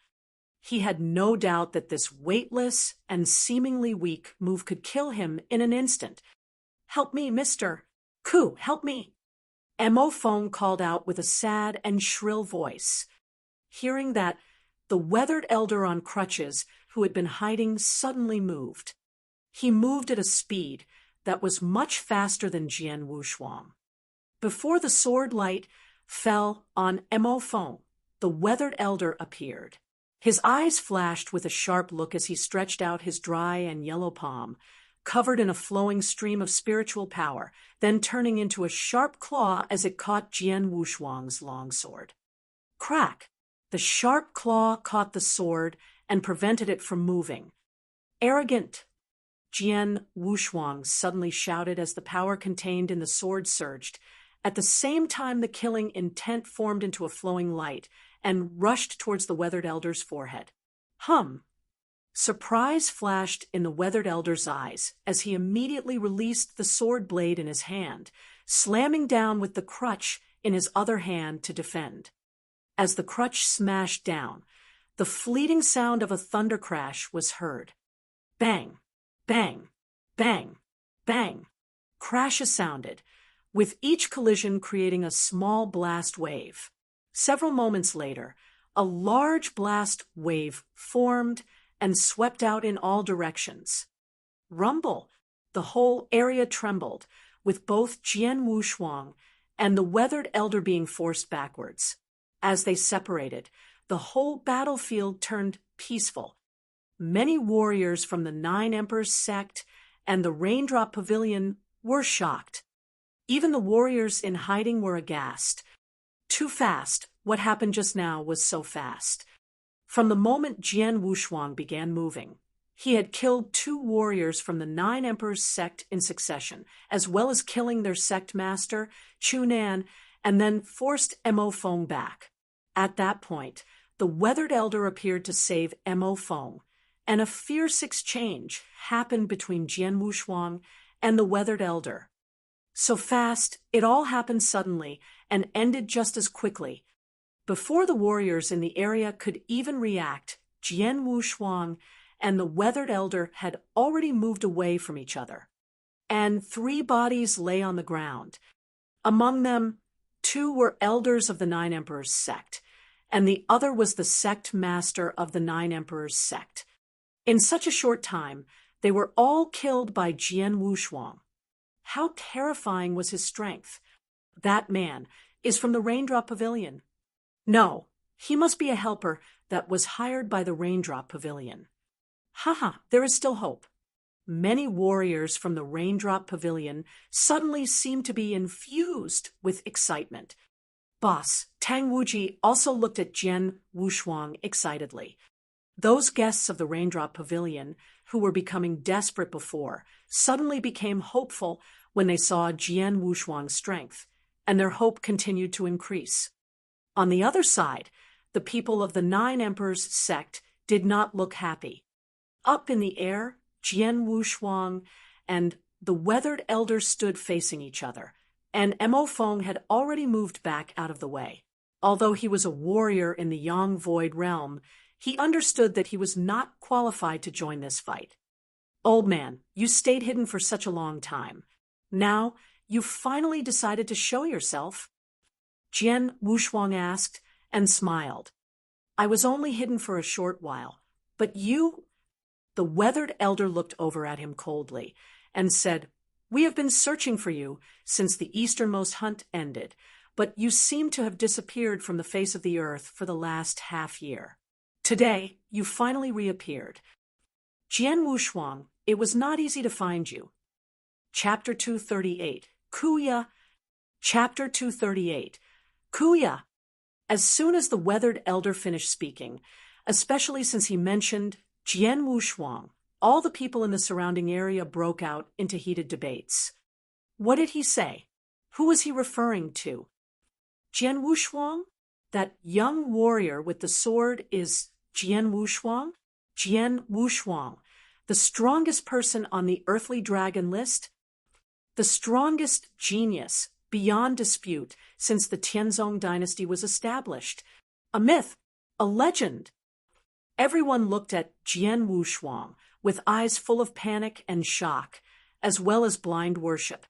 [SPEAKER 1] He had no doubt that this weightless and seemingly weak move could kill him in an instant. Help me, mister! Ku, help me! Mo Feng called out with a sad and shrill voice. Hearing that, the weathered elder on crutches, who had been hiding, suddenly moved. He moved at a speed that was much faster than Jian Wushuang. Before the sword light fell on Mo Feng, the weathered elder appeared. His eyes flashed with a sharp look as he stretched out his dry and yellow palm, covered in a flowing stream of spiritual power, then turning into a sharp claw as it caught Jian Wushuang's longsword. Crack! The sharp claw caught the sword and prevented it from moving. Arrogant! Jian Wushuang suddenly shouted as the power contained in the sword surged. At the same time, the killing intent formed into a flowing light and rushed towards the weathered elder's forehead. Hum! Surprise flashed in the weathered elder's eyes as he immediately released the sword blade in his hand, slamming down with the crutch in his other hand to defend. As the crutch smashed down, the fleeting sound of a thunder crash was heard. Bang! Bang! Bang! Bang! Crashes sounded, with each collision creating a small blast wave. Several moments later, a large blast wave formed and swept out in all directions. Rumble! The whole area trembled, with both Jian Wushuang and the weathered elder being forced backwards. As they separated, the whole battlefield turned peaceful. Many warriors from the Nine Emperors Sect and the Raindrop Pavilion were shocked. Even the warriors in hiding were aghast. Too fast. What happened just now was so fast. From the moment Jian Wushuang began moving, he had killed 2 warriors from the Nine Emperors Sect in succession, as well as killing their sect master, Chunan, and then forced Mo Feng back. At that point, the weathered elder appeared to save Mo Feng, and a fierce exchange happened between Jian Wushuang and the weathered elder. So fast, it all happened suddenly and ended just as quickly. Before the warriors in the area could even react, Jian Wushuang and the weathered elder had already moved away from each other. And 3 bodies lay on the ground. Among them, 2 were elders of the Nine Emperors Sect, and the other was the sect master of the Nine Emperors Sect. In such a short time, they were all killed by Jian Wushuang. How terrifying was his strength! That man is from the Raindrop Pavilion. No, he must be a helper that was hired by the Raindrop Pavilion. Haha, there is still hope. Many warriors from the Raindrop Pavilion suddenly seemed to be infused with excitement. Boss, Tang Wuji also looked at Jian Wushuang excitedly. Those guests of the Raindrop Pavilion, who were becoming desperate before, suddenly became hopeful when they saw Jian Wushuang's strength, and their hope continued to increase. On the other side, the people of the Nine Emperors Sect did not look happy. Up in the air, Jian Wushuang and the weathered elder stood facing each other, and Mo Feng had already moved back out of the way. Although he was a warrior in the Yang Void realm, he understood that he was not qualified to join this fight. Old man, you stayed hidden for such a long time. Now, you finally decided to show yourself. Jian Wushuang asked and smiled. I was only hidden for a short while, but you... The weathered elder looked over at him coldly and said, We have been searching for you since the easternmost hunt ended, but you seem to have disappeared from the face of the earth for the last half-year. Today, you finally reappeared. Jian Wushuang, it was not easy to find you. Chapter 238, Kuya. Chapter 238, Kuya. As soon as the weathered elder finished speaking, especially since he mentioned Jian Wushuang, all the people in the surrounding area broke out into heated debates. What did he say? Who was he referring to? Jian Wushuang? That young warrior with the sword is Jian Wushuang? Jian Wushuang, the strongest person on the earthly dragon list? The strongest genius, beyond dispute, since the Tianzong dynasty was established. A myth, a legend. Everyone looked at Jian Wushuang with eyes full of panic and shock, as well as blind worship.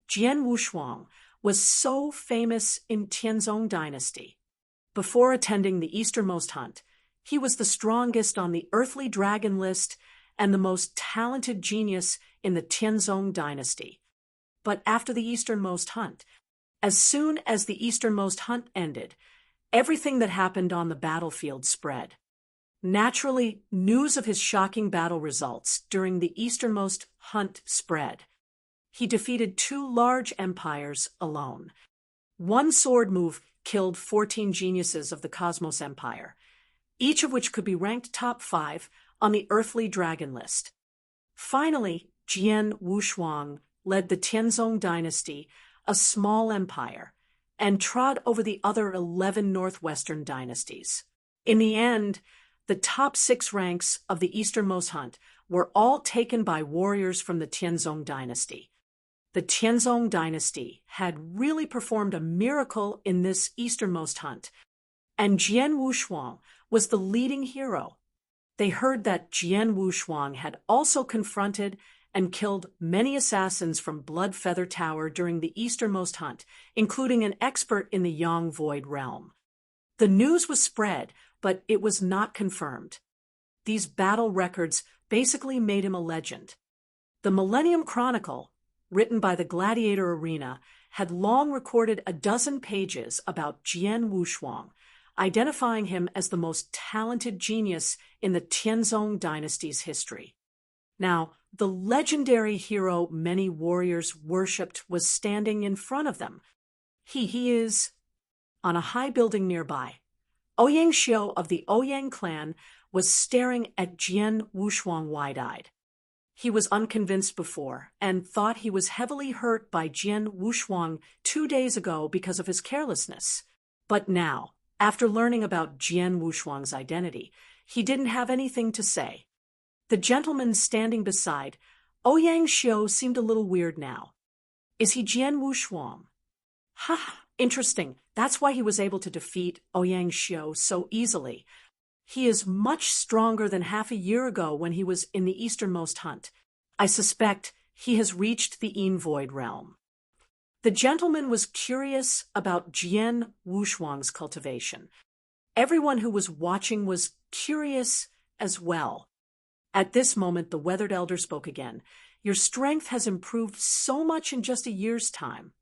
[SPEAKER 1] Jian Wushuang was so famous in Tianzong dynasty. Before attending the easternmost hunt, he was the strongest on the earthly dragon list and the most talented genius in the Tianzong dynasty. But after the easternmost hunt, as soon as the easternmost hunt ended, everything that happened on the battlefield spread. Naturally, news of his shocking battle results during the easternmost hunt spread. He defeated 2 large empires alone. One sword move killed 14 geniuses of the Cosmos Empire, each of which could be ranked top 5 on the earthly dragon list. Finally, Jian Wuxuang led the Tianzong dynasty, a small empire, and trod over the other 11 northwestern dynasties. In the end, the top 6 ranks of the easternmost hunt were all taken by warriors from the Tianzong dynasty. The Tianzong dynasty had really performed a miracle in this easternmost hunt, and Jian Wuxuang was the leading hero. They heard that Jian Wuxuang had also confronted and killed many assassins from Bloodfeather Tower during the easternmost hunt, including an expert in the Yang Void realm. The news was spread, but it was not confirmed. These battle records basically made him a legend. The Millennium Chronicle, written by the Gladiator Arena, had long recorded a dozen pages about Jian Wuxuang, identifying him as the most talented genius in the Tianzong dynasty's history. Now, the legendary hero many warriors worshipped was standing in front of them. He is on a high building nearby. Ouyang Xiu of the Ouyang clan was staring at Jian Wuxuang wide-eyed. He was unconvinced before and thought he was heavily hurt by Jian Wuxuang 2 days ago because of his carelessness. But now, after learning about Jian Wuxuang's identity, he didn't have anything to say. The gentleman standing beside Ouyang Xiu seemed a little weird now. Is he Jian Wuxuang? Ha, interesting. That's why he was able to defeat Ouyang Xiu so easily. He is much stronger than half a year ago when he was in the easternmost hunt. I suspect he has reached the Yin Void realm. The gentleman was curious about Jian Wuxuang's cultivation. Everyone who was watching was curious as well. At this moment, the Weathered Elder spoke again. Your strength has improved so much in just a year's time.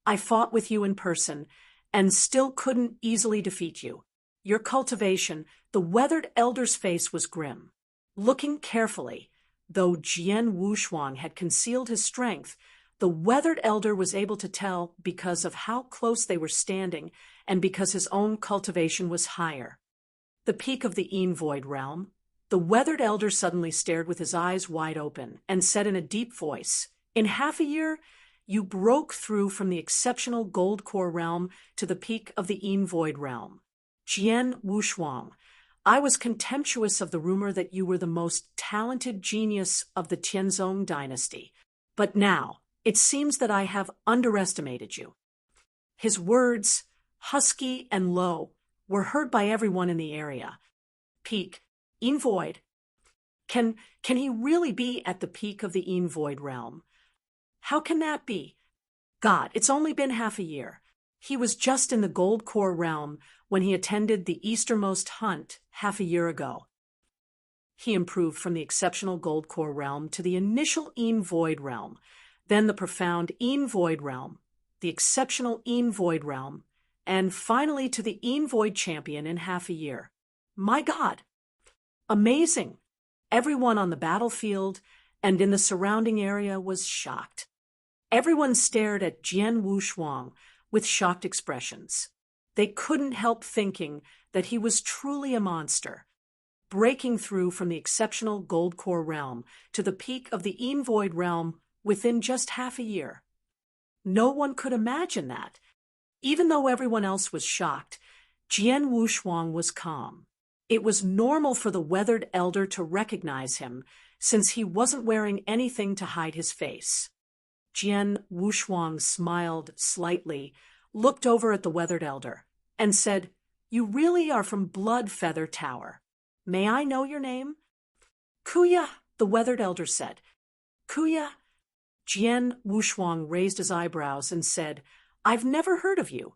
[SPEAKER 1] I fought with you in person and still couldn't easily defeat you. Your cultivation, the Weathered Elder's face was grim. Looking carefully, though Jian Wuxuang had concealed his strength, the Weathered Elder was able to tell because of how close they were standing and because his own cultivation was higher. The peak of the Yin Void realm. The Weathered Elder suddenly stared with his eyes wide open and said in a deep voice, in half a year, you broke through from the exceptional Gold Core realm to the peak of the Yin Void realm. Jian Wuxuang, I was contemptuous of the rumor that you were the most talented genius of the Tianzong dynasty, but now it seems that I have underestimated you. His words, husky and low, were heard by everyone in the area. Peak. Yin Void. Can he really be at the peak of the Yin Void realm? How can that be? God, it's only been half a year. He was just in the Gold Core realm when he attended the easternmost hunt half a year ago. He improved from the exceptional Gold Core realm to the initial Yin Void realm, then the profound Yin Void realm, the exceptional Yin Void realm, and finally to the Yin Void champion in half a year. My God! Amazing! Everyone on the battlefield and in the surrounding area was shocked. Everyone stared at Jian Wuxuang with shocked expressions. They couldn't help thinking that he was truly a monster, breaking through from the exceptional Gold Core realm to the peak of the Yin Void realm within just half a year. No one could imagine that. Even though everyone else was shocked, Jian Wuxuang was calm. It was normal for the Weathered Elder to recognize him, since he wasn't wearing anything to hide his face. Jian Wuxuang smiled slightly, looked over at the Weathered Elder, and said, You really are from Bloodfeather Tower. May I know your name? Kuya, the Weathered Elder said. Kuya? Jian Wuxuang raised his eyebrows and said, I've never heard of you.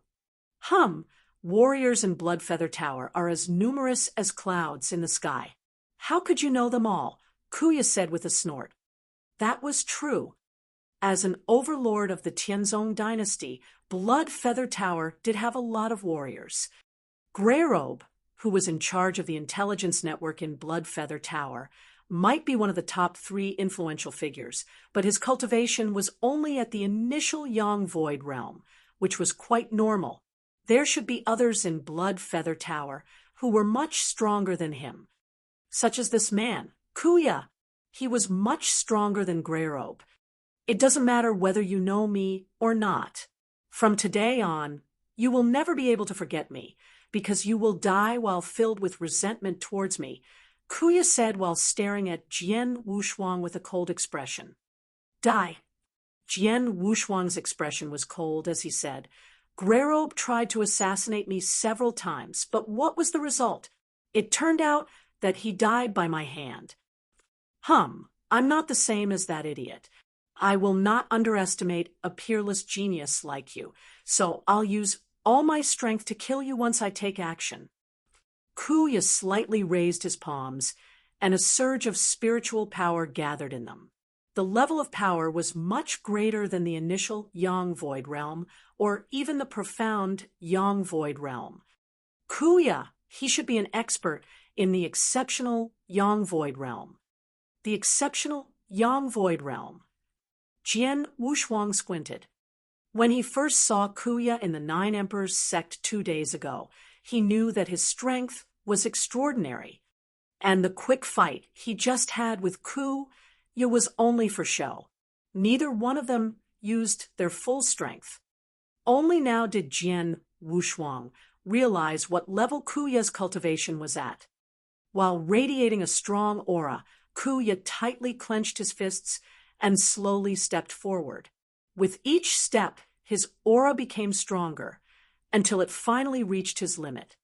[SPEAKER 1] Hum, warriors in Bloodfeather Tower are as numerous as clouds in the sky. How could you know them all? Kuya said with a snort. That was true. As an overlord of the Tianzong dynasty, Bloodfeather Tower did have a lot of warriors. Greyrobe, who was in charge of the intelligence network in Bloodfeather Tower, might be one of the top 3 influential figures, but his cultivation was only at the initial Yang Void realm, which was quite normal. There should be others in Bloodfeather Tower who were much stronger than him, such as this man, Kuya. He was much stronger than Greyrobe. It doesn't matter whether you know me or not. From today on, you will never be able to forget me, because you will die while filled with resentment towards me, Kuya said while staring at Jian Wushuang with a cold expression. Die. Jian Wushuang's expression was cold as he said, Greyrobe tried to assassinate me several times, but what was the result? It turned out that he died by my hand. I'm not the same as that idiot. I will not underestimate a peerless genius like you, so I'll use all my strength to kill you once I take action. Kuya slightly raised his palms, and a surge of spiritual power gathered in them. The level of power was much greater than the initial Yang Void realm, or even the profound Yang Void realm. Kuya, he should be an expert in the exceptional Yang Void realm. The exceptional Yang Void realm. Jian Wushuang squinted. When he first saw Kuya in the 9 Emperors Sect 2 days ago, he knew that his strength was extraordinary, and the quick fight he just had with Kuya was only for show. Neither one of them used their full strength. Only now did Jian Wushuang realize what level Kuya's cultivation was at. While radiating a strong aura, Kuya tightly clenched his fists and slowly stepped forward. With each step, his aura became stronger, until it finally reached his limit.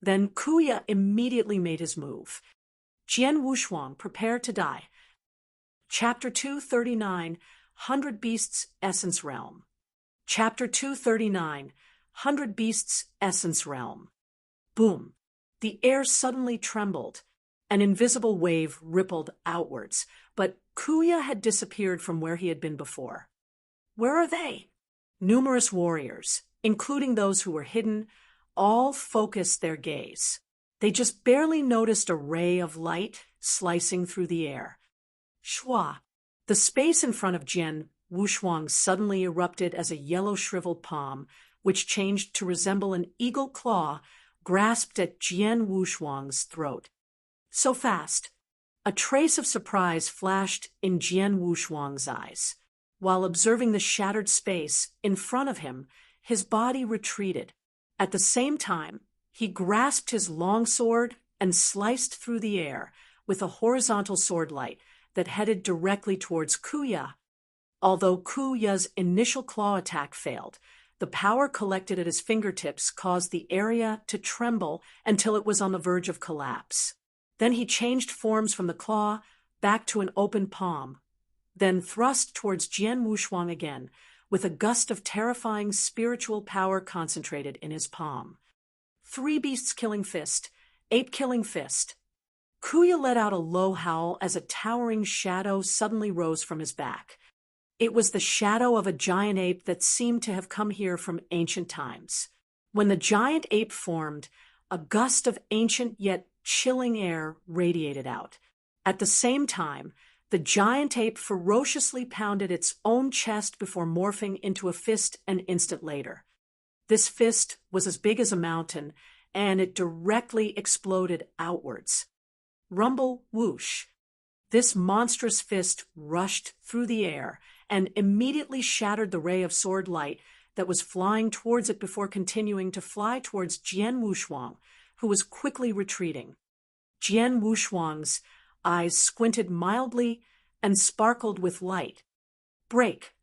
[SPEAKER 1] Then Kuya immediately made his move. Jian Wushuang prepared to die. Chapter 239, 100 Beasts Essence Realm. Chapter 239, 100 Beasts Essence Realm. Boom! The air suddenly trembled. An invisible wave rippled outwards, but Kuya had disappeared from where he had been before. Where are they? Numerous warriors, including those who were hidden, all focused their gaze. They just barely noticed a ray of light slicing through the air. Shwa! The space in front of Jian Wushuang suddenly erupted as a yellow shriveled palm, which changed to resemble an eagle claw, grasped at Jian Wushuang's throat. So fast! A trace of surprise flashed in Jian Wushuang's eyes. While observing the shattered space in front of him, his body retreated. At the same time, he grasped his long sword and sliced through the air with a horizontal sword light that headed directly towards Kuya. Although Kuya's initial claw attack failed, the power collected at his fingertips caused the area to tremble until it was on the verge of collapse. Then he changed forms from the claw back to an open palm, then thrust towards Jian Wushuang again, with a gust of terrifying spiritual power concentrated in his palm. 3 beasts killing fist, ape killing fist. Kuya let out a low howl as a towering shadow suddenly rose from his back. It was the shadow of a giant ape that seemed to have come here from ancient times. When the giant ape formed, a gust of ancient yet chilling air radiated out. At the same time, the giant ape ferociously pounded its own chest before morphing into a fist an instant later. This fist was as big as a mountain, and it directly exploded outwards. Rumble whoosh. This monstrous fist rushed through the air and immediately shattered the ray of sword light that was flying towards it before continuing to fly towards Jian Wushuang, who was quickly retreating. Jian Wushuang's eyes squinted mildly and sparkled with light. Break!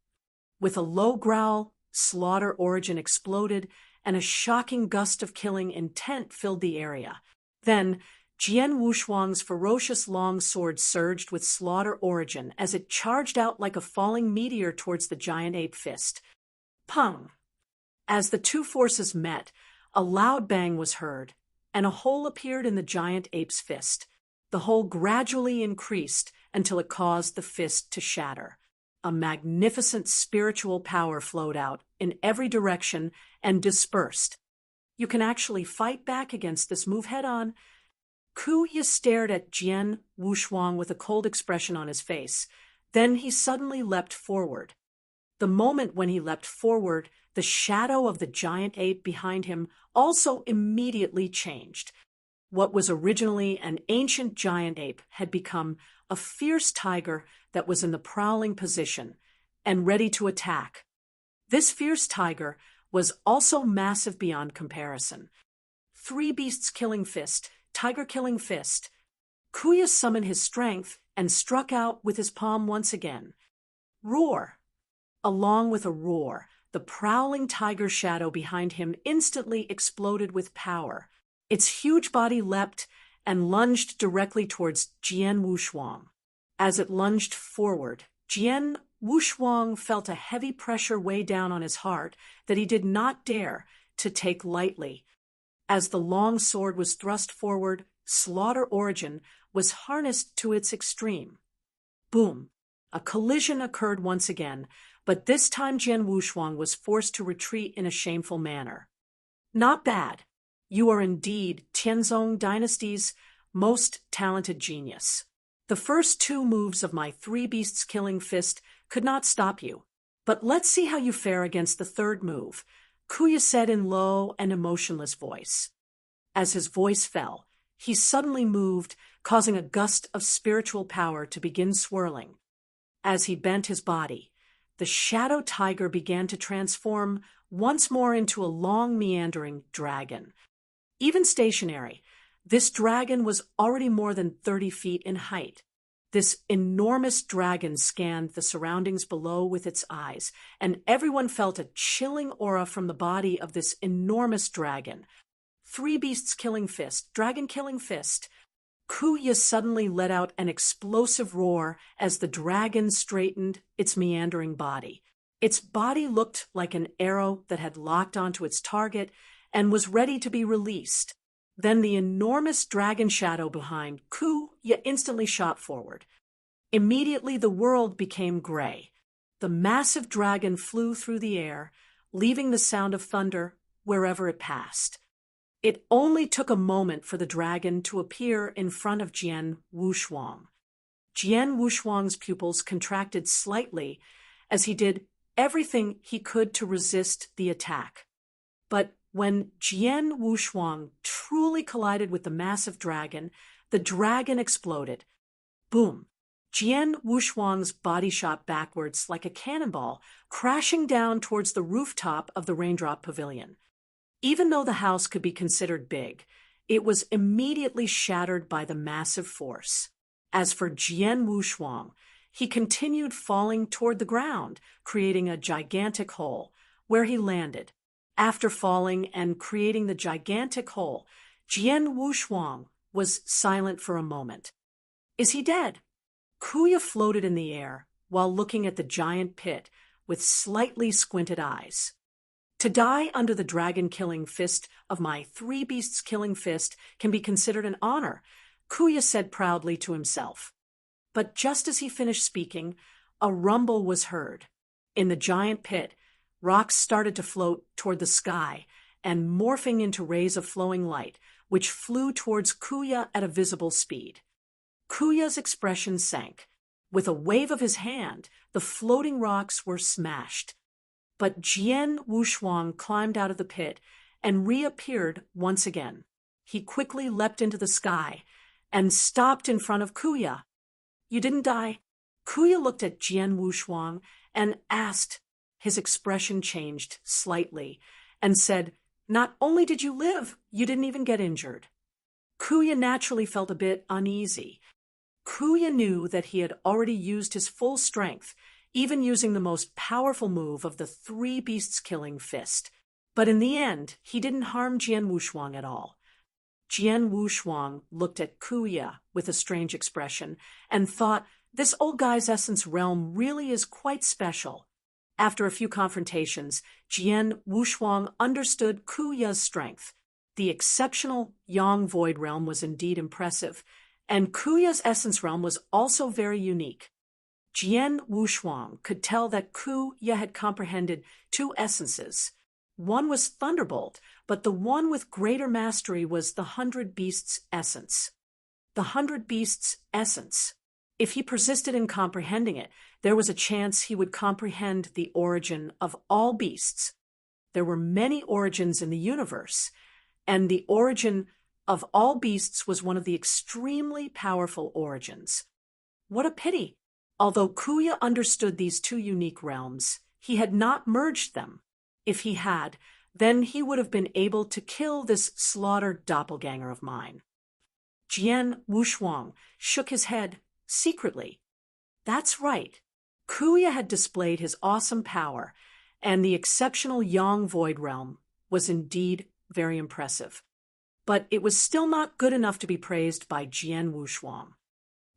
[SPEAKER 1] With a low growl, Slaughter Origin exploded, and a shocking gust of killing intent filled the area. Then, Jian Wushuang's ferocious long sword surged with Slaughter Origin as it charged out like a falling meteor towards the giant ape fist. Pung! As the two forces met, a loud bang was heard, and a hole appeared in the giant ape's fist. The hole gradually increased until it caused the fist to shatter. A magnificent spiritual power flowed out in every direction and dispersed. You can actually fight back against this move head-on. Kuya stared at Jian Wushuang with a cold expression on his face. Then he suddenly leapt forward. The moment when he leapt forward, the shadow of the giant ape behind him also immediately changed. What was originally an ancient giant ape had become a fierce tiger that was in the prowling position and ready to attack. This fierce tiger was also massive beyond comparison. Three beasts killing fist, tiger killing fist. Kuya summoned his strength and struck out with his palm once again. Roar! Along with a roar, the prowling tiger shadow behind him instantly exploded with power. Its huge body leapt and lunged directly towards Jian Wushuang. As it lunged forward, Jian Wushuang felt a heavy pressure weigh down on his heart that he did not dare to take lightly. As the long sword was thrust forward, Slaughter Origin was harnessed to its extreme. Boom! A collision occurred once again, but this time Jian Wushuang was forced to retreat in a shameful manner. Not bad. You are indeed Tianzong Dynasty's most talented genius. The first two moves of my three beasts killing fist could not stop you. But let's see how you fare against the third move, Kuya said in low and emotionless voice. As his voice fell, he suddenly moved, causing a gust of spiritual power to begin swirling. As he bent his body, the shadow tiger began to transform once more into a long meandering dragon. Even stationary, this dragon was already more than 30 feet in height. This enormous dragon scanned the surroundings below with its eyes, and everyone felt a chilling aura from the body of this enormous dragon. Three beasts killing fist, dragon killing fist. Kuya suddenly let out an explosive roar as the dragon straightened its meandering body. Its body looked like an arrow that had locked onto its target and was ready to be released. Then the enormous dragon shadow behind Kuya instantly shot forward. Immediately the world became gray. The massive dragon flew through the air, leaving the sound of thunder wherever it passed. It only took a moment for the dragon to appear in front of Jian Wushuang. Jian Wushuang's pupils contracted slightly as he did everything he could to resist the attack. But when Jian Wushuang truly collided with the massive dragon, the dragon exploded. Boom! Jian Wushuang's body shot backwards like a cannonball, crashing down towards the rooftop of the Raindrop Pavilion. Even though the house could be considered big, it was immediately shattered by the massive force. As for Jian Wushuang, he continued falling toward the ground, creating a gigantic hole, where he landed. After falling and creating the gigantic hole, Jian Wushuang was silent for a moment. Is he dead? Kuya floated in the air while looking at the giant pit with slightly squinted eyes. To die under the dragon-killing fist of my three beasts killing fist can be considered an honor, Kuya said proudly to himself. But just as he finished speaking, a rumble was heard. In the giant pit, rocks started to float toward the sky and morphing into rays of flowing light, which flew towards Kuya at a visible speed. Kuya's expression sank. With a wave of his hand, the floating rocks were smashed. But Jian Wushuang climbed out of the pit and reappeared once again. He quickly leapt into the sky and stopped in front of Kuya. You didn't die? Kuya looked at Jian Wushuang and asked. His expression changed slightly and said, Not only did you live, you didn't even get injured. Kuya naturally felt a bit uneasy. Kuya knew that he had already used his full strength, even using the most powerful move of the three beasts killing fist. But in the end, he didn't harm Jian Wushuang at all. Jian Wushuang looked at Kuya with a strange expression and thought, this old guy's essence realm really is quite special. After a few confrontations, Jian Wushuang understood Ku Ya's strength. The exceptional Yang Void Realm was indeed impressive, and Ku Ya's Essence Realm was also very unique. Jian Wushuang could tell that Ku Ya had comprehended two essences. One was Thunderbolt, but the one with greater mastery was the 100 Beasts essence. The 100 Beasts essence. If he persisted in comprehending it, there was a chance he would comprehend the origin of all beasts. There were many origins in the universe, and the origin of all beasts was one of the extremely powerful origins. What a pity! Although Ku Ya understood these two unique realms, he had not merged them. If he had, then he would have been able to kill this slaughtered doppelganger of mine. Jian Wushuang shook his head secretly. That's right. Ku Ya had displayed his awesome power, and the exceptional Yang Void Realm was indeed very impressive. But it was still not good enough to be praised by Jian Wushuang.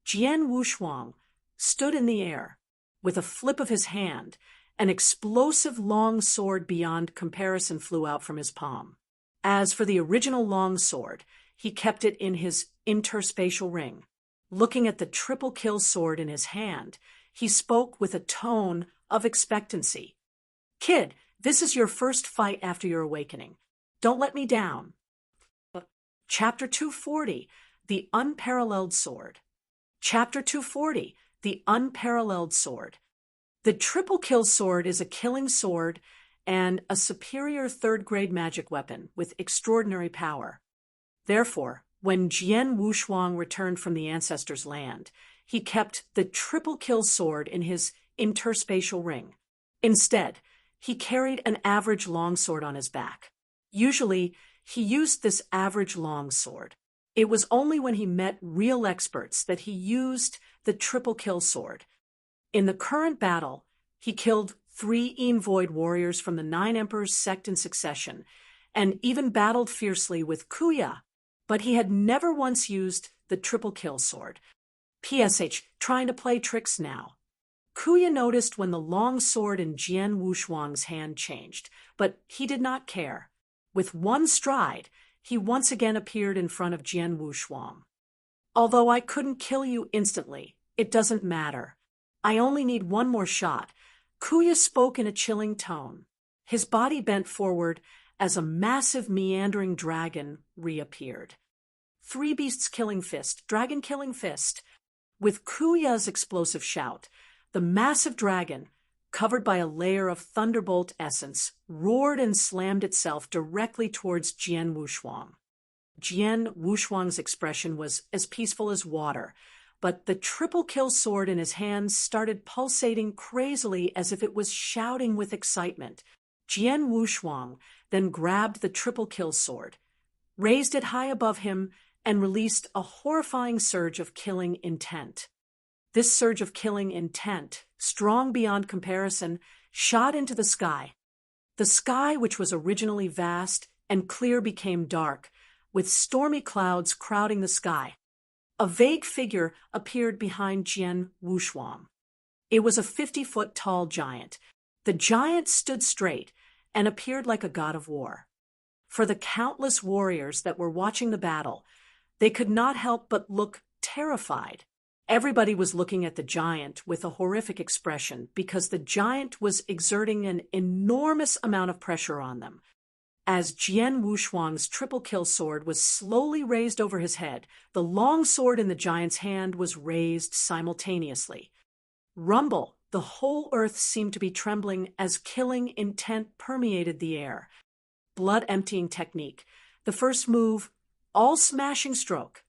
[SPEAKER 1] Jian Wushuang stood in the air. With a flip of his hand, an explosive long sword beyond comparison flew out from his palm. As for the original long sword, he kept it in his interspatial ring. Looking at the triple kill sword in his hand, he spoke with a tone of expectancy. Kid, this is your first fight after your awakening. Don't let me down. Chapter 240, The Unparalleled Sword. Chapter 240, The Unparalleled Sword. The triple kill sword is a killing sword and a superior third-grade magic weapon with extraordinary power. Therefore, when Jian Wushuang returned from the Ancestor's land, he kept the triple kill sword in his interspatial ring. Instead, he carried an average longsword on his back. Usually, he used this average longsword. It was only when he met real experts that he used the triple kill sword. In the current battle, he killed 3 Void warriors from the 9 Emperors' Sect in succession, and even battled fiercely with Ku Ya, but he had never once used the triple kill sword. PSH, trying to play tricks now. Ku Ya noticed when the long sword in Jian Wushuang's hand changed, but he did not care. With one stride, he once again appeared in front of Jian Wushuang. Although I couldn't kill you instantly, it doesn't matter. I only need one more shot. Ku Ya spoke in a chilling tone. His body bent forward as a massive meandering dragon reappeared. 3 beasts killing fist, dragon killing fist. With Ku Ya's explosive shout, the massive dragon, covered by a layer of thunderbolt essence, roared and slammed itself directly towards Jian Wushuang. Jian Wushuang's expression was as peaceful as water, but the triple kill sword in his hands started pulsating crazily as if it was shouting with excitement. Jian Wushuang then grabbed the triple kill sword, raised it high above him, and released a horrifying surge of killing intent. This surge of killing intent, strong beyond comparison, shot into the sky. The sky, which was originally vast and clear, became dark, with stormy clouds crowding the sky. A vague figure appeared behind Jian Wushuang. It was a 50-foot-tall giant. The giant stood straight and appeared like a god of war. For the countless warriors that were watching the battle, they could not help but look terrified. Everybody was looking at the giant with a horrific expression because the giant was exerting an enormous amount of pressure on them. As Jian Wushuang's triple kill sword was slowly raised over his head, the long sword in the giant's hand was raised simultaneously. Rumble, the whole earth seemed to be trembling as killing intent permeated the air. Blood emptying technique. The first move, all smashing stroke.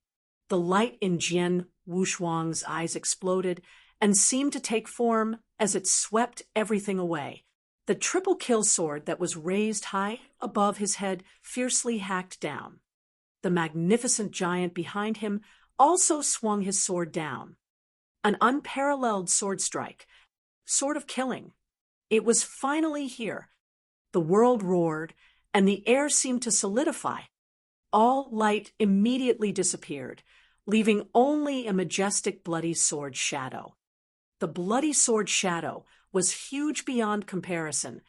[SPEAKER 1] The light in Jian Wushuang's eyes exploded and seemed to take form as it swept everything away. The triple kill sword that was raised high above his head fiercely hacked down. The magnificent giant behind him also swung his sword down. An unparalleled sword strike. Sword of killing. It was finally here. The world roared, and the air seemed to solidify. All light immediately disappeared, leaving only a majestic bloody sword shadow. The bloody sword shadow was huge beyond comparison,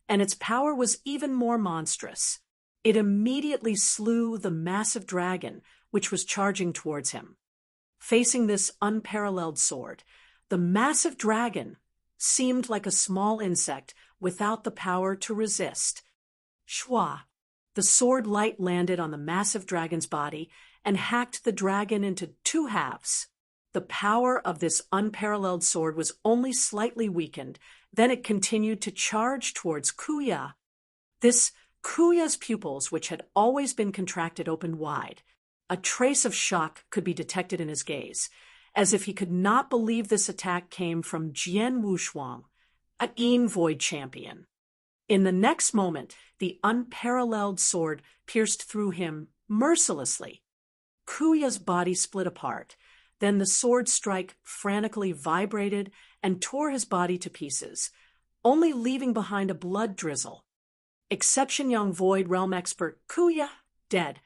[SPEAKER 1] and its power was even more monstrous. It immediately slew the massive dragon, which was charging towards him. Facing this unparalleled sword, the massive dragon seemed like a small insect without the power to resist. Shwa! The sword light landed on the massive dragon's body and hacked the dragon into 2 halves. The power of this unparalleled sword was only slightly weakened, then it continued to charge towards Kuya. Kuya's pupils, which had always been contracted, opened wide. A trace of shock could be detected in his gaze, as if he could not believe this attack came from Jian Wushuang, an Yin Void champion. In the next moment, the unparalleled sword pierced through him mercilessly. Kuya's body split apart. Then the sword strike frantically vibrated and tore his body to pieces, only leaving behind a blood drizzle. Exception Young Void Realm expert Kuya, dead.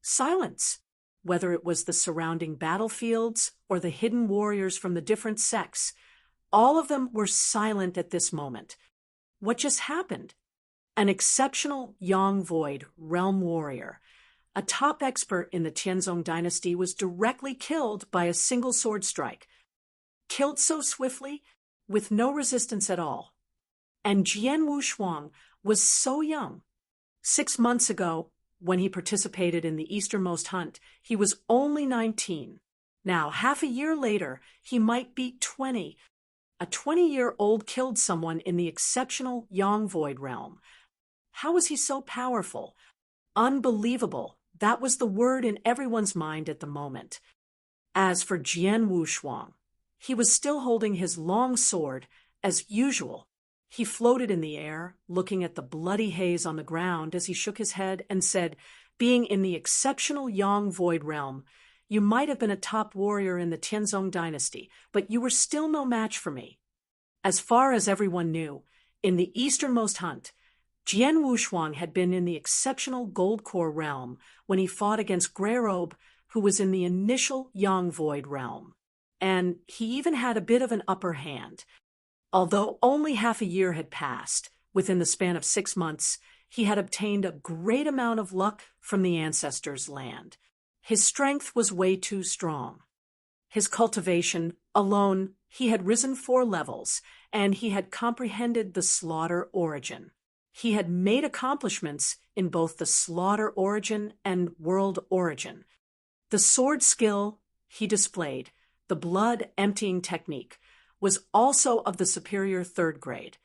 [SPEAKER 1] Silence. Whether it was the surrounding battlefields or the hidden warriors from the different sects, all of them were silent at this moment. What just happened? An exceptional Yang Void Realm warrior, a top expert in the Tianzong dynasty, was directly killed by a single sword strike. Killed so swiftly, with no resistance at all. And Jian Wushuang was so young. 6 months ago, when he participated in the easternmost hunt, he was only 19. Now, half a year later, he might be 20. A 20-year-old killed someone in the exceptional Yang Void realm. How was he so powerful? Unbelievable. That was the word in everyone's mind at the moment. As for Jian Wushuang, he was still holding his long sword, as usual. He floated in the air, looking at the bloody haze on the ground as he shook his head and said, "Being in the exceptional Yang Void realm, you might have been a top warrior in the Tianzong dynasty, but you were still no match for me." As far as everyone knew, in the easternmost hunt, Jian Wushuang had been in the exceptional Gold Core realm when he fought against Greyrobe, who was in the initial Yang Void realm. And he even had a bit of an upper hand. Although only half a year had passed, within the span of 6 months, he had obtained a great amount of luck from the Ancestor's land. His strength was way too strong. His cultivation alone, he had risen 4 levels, and he had comprehended the slaughter origin. He had made accomplishments in both the slaughter origin and world origin. The sword skill he displayed, the blood emptying technique, was also of the superior 3rd grade.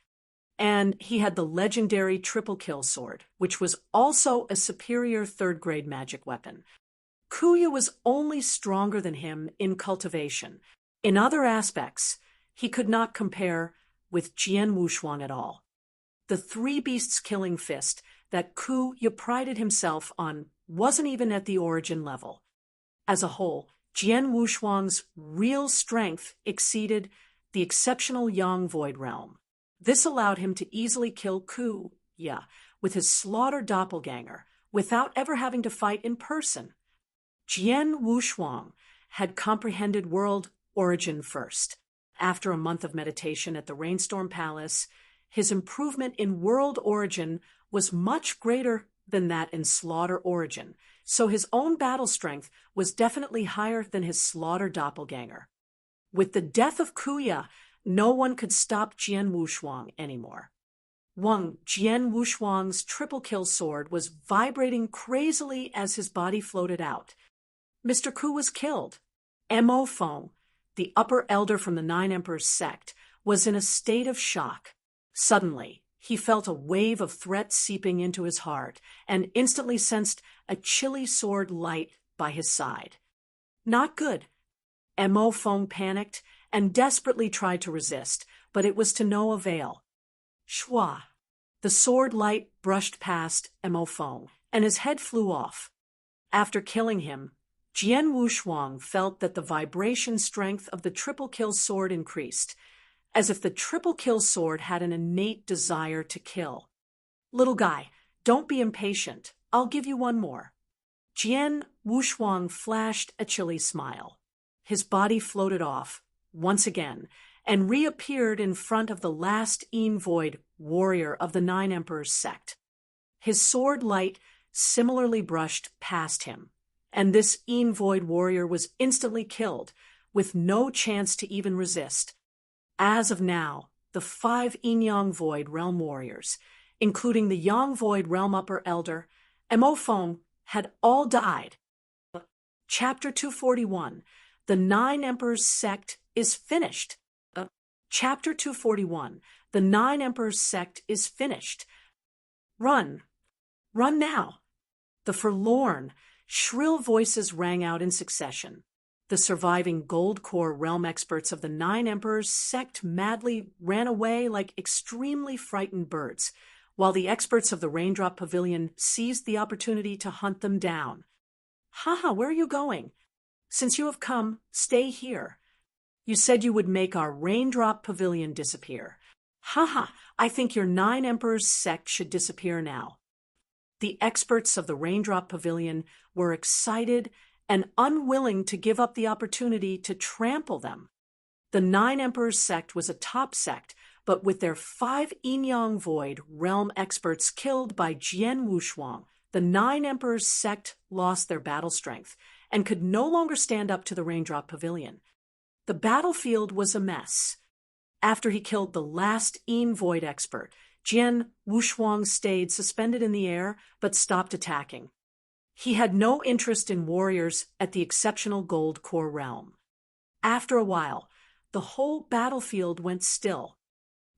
[SPEAKER 1] And he had the legendary triple kill sword, which was also a superior 3rd grade magic weapon. Kuya was only stronger than him in cultivation. In other aspects, he could not compare with Jian Wushuang at all. The 3 beasts killing fist that Kuya prided himself on wasn't even at the origin level. As a whole, Jian Wushuang's real strength exceeded the exceptional Yang Void realm. This allowed him to easily kill Kuya with his slaughter doppelganger without ever having to fight in person. Jian Wushuang had comprehended world origin first. After a month of meditation at the Rainstorm Palace, his improvement in world origin was much greater than that in slaughter origin, so his own battle strength was definitely higher than his slaughter doppelganger. With the death of Kuya, no one could stop Jian Wushuang anymore. Jian Wushuang's triple kill sword was vibrating crazily as his body floated out. Mr. Ku was killed. Mo Feng, the upper elder from the 9 Emperors sect, was in a state of shock. Suddenly, he felt a wave of threat seeping into his heart and instantly sensed a chilly sword light by his side. Not good. Mo Feng panicked and desperately tried to resist, but it was to no avail. Shwa! The sword light brushed past Mo Feng, and his head flew off. After killing him, Jian Wushuang felt that the vibration strength of the triple kill sword increased, as if the triple kill sword had an innate desire to kill. "Little guy, don't be impatient. I'll give you one more." Jian Wushuang flashed a chilly smile. His body floated off, once again, and reappeared in front of the last Void warrior of the Nine Emperors sect. His sword light similarly brushed past him, and this Void warrior was instantly killed, with no chance to even resist. As of now, the 5 Yang Void realm warriors, including the Yang Void realm upper elder, Mo Feng, had all died. Chapter 241, The Nine Emperors Sect is finished. Chapter 241, The Nine Emperors Sect is finished. Run. Run now. The forlorn, shrill voices rang out in succession. The surviving Gold Core realm experts of the Nine Emperors Sect madly ran away like extremely frightened birds, while the experts of the Raindrop Pavilion seized the opportunity to hunt them down. Haha, where are you going? Since you have come, stay here. You said you would make our Raindrop Pavilion disappear. Haha, I think your Nine Emperors Sect should disappear now. The experts of the Raindrop Pavilion were excited and unwilling to give up the opportunity to trample them. The Nine Emperors Sect was a top sect, but with their 5 Yang Void realm experts killed by Jian Wuxuang, the Nine Emperors Sect lost their battle strength and could no longer stand up to the Raindrop Pavilion. The battlefield was a mess. After he killed the last Void expert, Jian Wuxuang stayed suspended in the air but stopped attacking. He had no interest in warriors at the exceptional Gold Core realm. After a while, the whole battlefield went still.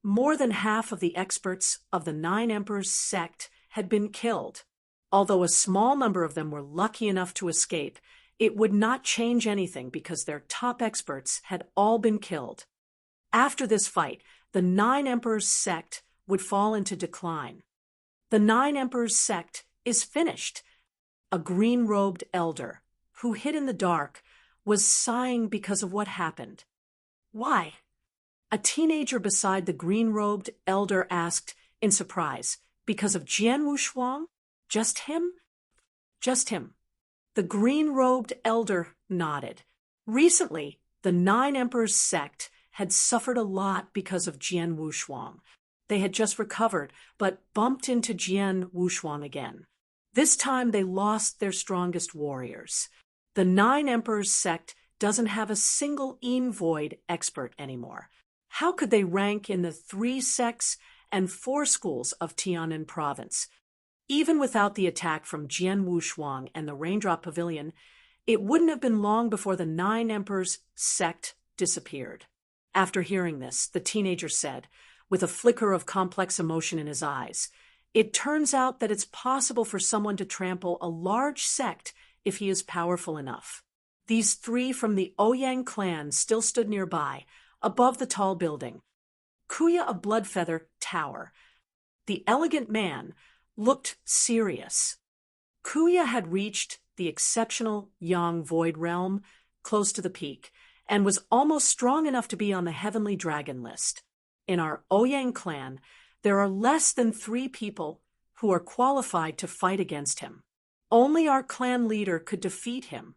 [SPEAKER 1] More than half of the experts of the Nine Emperors Sect had been killed. Although a small number of them were lucky enough to escape, it would not change anything because their top experts had all been killed. After this fight, the Nine Emperors Sect would fall into decline. The Nine Emperors Sect is finished. A green-robed elder, who hid in the dark, was sighing because of what happened. Why? A teenager beside the green-robed elder asked in surprise, because of Jian Wuxuang? Just him? Just him. The green-robed elder nodded. Recently, the Nine Emperors Sect had suffered a lot because of Jian Wuxuang. They had just recovered, but bumped into Jian Wuxuang again. This time they lost their strongest warriors. The Nine Emperors Sect doesn't have a single Void expert anymore. How could they rank in the 3 sects and 4 schools of Tianan Province? Even without the attack from Jian Wuxuang and the Raindrop Pavilion, it wouldn't have been long before the Nine Emperors Sect disappeared. After hearing this, the teenager said, with a flicker of complex emotion in his eyes, "It turns out that it's possible for someone to trample a large sect if he is powerful enough." These 3 from the Ouyang clan still stood nearby, above the tall building. Kuya of Bloodfeather Tower. The elegant man looked serious. Kuya had reached the exceptional Yang Void realm, close to the peak, and was almost strong enough to be on the Heavenly Dragon list. In our Ouyang clan, there are less than 3 people who are qualified to fight against him. Only our clan leader could defeat him.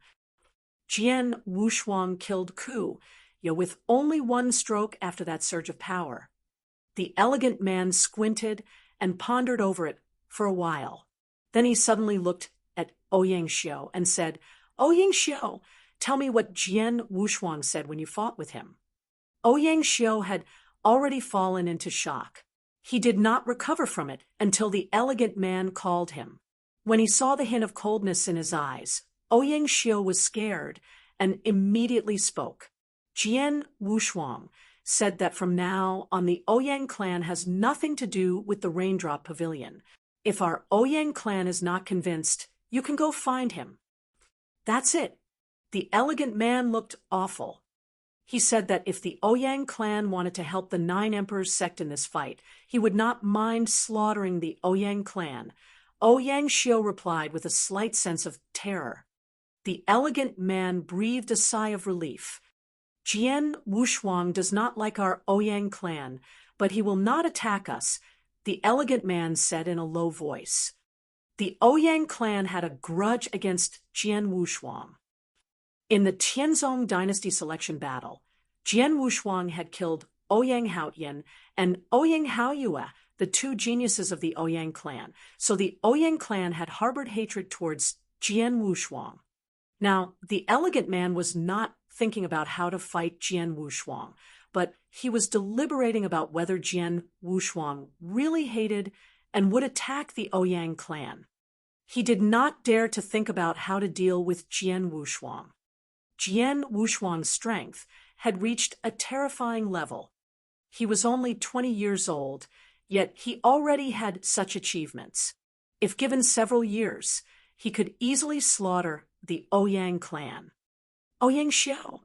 [SPEAKER 1] Jian Wuxuang killed Ku, with only 1 stroke after that surge of power. The elegant man squinted and pondered over it for a while. Then he suddenly looked at Ouyang Xiu and said, "Ouyang Xiu, tell me what Jian Wuxuang said when you fought with him." Ouyang Xiu had already fallen into shock. He did not recover from it until the elegant man called him. When he saw the hint of coldness in his eyes, Ouyang Xiu was scared and immediately spoke. Jian Wuxuang said that from now on the Ouyang clan has nothing to do with the Raindrop Pavilion. If our Ouyang clan is not convinced, you can go find him. That's it. The elegant man looked awful. He said that if the Ouyang clan wanted to help the Nine Emperors Sect in this fight, he would not mind slaughtering the Ouyang clan. Ouyang Xiu replied with a slight sense of terror. The elegant man breathed a sigh of relief. Jian Wuxuang does not like our Ouyang clan, but he will not attack us, the elegant man said in a low voice. The Ouyang clan had a grudge against Jian Wuxuang. In the Tianzong Dynasty selection battle, Jian Wushuang had killed Ouyang Haoyan and Ouyang Haoyue, the two geniuses of the Ouyang clan, so the Ouyang clan had harbored hatred towards Jian Wushuang. Now, the elegant man was not thinking about how to fight Jian Wushuang, but he was deliberating about whether Jian Wushuang really hated and would attack the Ouyang clan. He did not dare to think about how to deal with Jian Wushuang. Jian Wushuang's strength had reached a terrifying level. He was only 20 years old, yet he already had such achievements. If given several years, he could easily slaughter the Ouyang clan. Ouyang Xiao.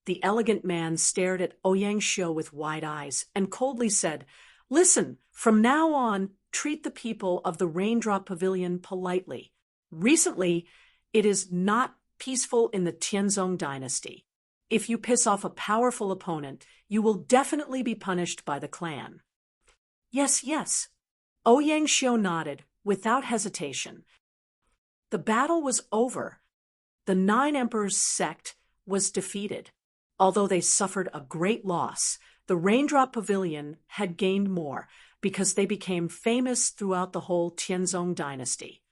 [SPEAKER 1] The elegant man stared at Ouyang Xiao with wide eyes and coldly said, "Listen, from now on, treat the people of the Raindrop Pavilion politely. Recently, it is not peaceful in the Tianzong dynasty. If you piss off a powerful opponent, you will definitely be punished by the clan." Yes, yes. Ouyang Xiao nodded, without hesitation. The battle was over. The 9 Emperors' Sect was defeated. Although they suffered a great loss, the Raindrop Pavilion had gained more because they became famous throughout the whole Tianzong dynasty.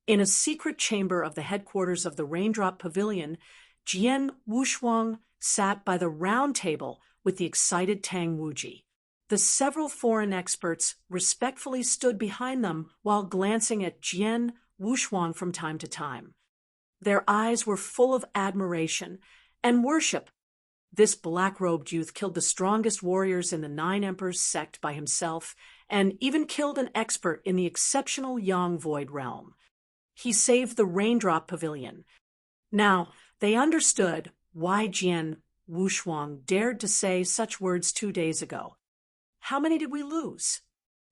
[SPEAKER 1] In a secret chamber of the headquarters of the Raindrop Pavilion, Jian Wushuang sat by the round table with the excited Tang Wuji. The several foreign experts respectfully stood behind them while glancing at Jian Wushuang from time to time. Their eyes were full of admiration and worship. This black-robed youth killed the strongest warriors in the 9 Emperors' Sect by himself and even killed an expert in the exceptional Yang Void realm. He saved the Raindrop Pavilion. Now, they understood why Jian Wushuang dared to say such words 2 days ago. How many did we lose?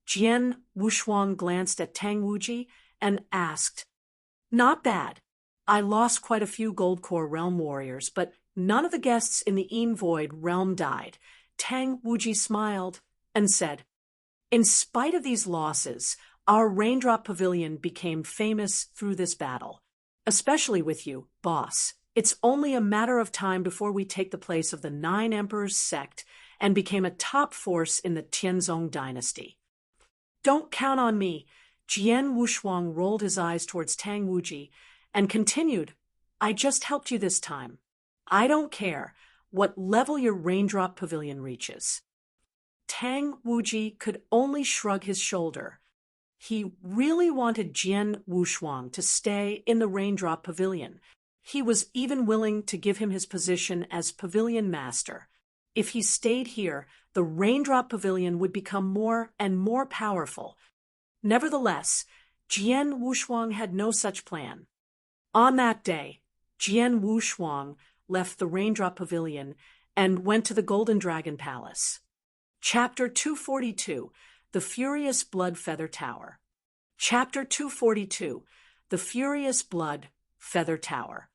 [SPEAKER 1] Jian Wushuang glanced at Tang Wuji and asked, "Not bad. I lost quite a few Gold Core realm warriors, but none of the guests in the Yin Void realm died." Tang Wuji smiled and said, "In spite of these losses, our Raindrop Pavilion became famous through this battle. Especially with you, boss. It's only a matter of time before we take the place of the 9 Emperors' Sect and became a top force in the Tianzong dynasty." "Don't count on me." Jian Wushuang rolled his eyes towards Tang Wuji and continued, "I just helped you this time. I don't care what level your Raindrop Pavilion reaches." Tang Wuji could only shrug his shoulder. He really wanted Jian Wushuang to stay in the Raindrop Pavilion. He was even willing to give him his position as Pavilion Master. If he stayed here, the Raindrop Pavilion would become more and more powerful. Nevertheless, Jian Wushuang had no such plan. On that day, Jian Wushuang left the Raindrop Pavilion and went to the Golden Dragon Palace. Chapter 242, The Furious Blood Feather Tower. Chapter 242, The Furious Blood Feather Tower.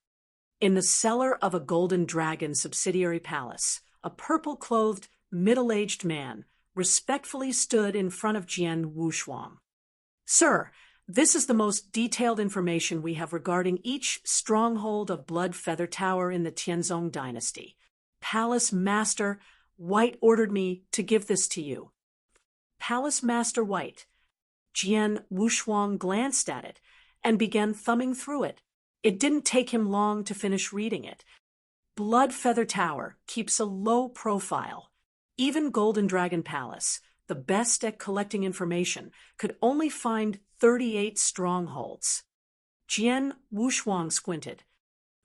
[SPEAKER 1] In the cellar of a Golden Dragon subsidiary palace, a purple-clothed, middle-aged man respectfully stood in front of Jian Wushuang. "Sir, this is the most detailed information we have regarding each stronghold of Blood Feather Tower in the Tianzong dynasty. Palace Master White ordered me to give this to you." Palace Master White. Jian Wushuang glanced at it and began thumbing through it. It didn't take him long to finish reading it. Blood Feather Tower keeps a low profile. Even Golden Dragon Palace, the best at collecting information, could only find 38 strongholds. Jian Wushuang squinted.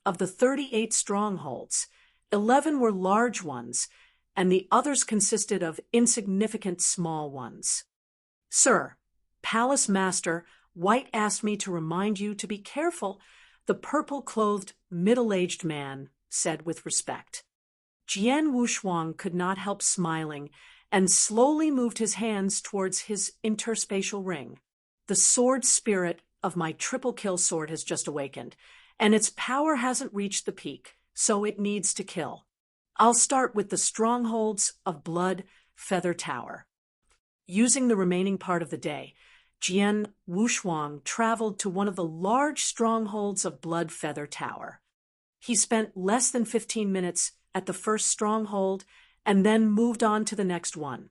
[SPEAKER 1] Of the 38 strongholds, 11 were large ones, and the others consisted of insignificant small ones. "Sir, Palace Master White asked me to remind you to be careful," the purple-clothed, middle-aged man said with respect. Jian Wushuang could not help smiling and slowly moved his hands towards his interspatial ring. "The sword spirit of my triple kill sword has just awakened, and its power hasn't reached the peak, so it needs to kill. I'll start with the strongholds of Blood Feather Tower." Using the remaining part of the day, Jian Wushuang traveled to one of the large strongholds of Blood Feather Tower. He spent less than 15 minutes at the first stronghold and then moved on to the next one.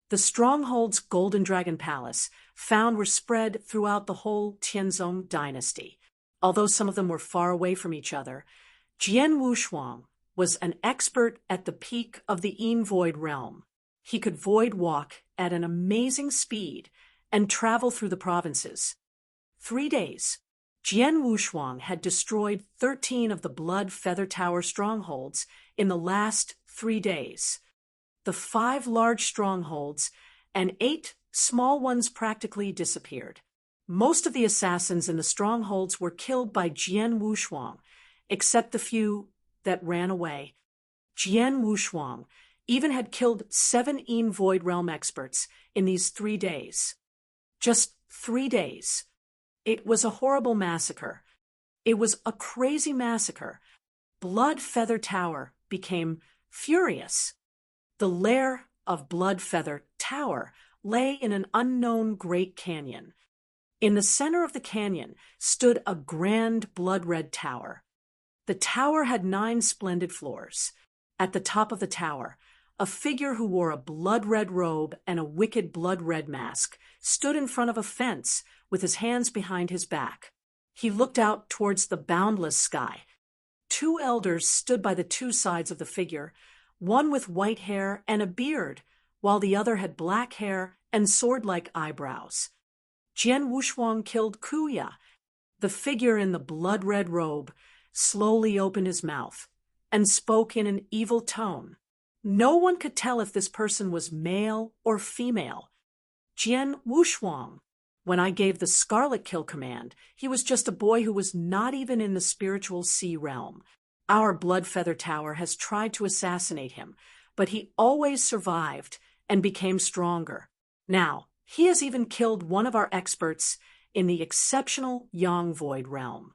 [SPEAKER 1] The stronghold's Golden Dragon Palace found were spread throughout the whole Tianzong dynasty. Although some of them were far away from each other, Jian Wushuang was an expert at the peak of the Yin Void realm. He could void walk at an amazing speed and travel through the provinces. 3 days. Jian Wushuang had destroyed 13 of the Blood Feather Tower strongholds in the last 3 days. The 5 large strongholds and 8 small ones practically disappeared. Most of the assassins in the strongholds were killed by Jian Wushuang, except the few that ran away. Jian Wushuang even had killed 7 Yin Void Realm experts in these 3 days. Just 3 days. It was a horrible massacre. It was a crazy massacre. Blood Feather Tower became furious. The lair of Blood Feather Tower lay in an unknown great canyon. In the center of the canyon stood a grand blood-red tower. The tower had 9 splendid floors. At the top of the tower, a figure who wore a blood-red robe and a wicked blood-red mask stood in front of a fence with his hands behind his back. He looked out towards the boundless sky. 2 elders stood by the 2 sides of the figure, one with white hair and a beard, while the other had black hair and sword-like eyebrows. Jian Wushuang killed Kuya. The figure in the blood-red robe slowly opened his mouth and spoke in an evil tone. No one could tell if this person was male or female. Jian Wushuang. When I gave the Scarlet Kill command, he was just a boy who was not even in the spiritual sea realm. Our Blood Feather Tower has tried to assassinate him, but he always survived and became stronger. Now, he has even killed one of our experts in the exceptional Yang Void realm.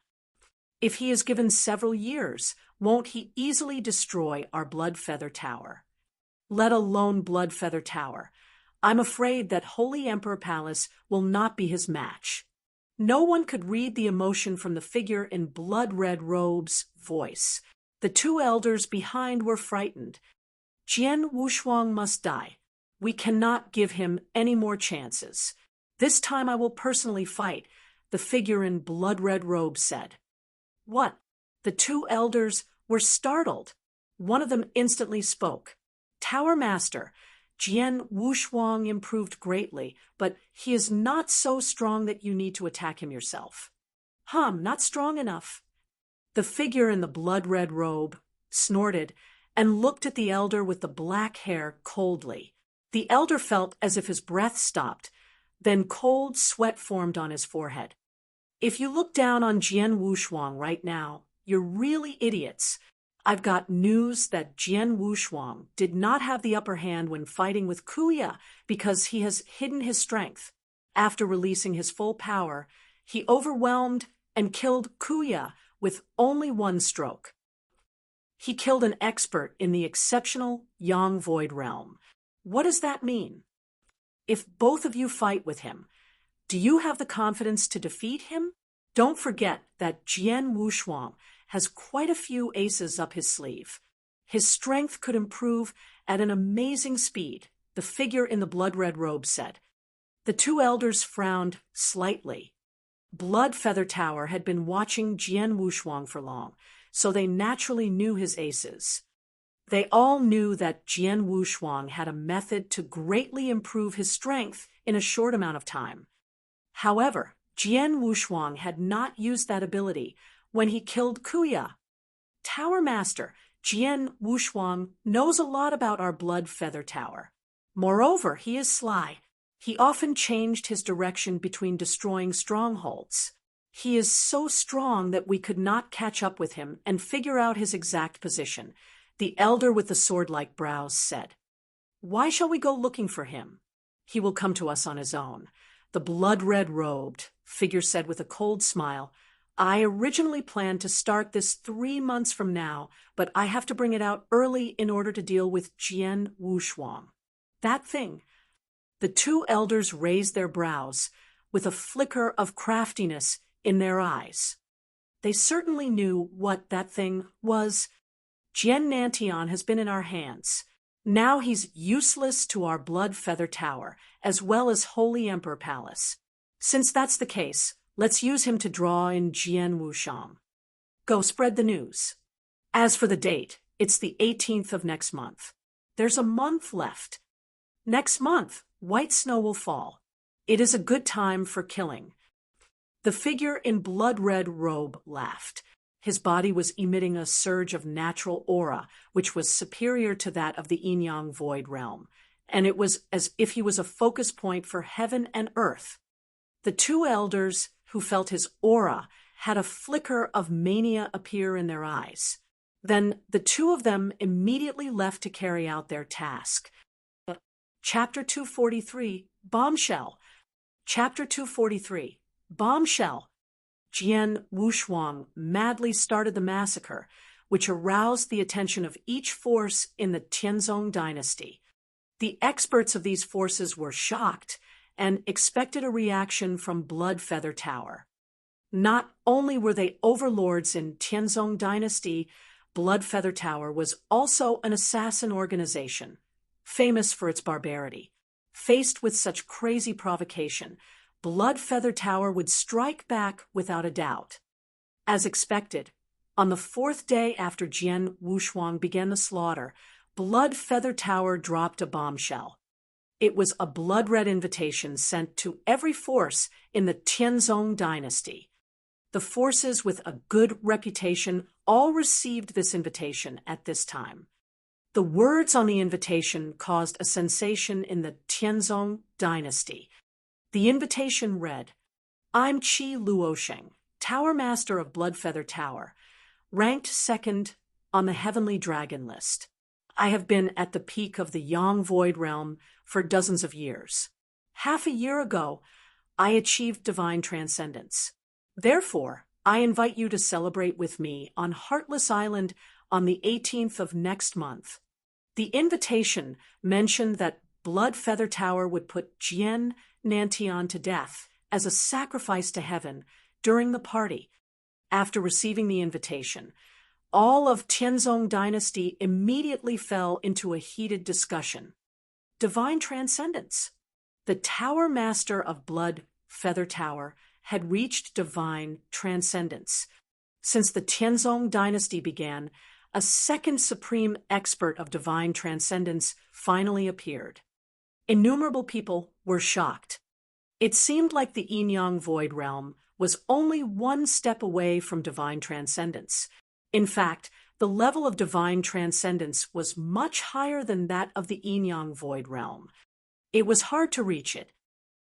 [SPEAKER 1] If he is given several years, won't he easily destroy our Blood Feather Tower? Let alone Blood Feather Tower. I'm afraid that Holy Emperor Palace will not be his match. No one could read the emotion from the figure in blood-red robe's voice. The 2 elders behind were frightened. Jian Wushuang must die. We cannot give him any more chances. This time I will personally fight, the figure in blood-red robe said. What? The 2 elders were startled. One of them instantly spoke. Tower Master, Jian Wushuang improved greatly, but he is not so strong that you need to attack him yourself. Not strong enough. The figure in the blood-red robe snorted and looked at the elder with the black hair coldly. The elder felt as if his breath stopped, then cold sweat formed on his forehead. If you look down on Jian Wushuang right now, you're really idiots. I've got news that Jian Wushuang did not have the upper hand when fighting with Kuya because he has hidden his strength. After releasing his full power, he overwhelmed and killed Kuya with only 1 stroke. He killed an expert in the exceptional Yang Void realm. What does that mean? If both of you fight with him, do you have the confidence to defeat him? Don't forget that Jian Wushuang has quite a few aces up his sleeve. His strength could improve at an amazing speed, the figure in the blood-red robe said. The 2 elders frowned slightly. Blood Feather Tower had been watching Jian Wushuang for long, so they naturally knew his aces. They all knew that Jian Wushuang had a method to greatly improve his strength in a short amount of time. However, Jian Wushuang had not used that ability when he killed Kuya. Tower Master, Jian Wushuang knows a lot about our Blood Feather Tower. Moreover, he is sly. He often changed his direction between destroying strongholds. He is so strong that we could not catch up with him and figure out his exact position, the elder with the sword-like brows said. Why shall we go looking for him? He will come to us on his own. The blood-red robed figure said with a cold smile, I originally planned to start this 3 months from now, but I have to bring it out early in order to deal with Jian Wushuang. That thing. The 2 elders raised their brows with a flicker of craftiness in their eyes. They certainly knew what that thing was. Jian Nantian has been in our hands. Now he's useless to our Blood Feather Tower, as well as Holy Emperor Palace. Since that's the case, let's use him to draw in Jian Wushang. Go spread the news. As for the date, it's the 18th of next month. There's a month left. Next month, white snow will fall. It is a good time for killing. The figure in blood-red robe laughed. His body was emitting a surge of natural aura, which was superior to that of the Yin-Yang Void Realm, and it was as if he was a focus point for heaven and earth. The two elders who felt his aura had a flicker of mania appear in their eyes. Then the two of them immediately left to carry out their task. Chapter 243, Bombshell. Chapter 243, Bombshell. Jian Wushang madly started the massacre, which aroused the attention of each force in the Tianzong dynasty. The experts of these forces were shocked and expected a reaction from Blood Feather Tower. Not only were they overlords in Tianzong dynasty, Blood Feather Tower was also an assassin organization, famous for its barbarity. Faced with such crazy provocation, Blood Feather Tower would strike back without a doubt. As expected, on the fourth day after Jian Wushang began the slaughter, Blood Feather Tower dropped a bombshell. It was a blood-red invitation sent to every force in the Tianzong dynasty. The forces with a good reputation all received this invitation at this time. The words on the invitation caused a sensation in the Tianzong dynasty. The invitation read, "I'm Qi Luosheng, Tower Master of Blood Feather Tower, ranked second on the Heavenly Dragon list. I have been at the peak of the Yang Void Realm for dozens of years. Half a year ago, I achieved divine transcendence. Therefore, I invite you to celebrate with me on Heartless Island on the 18th of next month." The invitation mentioned that Blood Feather Tower would put Jian Nantian to death as a sacrifice to heaven during the party. After receiving the invitation, all of Tianzong dynasty immediately fell into a heated discussion. Divine transcendence. The Tower Master of Blood Feather Tower had reached divine transcendence. Since the Tianzong dynasty began, a second supreme expert of divine transcendence finally appeared. Innumerable people were shocked. It seemed like the Yin-Yang Void Realm was only one step away from divine transcendence. In fact, the level of divine transcendence was much higher than that of the Yin-Yang Void Realm. It was hard to reach it.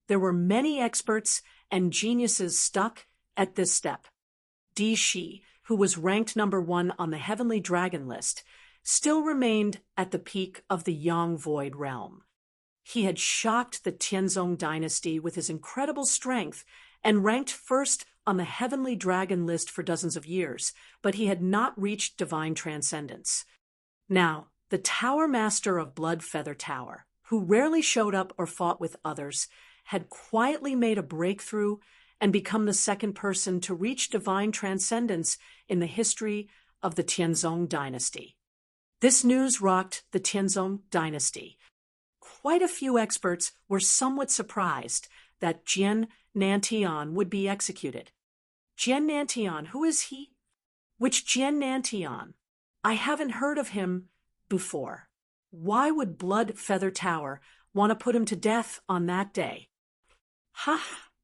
[SPEAKER 1] There were many experts and geniuses stuck at this step. Di Shi, who was ranked number 1 on the Heavenly Dragon list, still remained at the peak of the Yang Void Realm. He had shocked the Tianzong dynasty with his incredible strength and ranked first on the Heavenly Dragon list for dozens of years, but he had not reached divine transcendence. Now, the Tower Master of Blood Feather Tower, who rarely showed up or fought with others, had quietly made a breakthrough and become the second person to reach divine transcendence in the history of the Tianzong dynasty. This news rocked the Tianzong dynasty. Quite a few experts were somewhat surprised that Jian Nantian would be executed. Jian Nantian, who is he? Which Jian Nantian? I haven't heard of him before. Why would Blood Feather Tower want to put him to death on that day?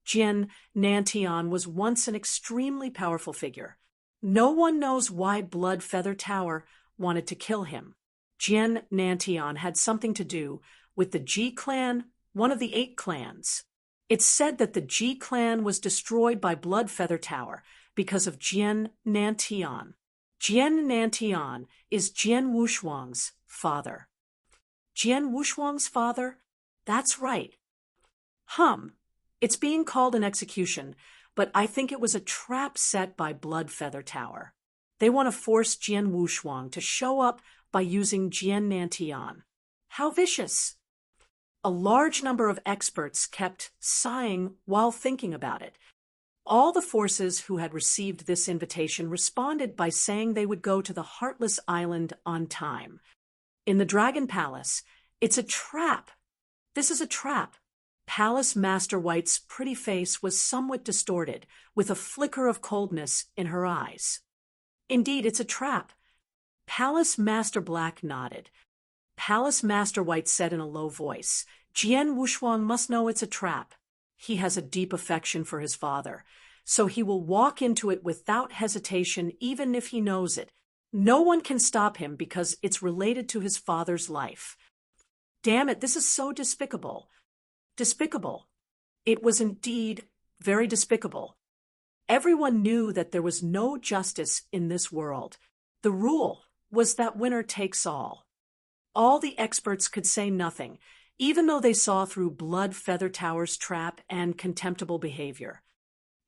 [SPEAKER 1] Jian Nantian was once an extremely powerful figure. No one knows why Blood Feather Tower wanted to kill him. Jian Nantian had something to do with the Ji clan, one of the 8 clans. It's said that the Ji clan was destroyed by Blood Feather Tower because of Jian Nantian. Jian Nantian is Jian Wushang's father. Jian Wushang's father? That's right. It's being called an execution, but I think it was a trap set by Blood Feather Tower. They want to force Jian Wushang to show up by using Jian Nantian. How vicious! A large number of experts kept sighing while thinking about it. All the forces who had received this invitation responded by saying they would go to the Heartless Island on time. In the Dragon Palace, it's a trap. This is a trap. Palace Master White's pretty face was somewhat distorted, with a flicker of coldness in her eyes. Indeed, it's a trap. Palace Master Black nodded. Palace Master White said in a low voice, Jian Wuxuang must know it's a trap. He has a deep affection for his father, so he will walk into it without hesitation even if he knows it. No one can stop him because it's related to his father's life. Damn it, this is so despicable. Despicable. It was indeed very despicable. Everyone knew that there was no justice in this world. The rule was that winner takes all. All the experts could say nothing, even though they saw through Blood Feather Tower's trap and contemptible behavior.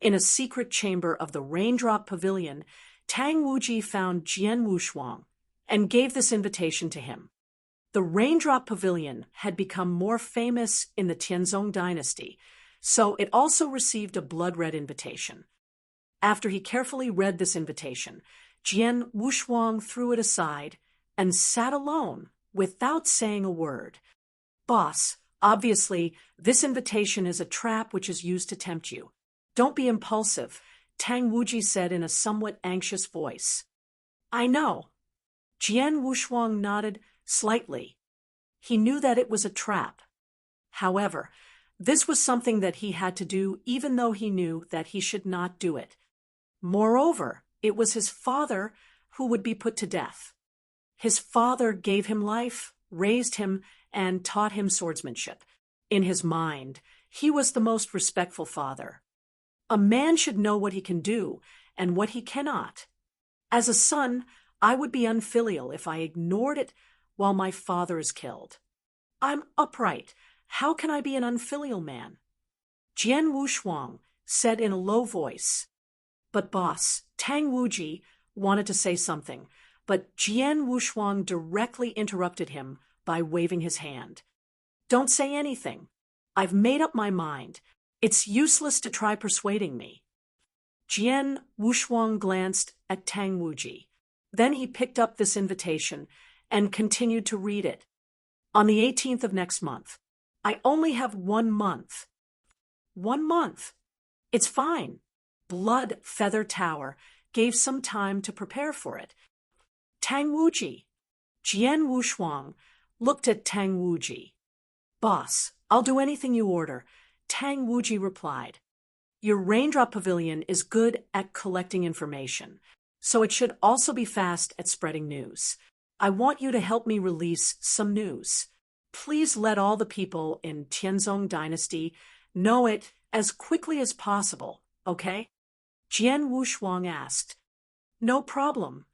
[SPEAKER 1] In a secret chamber of the Raindrop Pavilion, Tang Wuji found Jian Wuxuang and gave this invitation to him. The Raindrop Pavilion had become more famous in the Tianzong dynasty, so it also received a blood-red invitation. After he carefully read this invitation, Jian Wuxuang threw it aside and sat alone without saying a word. Boss, obviously, this invitation is a trap which is used to tempt you. Don't be impulsive, Tang Wuji said in a somewhat anxious voice. I know. Jian Wuxuang nodded slightly. He knew that it was a trap. However, this was something that he had to do even though he knew that he should not do it. Moreover, it was his father who would be put to death. His father gave him life, raised him, and taught him swordsmanship. In his mind, he was the most respectful father. A man should know what he can do and what he cannot. As a son, I would be unfilial if I ignored it while my father is killed. I'm upright. How can I be an unfilial man? Jian Wuxuang said in a low voice. But boss, Tang Wuji wanted to say something, but Jian Wuxuang directly interrupted him by waving his hand. Don't say anything. I've made up my mind. It's useless to try persuading me. Jian Wuxuang glanced at Tang Wuji. Then he picked up this invitation and continued to read it. On the 18th of next month. I only have 1 month. 1 month. It's fine. Blood Feather Tower gave some time to prepare for it. Tang Wuji. Jian Wuxuang looked at Tang Wuji. Boss, I'll do anything you order, Tang Wuji replied. Your Raindrop Pavilion is good at collecting information, so it should also be fast at spreading news. I want you to help me release some news. Please let all the people in Tianzong Dynasty know it as quickly as possible, okay? Jian Wuxuang asked. No problem.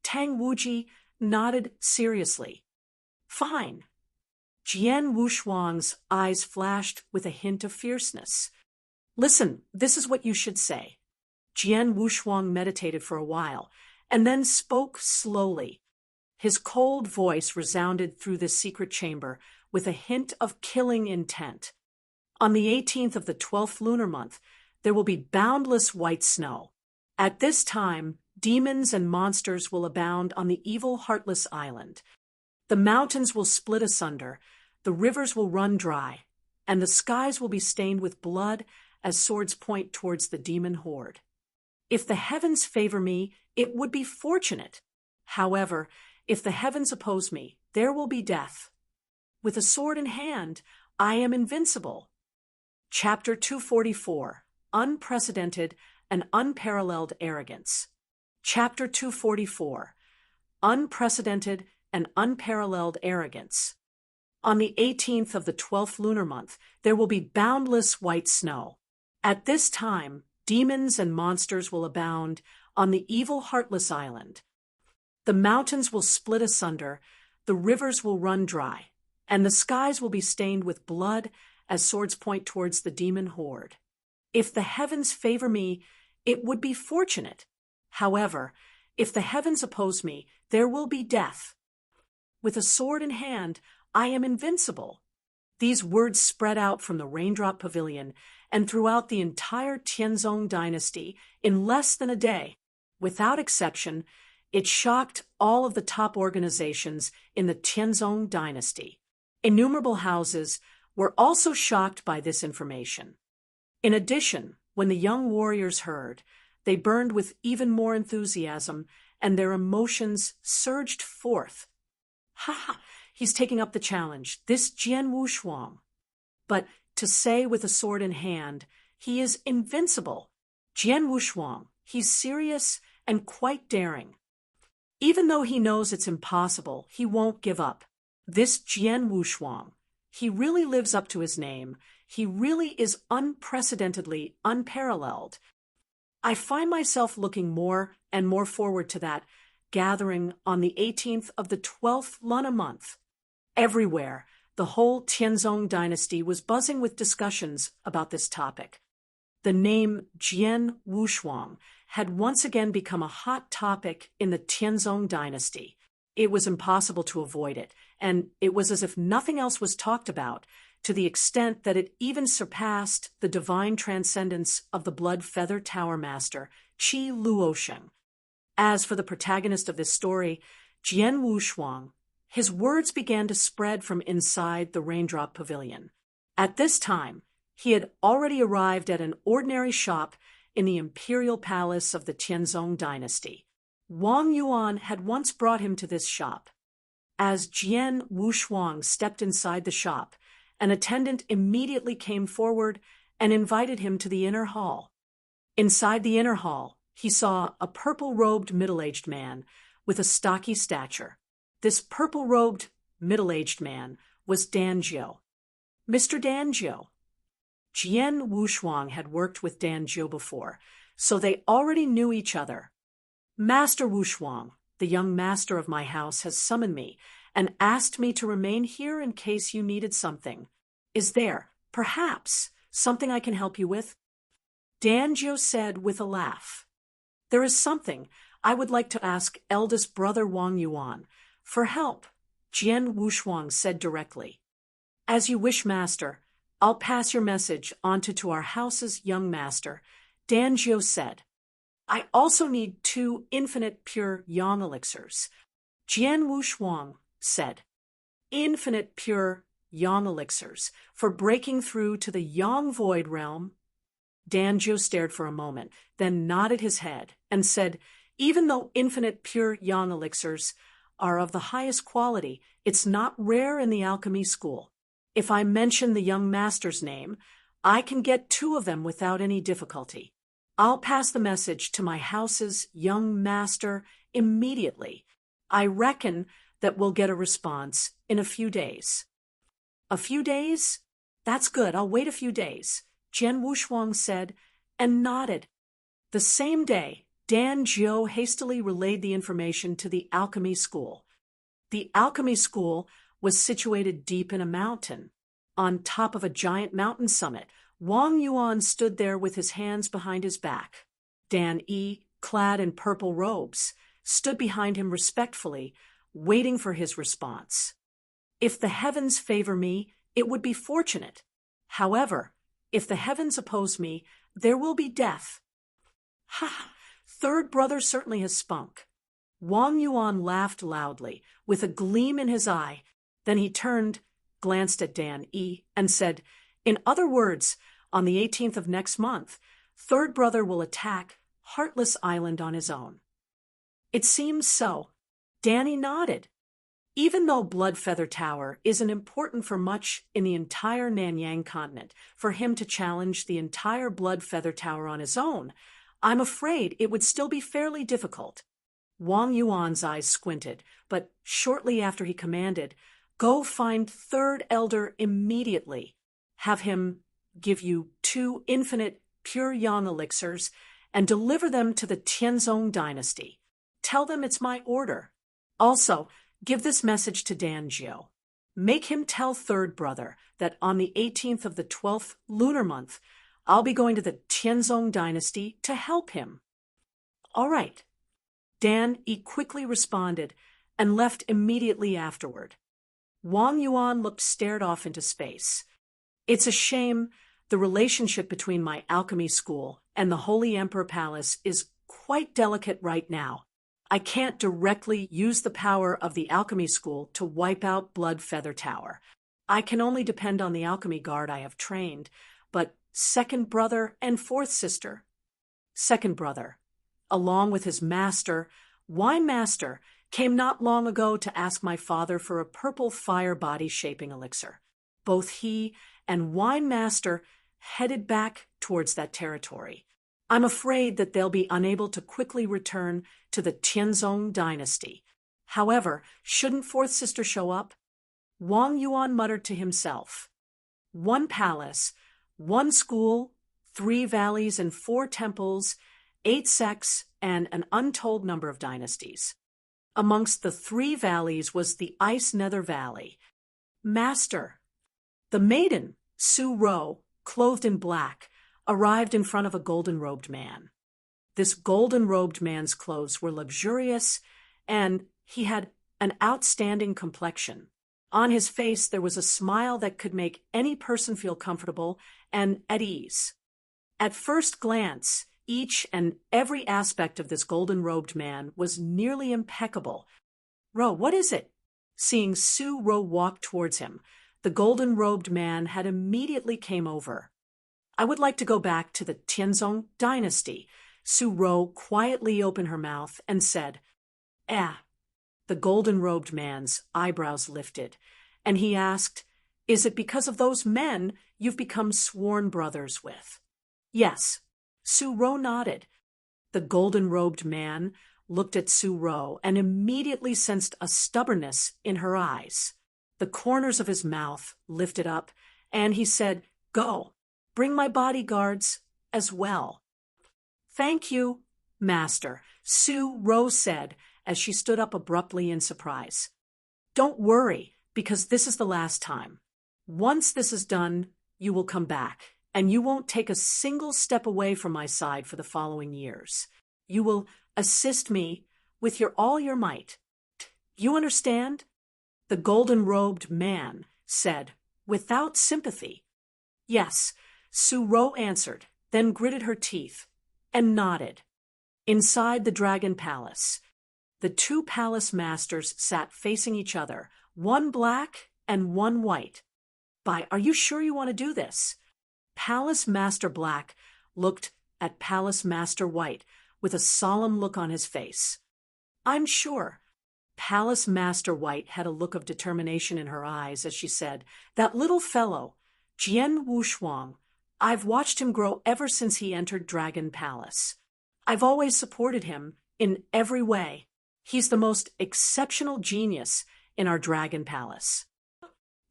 [SPEAKER 1] Tang Wuji nodded seriously. Fine. Jian Wuxuang's eyes flashed with a hint of fierceness. Listen, this is what you should say. Jian Wuxuang meditated for a while, and then spoke slowly. His cold voice resounded through the secret chamber with a hint of killing intent. On the 18th of the 12th lunar month, there will be boundless white snow. At this time, demons and monsters will abound on the evil Heartless Island. The mountains will split asunder, the rivers will run dry, and the skies will be stained with blood as swords point towards the demon horde. If the heavens favor me, it would be fortunate. However, if the heavens oppose me, there will be death. With a sword in hand, I am invincible. Chapter 244, Unprecedented and Unparalleled Arrogance. Chapter 244, Unprecedented and Unparalleled Arrogance. On the 18th of the 12th lunar month, there will be boundless white snow. At this time, demons and monsters will abound on the evil Heartless Island. The mountains will split asunder, the rivers will run dry, and the skies will be stained with blood as swords point towards the demon horde. If the heavens favor me, it would be fortunate. However, if the heavens oppose me, there will be death. With a sword in hand, I am invincible. These words spread out from the Raindrop Pavilion and throughout the entire Tianzong dynasty in less than a day. Without exception, it shocked all of the top organizations in the Tianzong dynasty. Innumerable houses were also shocked by this information. In addition, when the young warriors heard, they burned with even more enthusiasm, and their emotions surged forth. Ha ha! He's taking up the challenge, this Jian Wushuang. But to say with a sword in hand, he is invincible. Jian Wushuang, he's serious and quite daring. Even though he knows it's impossible, he won't give up. This Jian Wushuang, he really lives up to his name. He really is unprecedentedly unparalleled. I find myself looking more and more forward to that gathering on the 18th of the 12th Luna month. Everywhere, the whole Tianzong dynasty was buzzing with discussions about this topic. The name Jian Wushuang had once again become a hot topic in the Tianzong dynasty. It was impossible to avoid it, and it was as if nothing else was talked about, to the extent that it even surpassed the divine transcendence of the Blood Feather Tower Master, Qi Luosheng. As for the protagonist of this story, Jian Wushuang, his words began to spread from inside the Raindrop Pavilion. At this time, he had already arrived at an ordinary shop in the imperial palace of the Tianzong dynasty. Wang Yuan had once brought him to this shop. As Jian Wushuang stepped inside the shop, an attendant immediately came forward and invited him to the inner hall. Inside the inner hall, he saw a purple-robed middle-aged man with a stocky stature. This purple-robed middle-aged man was Danjiu. Mr. Danjiu. Jian Wushuang had worked with Danjiu before, so they already knew each other. Master Wushuang, the young master of my house, has summoned me and asked me to remain here in case you needed something. Is there, perhaps, something I can help you with? Danjiu said with a laugh. There is something I would like to ask eldest brother Wang Yuan for help, Jian Wushuang said directly. As you wish, master. I'll pass your message on to our house's young master, Danjiu said. I also need 2 infinite pure yang elixirs, Jian Wushuang said. Infinite pure yang elixirs for breaking through to the yang void realm? Danjiu stared for a moment, then nodded his head and said, even though infinite pure yang elixirs are of the highest quality, it's not rare in the alchemy school. If I mention the young master's name, I can get 2 of them without any difficulty. I'll pass the message to my house's young master immediately. I reckon that we'll get a response in a few days. A few days? That's good. I'll wait a few days, Jian Wushuang said and nodded. The same day, Danjiu hastily relayed the information to the alchemy school. The alchemy school was situated deep in a mountain. On top of a giant mountain summit, Wang Yuan stood there with his hands behind his back. Dan Yi, clad in purple robes, stood behind him respectfully, waiting for his response. If the heavens favor me, it would be fortunate. However, if the heavens oppose me, there will be death. Ha! Third brother certainly has spunk. Wang Yuan laughed loudly, with a gleam in his eye. Then he turned, glanced at Dan Yi, and said, in other words, on the 18th of next month, third brother will attack Heartless Island on his own. It seems so. Danny nodded. Even though Blood Feather Tower isn't important for much in the entire Nanyang continent, for him to challenge the entire Blood Feather Tower on his own, I'm afraid it would still be fairly difficult. Wang Yuan's eyes squinted, but shortly after he commanded, go find third elder immediately. Have him give you 2 infinite pure yang elixirs and deliver them to the Tianzong dynasty. Tell them it's my order. Also, give this message to Danjiu. Make him tell third brother that on the 18th of the 12th lunar month, I'll be going to the Tianzong dynasty to help him. All right. Dan Yi quickly responded and left immediately afterward. Wang Yuan looked stared off into space. It's a shame. The relationship between my alchemy school and the Holy Emperor Palace is quite delicate right now. I can't directly use the power of the alchemy school to wipe out Blood Feather Tower. I can only depend on the alchemy guard I have trained, but second brother and fourth sister. Second brother, along with his master, Wine Master, came not long ago to ask my father for a purple fire body shaping elixir. Both he and Wine Master headed back towards that territory. I'm afraid that they'll be unable to quickly return to the Tianzong dynasty. However, shouldn't fourth sister show up? Wang Yuan muttered to himself. 1 palace, 1 school, 3 valleys and 4 temples, 8 sects, and an untold number of dynasties. Amongst the 3 valleys was the Ice Nether Valley. Master. The maiden, Su Ro, clothed in black, arrived in front of a golden-robed man. This golden-robed man's clothes were luxurious, and he had an outstanding complexion. On his face there was a smile that could make any person feel comfortable and at ease. At first glance, each and every aspect of this golden-robed man was nearly impeccable. Ro, what is it? Seeing Su Ro walk towards him, the golden-robed man had immediately came over. I would like to go back to the Tianzong dynasty. Su Ro quietly opened her mouth and said, The golden-robed man's eyebrows lifted, and he asked, Is it because of those men you've become sworn brothers with? Yes. Su Ro nodded. The golden-robed man looked at Su Ro and immediately sensed a stubbornness in her eyes. The corners of his mouth lifted up, and he said, Go, bring my bodyguards as well. Thank you, Master, Su Ro said as she stood up abruptly in surprise. Don't worry, because this is the last time. Once this is done, you will come back, and you won't take a single step away from my side for the following years. You will assist me with all your might. You understand? The golden-robed man said, without sympathy. Yes, Su Ro answered, then gritted her teeth and nodded. Inside the Dragon Palace, the 2 palace masters sat facing each other, one black and one white. Are you sure you want to do this? Palace Master Black looked at Palace Master White with a solemn look on his face. I'm sure. Palace Master White had a look of determination in her eyes as she said, That little fellow, Jian Wushuang, I've watched him grow ever since he entered Dragon Palace. I've always supported him in every way. He's the most exceptional genius in our Dragon Palace.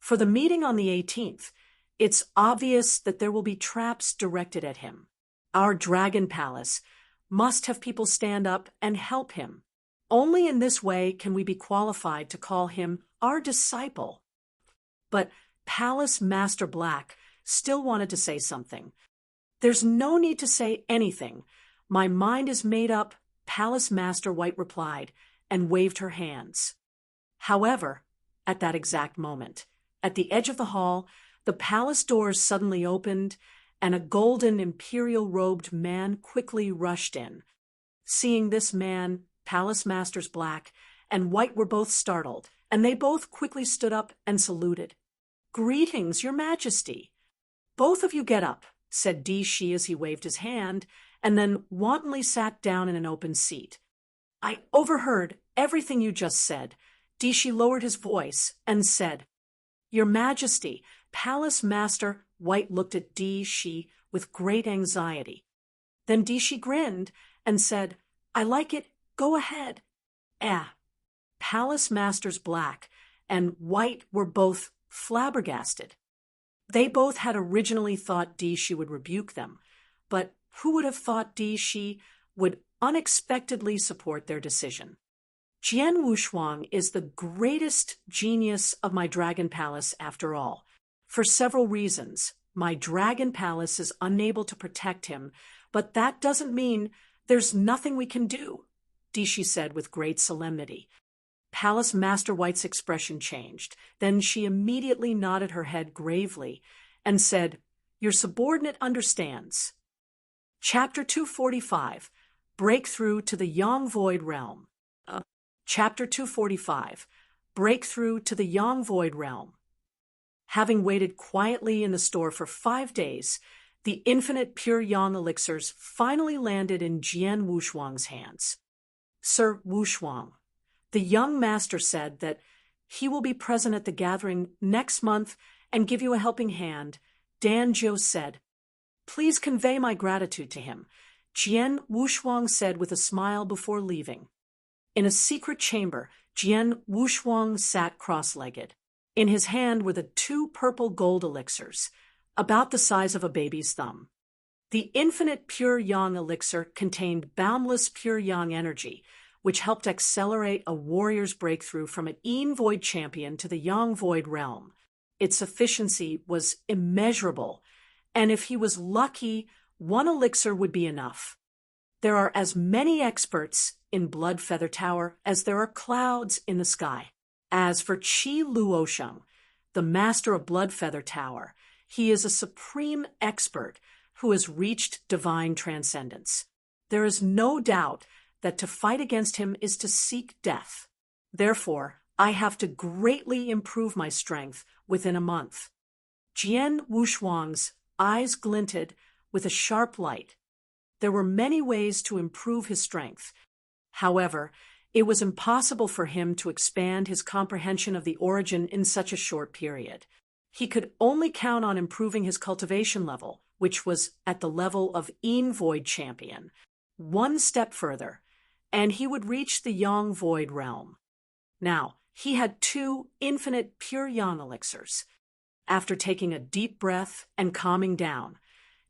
[SPEAKER 1] For the meeting on the 18th, it's obvious that there will be traps directed at him. Our Dragon Palace must have people stand up and help him. Only in this way can we be qualified to call him our disciple. But Palace Master Black still wanted to say something. There's no need to say anything. My mind is made up, Palace Master White replied, and waved her hands. However, at that exact moment, at the edge of the hall, the palace doors suddenly opened, and a golden imperial-robed man quickly rushed in. Seeing this man, Palace Masters Black and White were both startled, and they both quickly stood up and saluted. Greetings, Your Majesty. Both of you get up, said Di Shi as he waved his hand, and then wantonly sat down in an open seat. I overheard everything you just said. Di Shi lowered his voice and said, Your Majesty. Palace Master White looked at Di Shi with great anxiety. Then Di Shi grinned and said, I like it. Go ahead. Palace Masters Black and White were both flabbergasted. They both had originally thought Di Shi would rebuke them, but who would have thought Di Shi would unexpectedly support their decision? Jian Wushuang is the greatest genius of my Dragon Palace after all. For several reasons, my Dragon Palace is unable to protect him, but that doesn't mean there's nothing we can do, Di Shi said with great solemnity. Palace Master White's expression changed. Then she immediately nodded her head gravely and said, "Your subordinate understands." Chapter 245, Breakthrough to the Yang Void Realm. Chapter 245, Breakthrough to the Yang Void Realm. Having waited quietly in the store for 5 days, the infinite pure Yang elixirs finally landed in Jian Wushuang's hands. "Sir Wushuang, the young master said that he will be present at the gathering next month and give you a helping hand," Dan Zhou said. "Please convey my gratitude to him," Jian Wushuang said with a smile before leaving. In a secret chamber, Jian Wushuang sat cross-legged. In his hand were the 2 purple gold elixirs, about the size of a baby's thumb. The infinite pure Yang elixir contained boundless pure Yang energy, which helped accelerate a warrior's breakthrough from an Yin Void champion to the Yang Void realm. Its efficiency was immeasurable, and if he was lucky, 1 elixir would be enough. There are as many experts in Blood Feather Tower as there are clouds in the sky. As for Qi Luosheng, the master of Blood Feather Tower, he is a supreme expert who has reached divine transcendence. There is no doubt that to fight against him is to seek death. Therefore, I have to greatly improve my strength within a month. Jian Wushuang's eyes glinted with a sharp light. There were many ways to improve his strength. However, it was impossible for him to expand his comprehension of the origin in such a short period. He could only count on improving his cultivation level, which was at the level of Yin Void champion, 1 step further, and he would reach the Yang Void realm. Now, he had 2 infinite pure Yang elixirs. After taking a deep breath and calming down,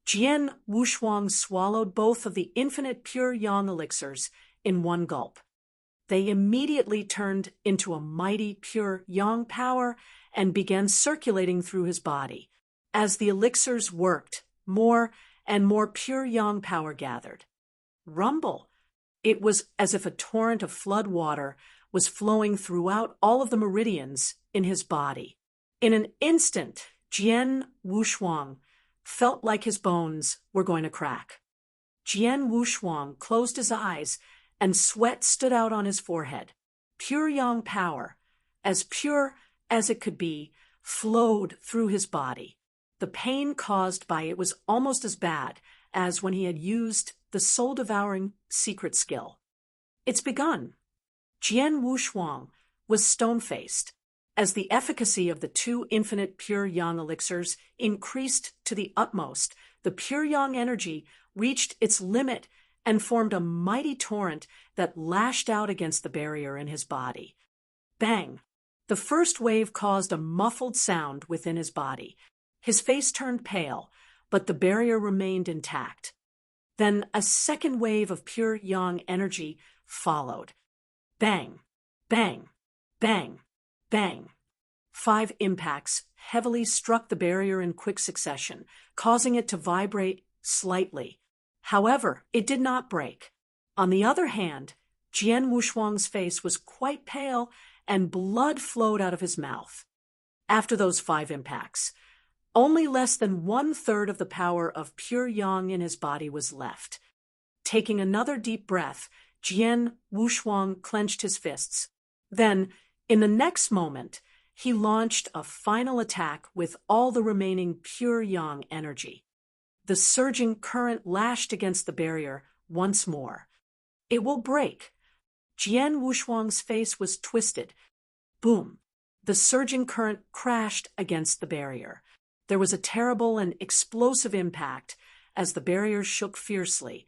[SPEAKER 1] Jian Wushuang swallowed both of the infinite pure Yang elixirs in 1 gulp. They immediately turned into a mighty pure Yang power and began circulating through his body. As the elixirs worked, more and more pure Yang power gathered. Rumble! It was as if a torrent of flood water was flowing throughout all of the meridians in his body. In an instant, Jian Wushuang felt like his bones were going to crack. Jian Wushuang closed his eyes and sweat stood out on his forehead. Pure Yang power, as pure as it could be, flowed through his body. The pain caused by it was almost as bad as when he had used the soul-devouring secret skill. "It's begun." Jian Wushuang was stone-faced. As the efficacy of the 2 infinite pure Yang elixirs increased to the utmost, the pure Yang energy reached its limit and formed a mighty torrent that lashed out against the barrier in his body. Bang! The first wave caused a muffled sound within his body. His face turned pale, but the barrier remained intact. Then a second wave of pure Yang energy followed. Bang! Bang! Bang! Bang! 5 impacts heavily struck the barrier in quick succession, causing it to vibrate slightly. However, it did not break. On the other hand, Jian Wushuang's face was quite pale and blood flowed out of his mouth. After those 5 impacts, only less than 1/3 of the power of pure Yang in his body was left. Taking another deep breath, Jian Wushuang clenched his fists. Then, in the next moment, he launched a final attack with all the remaining pure Yang energy. The surging current lashed against the barrier once more. "It will break." Jian Wushuang's face was twisted. Boom! The surging current crashed against the barrier. There was a terrible and explosive impact as the barrier shook fiercely,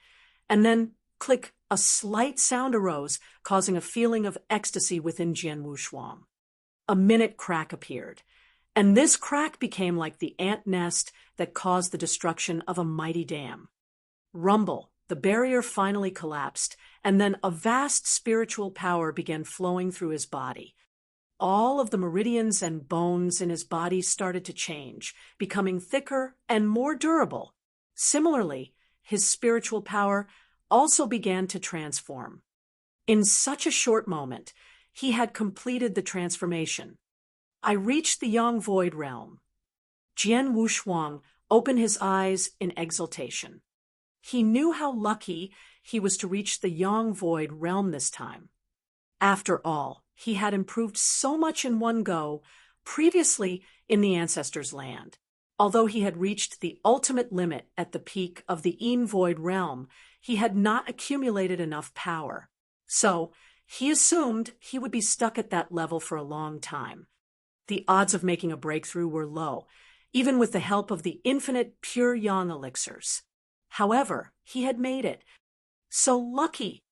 [SPEAKER 1] and then, click, a slight sound arose, causing a feeling of ecstasy within Jian Wushuang. A minute crack appeared, and this crack became like the ant nest that caused the destruction of a mighty dam. Rumble! The barrier finally collapsed, and then a vast spiritual power began flowing through his body. All of the meridians and bones in his body started to change, becoming thicker and more durable. Similarly, his spiritual power also began to transform. In such a short moment, he had completed the transformation. I reached the Yang Void Realm. Jian Wushuang opened his eyes in exultation. He knew how lucky he was to reach the Yang Void Realm this time. After all, he had improved so much in one go previously in the Ancestor's land. Although he had reached the ultimate limit at the peak of the Yin Void Realm, he had not accumulated enough power. So, he assumed he would be stuck at that level for a long time. The odds of making a breakthrough were low, even with the help of the infinite pure Yang elixirs. However, he had made it. So lucky!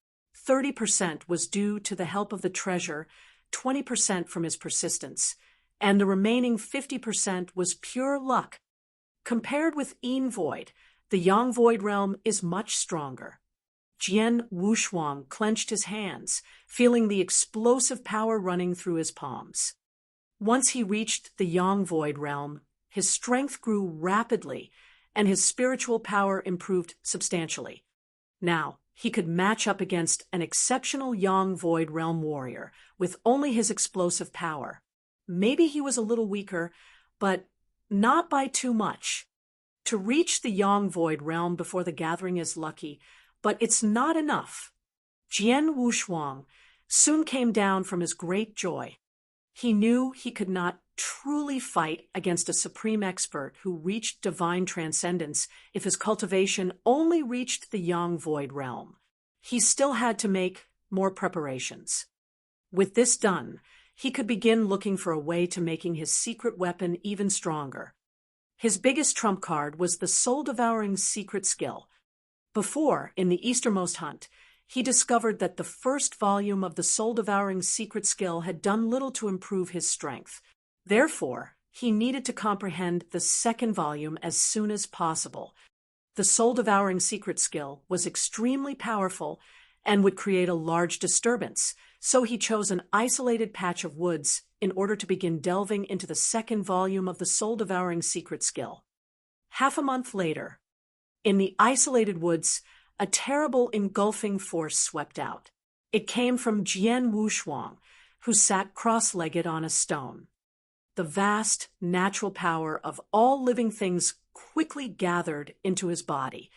[SPEAKER 1] 30% was due to the help of the treasure, 20% from his persistence, and the remaining 50% was pure luck. Compared with Yin Void, the Yang Void Realm is much stronger. Jian Wushuang clenched his hands, feeling the explosive power running through his palms. Once he reached the Yang Void Realm, his strength grew rapidly, and his spiritual power improved substantially. Now, he could match up against an exceptional Yang Void Realm warrior with only his explosive power. Maybe he was a little weaker, but not by too much. To reach the Yang Void Realm before the gathering is lucky, but it's not enough. Jian Wushuang soon came down from his great joy. He knew he could not truly fight against a supreme expert who reached divine transcendence if his cultivation only reached the Yang Void Realm. He still had to make more preparations. With this done, he could begin looking for a way to making his secret weapon even stronger. His biggest trump card was the soul-devouring secret skill. Before, in the Eastermost Hunt, he discovered that the first volume of the soul-devouring secret skill had done little to improve his strength. Therefore, he needed to comprehend the second volume as soon as possible. The soul-devouring secret skill was extremely powerful and would create a large disturbance, so he chose an isolated patch of woods in order to begin delving into the second volume of the soul-devouring secret skill. Half a month later, in the isolated woods, a terrible engulfing force swept out. It came from Jian Wushuang, who sat cross-legged on a stone. The vast, natural power of all living things quickly gathered into his body.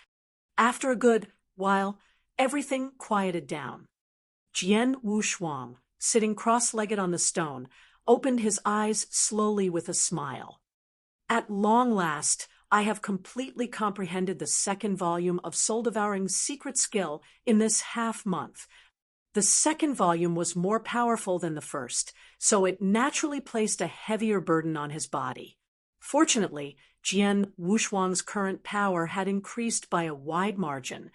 [SPEAKER 1] After a good while, everything quieted down. Jian Wushuang, sitting cross-legged on the stone, opened his eyes slowly with a smile. At long last, I have completely comprehended the second volume of soul-devouring secret skill in this half-month. The second volume was more powerful than the first, so it naturally placed a heavier burden on his body. Fortunately, Jian Wushuang's current power had increased by a wide margin,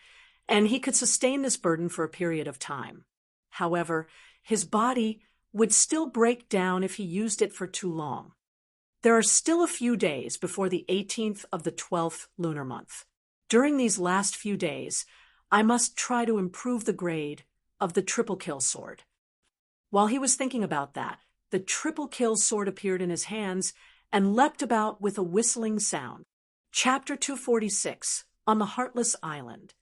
[SPEAKER 1] and he could sustain this burden for a period of time. However, his body would still break down if he used it for too long. There are still a few days before the 18th of the 12th lunar month. During these last few days, I must try to improve the grade of the triple kill sword. While he was thinking about that, the triple kill sword appeared in his hands and leapt about with a whistling sound. Chapter 246, on the Heartless Island.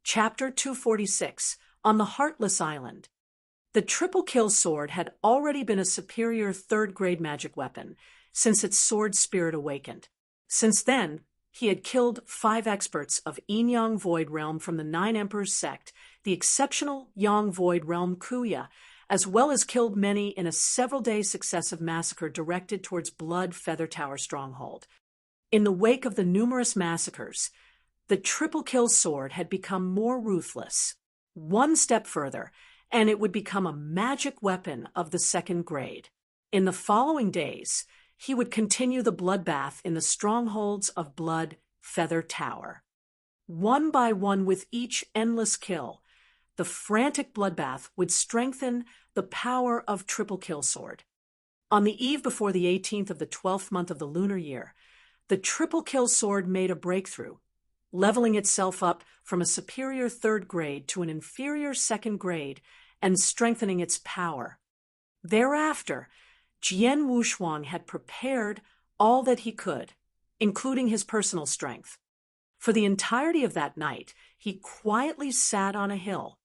[SPEAKER 1] Chapter 246, on the Heartless Island. The triple kill sword had already been a superior third-grade magic weapon since its sword spirit awakened. Since then, he had killed 5 experts of Yin-Yang Void Realm from the 9 Emperors Sect, the exceptional Yang Void Realm Kuya, as well as killed many in a several-day successive massacre directed towards Blood Feather Tower Stronghold. In the wake of the numerous massacres, the triple kill sword had become more ruthless. One step further, and it would become a magic weapon of the second grade. In the following days, he would continue the bloodbath in the strongholds of Blood Feather Tower. One by one, with each endless kill, the frantic bloodbath would strengthen the power of triple kill sword. On the eve before the 18th of the 12th month of the lunar year, the triple kill sword made a breakthrough, leveling itself up from a superior third grade to an inferior second grade and strengthening its power. Thereafter, Jian Wushuang had prepared all that he could, including his personal strength. For the entirety of that night, he quietly sat on a hill.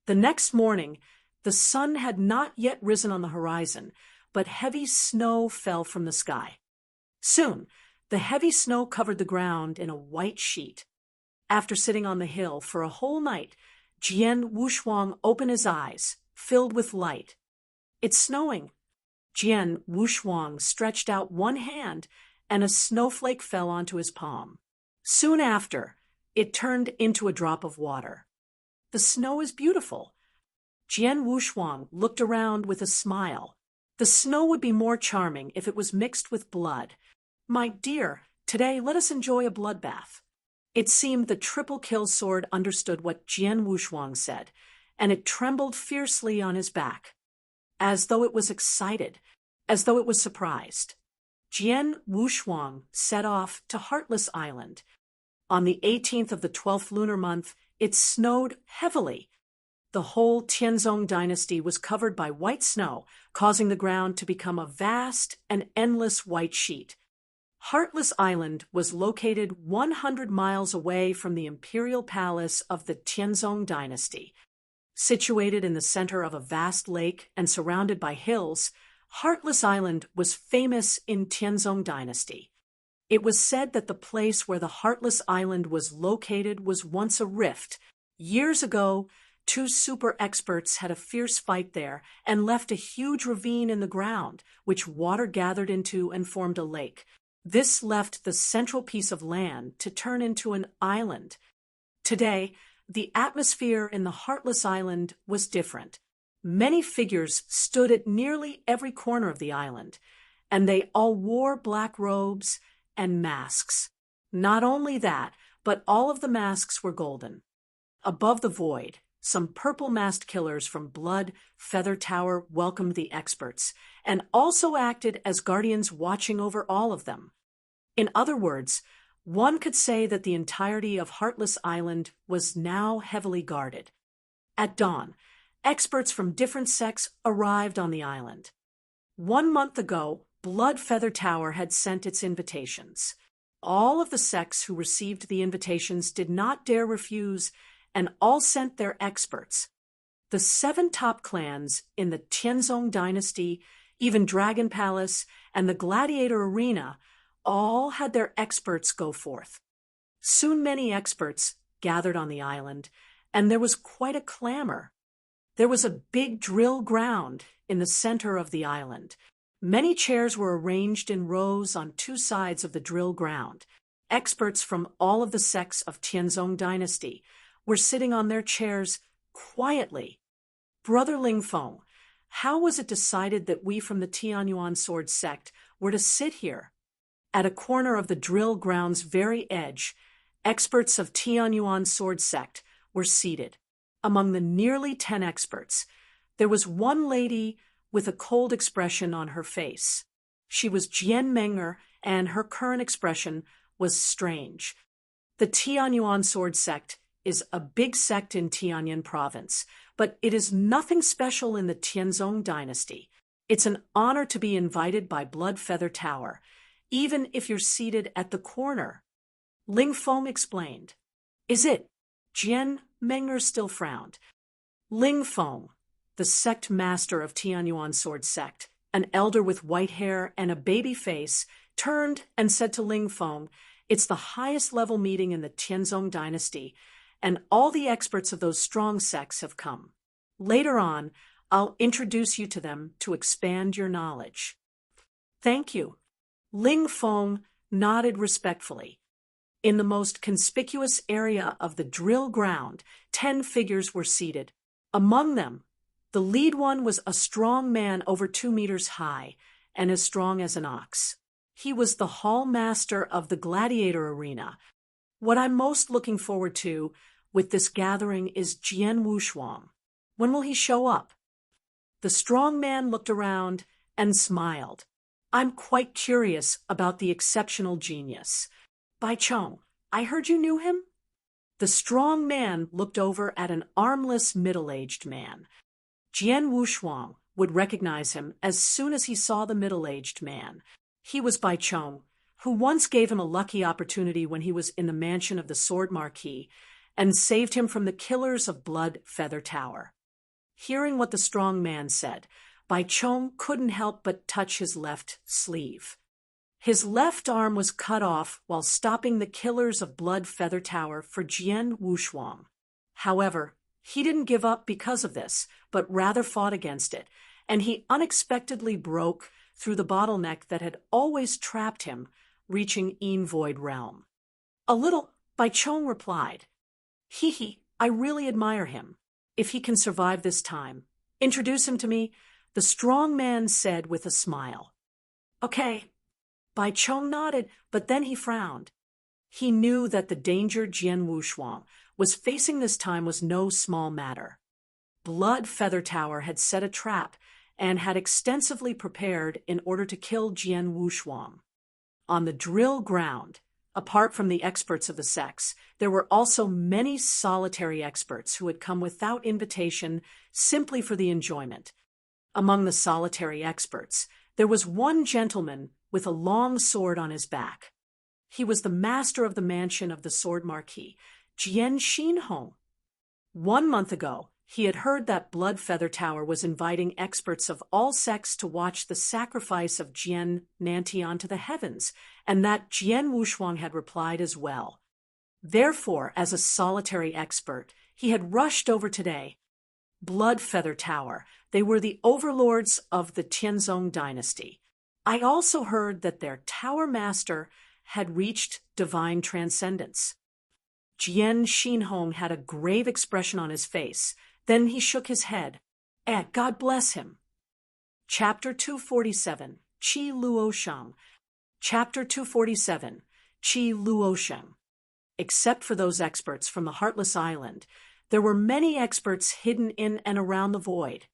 [SPEAKER 1] The next morning, The sun had not yet risen on the horizon, but heavy snow fell from the sky. Soon, the heavy snow covered the ground in a white sheet. After sitting on the hill for a whole night, Jian Wuxuang opened his eyes, filled with light. "It's snowing." Jian Wuxuang stretched out one hand, and a snowflake fell onto his palm. Soon after, it turned into a drop of water. "The snow is beautiful." Jian Wuxuang looked around with a smile. The snow would be more charming if it was mixed with blood. "My dear, today let us enjoy a bloodbath." It seemed the triple kill sword understood what Jian Wuxuang said, and it trembled fiercely on his back, as though it was excited, as though it was surprised. Jian Wuxuang set off to Heartless Island. On the 18th of the 12th lunar month, it snowed heavily. The whole Tianzong dynasty was covered by white snow, causing the ground to become a vast and endless white sheet. Heartless Island was located 100 miles away from the imperial palace of the Tianzong dynasty. Situated in the center of a vast lake and surrounded by hills, Heartless Island was famous in Tianzong dynasty. It was said that the place where the Heartless Island was located was once a rift. Years ago, two super experts had a fierce fight there and left a huge ravine in the ground, which water gathered into and formed a lake. This left the central piece of land to turn into an island. Today, the atmosphere in the Heartless Island was different. Many figures stood at nearly every corner of the island, and they all wore black robes and masks. Not only that, but all of the masks were golden. Above the void, some purple-masked killers from Blood Feather Tower welcomed the experts, and also acted as guardians watching over all of them. In other words, one could say that the entirety of Heartless Island was now heavily guarded. At dawn, experts from different sects arrived on the island. 1 month ago, Blood Feather Tower had sent its invitations. All of the sects who received the invitations did not dare refuse, and all sent their experts. The 7 top clans in the Tianzong dynasty, even Dragon Palace, and the Gladiator Arena all had their experts go forth. Soon many experts gathered on the island, and there was quite a clamor. There was a big drill ground in the center of the island. Many chairs were arranged in rows on 2 sides of the drill ground. Experts from all of the sects of Tianzong dynasty were sitting on their chairs quietly. "Brother Lingfeng, how was it decided that we from the Tianyuan Sword sect were to sit here?" At a corner of the drill ground's very edge, experts of Tianyuan Sword sect were seated. Among the nearly 10 experts, there was one lady with a cold expression on her face. She was Jian Menger, and her current expression was strange. The Tianyuan Sword sect is a big sect in Tianyan province, but it is nothing special in the Tianzong dynasty. It's an honor to be invited by Blood Feather Tower, even if you're seated at the corner. Ling Feng explained. "Is it?" Jian Menger still frowned. Ling Feng, the sect master of Tianyuan Sword sect, an elder with white hair and a baby face, turned and said to Ling Feng, "It's the highest level meeting in the Tianzong dynasty, and all the experts of those strong sects have come. Later on, I'll introduce you to them to expand your knowledge." "Thank you." Ling Feng nodded respectfully. In the most conspicuous area of the drill ground, 10 figures were seated. Among them, the lead one was a strong man over 2 meters high and as strong as an ox. He was the hall master of the Gladiator Arena. What I'm most looking forward to with this gathering is Jian Wuxuang. When will he show up? The strong man looked around and smiled. "I'm quite curious about the exceptional genius. Bai Chong, I heard you knew him?" The strong man looked over at an armless middle-aged man. Jian Wuxuang would recognize him as soon as he saw the middle-aged man. He was Bai Chong, who once gave him a lucky opportunity when he was in the mansion of the Sword Marquis and saved him from the killers of Blood Feather Tower. Hearing what the strong man said, Bai Chong couldn't help but touch his left sleeve. His left arm was cut off while stopping the killers of Blood Feather Tower for Jian Wushuang. However, he didn't give up because of this, but rather fought against it, and he unexpectedly broke through the bottleneck that had always trapped him, reaching Yin Void Realm. A little, Bai Chong replied. I really admire him. If he can survive this time, introduce him to me, the strong man said with a smile. Okay. Bai Chong nodded, but then he frowned. He knew that the danger Jian Wushuang was facing this time was no small matter. Blood Feather Tower had set a trap and had extensively prepared in order to kill Jian Wushuang. On the drill ground, apart from the experts of the sects, there were also many solitary experts who had come without invitation simply for the enjoyment. Among the solitary experts, there was one gentleman with a long sword on his back. He was the master of the mansion of the Sword Marquis, Jian Xinhong. 1 month ago, he had heard that Blood Feather Tower was inviting experts of all sects to watch the sacrifice of Jian Nantian to the heavens, and that Jian Wushuang had replied as well. Therefore, as a solitary expert, he had rushed over today. Blood Feather Tower, they were the overlords of the Tianzong dynasty. I also heard that their tower master had reached divine transcendence. Jian Xinhong had a grave expression on his face. Then he shook his head. God bless him. Chapter 247, Qi Luosheng. Chapter 247, Qi Luosheng. Except for those experts from the Heartless Island, there were many experts hidden in and around the void.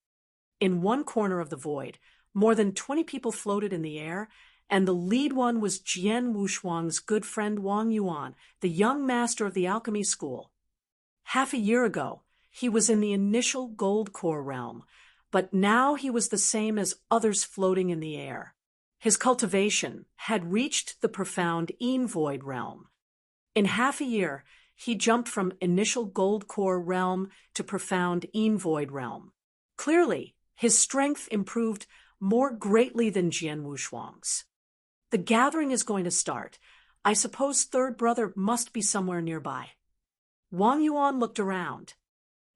[SPEAKER 1] In one corner of the void, more than 20 people floated in the air, and the lead one was Jian Wushuang's good friend Wang Yuan, the young master of the alchemy school. Half a year ago, he was in the initial gold core realm, but now he was the same as others floating in the air. His cultivation had reached the profound Yin Void realm. In half a year, he jumped from initial gold core realm to profound Yin Void realm. Clearly, his strength improved more greatly than Jian Wushuang's. The gathering is going to start. I suppose third brother must be somewhere nearby. Wang Yuan looked around.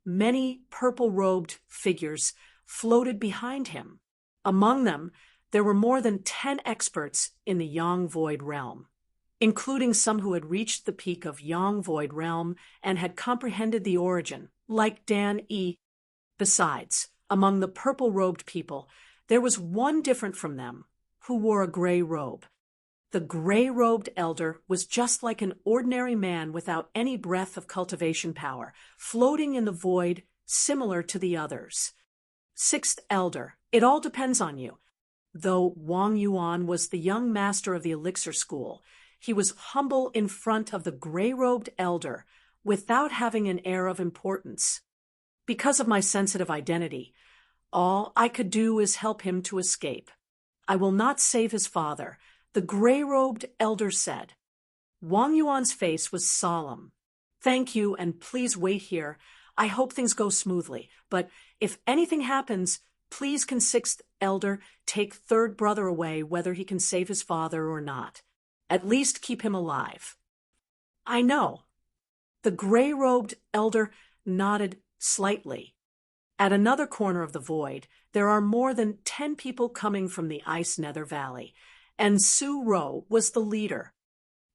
[SPEAKER 1] Many purple-robed figures floated behind him. Among them, there were more than 10 experts in the Yang Void realm, including some who had reached the peak of Yang Void realm and had comprehended the origin, like Dan Yi. Besides, among the purple-robed people, there was one different from them, who wore a gray robe. The gray-robed elder was just like an ordinary man without any breath of cultivation power, floating in the void, similar to the others. Sixth elder, it all depends on you. Though Wang Yuan was the young master of the elixir school, he was humble in front of the gray-robed elder, without having an air of importance. Because of my sensitive identity, all I could do is help him to escape. I will not save his father, the gray-robed elder said. Wang Yuan's face was solemn. Thank you, and please wait here. I hope things go smoothly, but if anything happens, please can sixth elder take third brother away whether he can save his father or not. At least keep him alive. I know. The gray-robed elder nodded slightly. At another corner of the void, there are more than 10 people coming from the Ice Nether Valley, and Su Ro was the leader.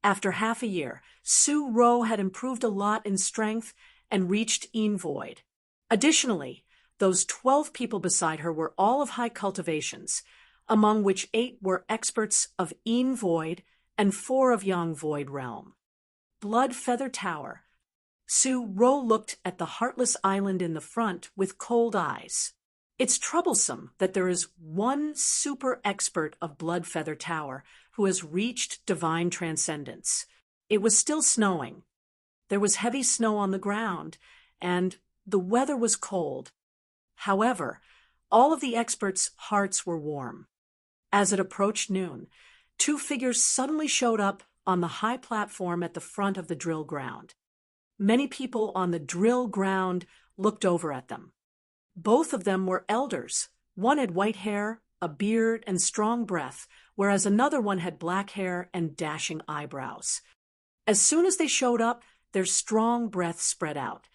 [SPEAKER 1] After half a year, Su Ro had improved a lot in strength and reached Yin Void. Additionally, those 12 people beside her were all of high cultivations, among which 8 were experts of Yin Void and 4 of Yang Void realm. Blood Feather Tower. Su Ro looked at the Heartless Island in the front with cold eyes. It's troublesome that there is one super expert of Blood Feather Tower who has reached divine transcendence. It was still snowing. There was heavy snow on the ground, and the weather was cold. However, all of the experts' hearts were warm. As it approached noon, 2 figures suddenly showed up on the high platform at the front of the drill ground. Many people on the drill ground looked over at them. Both of them were elders. One had white hair, a beard, and strong breath, whereas another one had black hair and dashing eyebrows. As soon as they showed up, their strong breath spread out.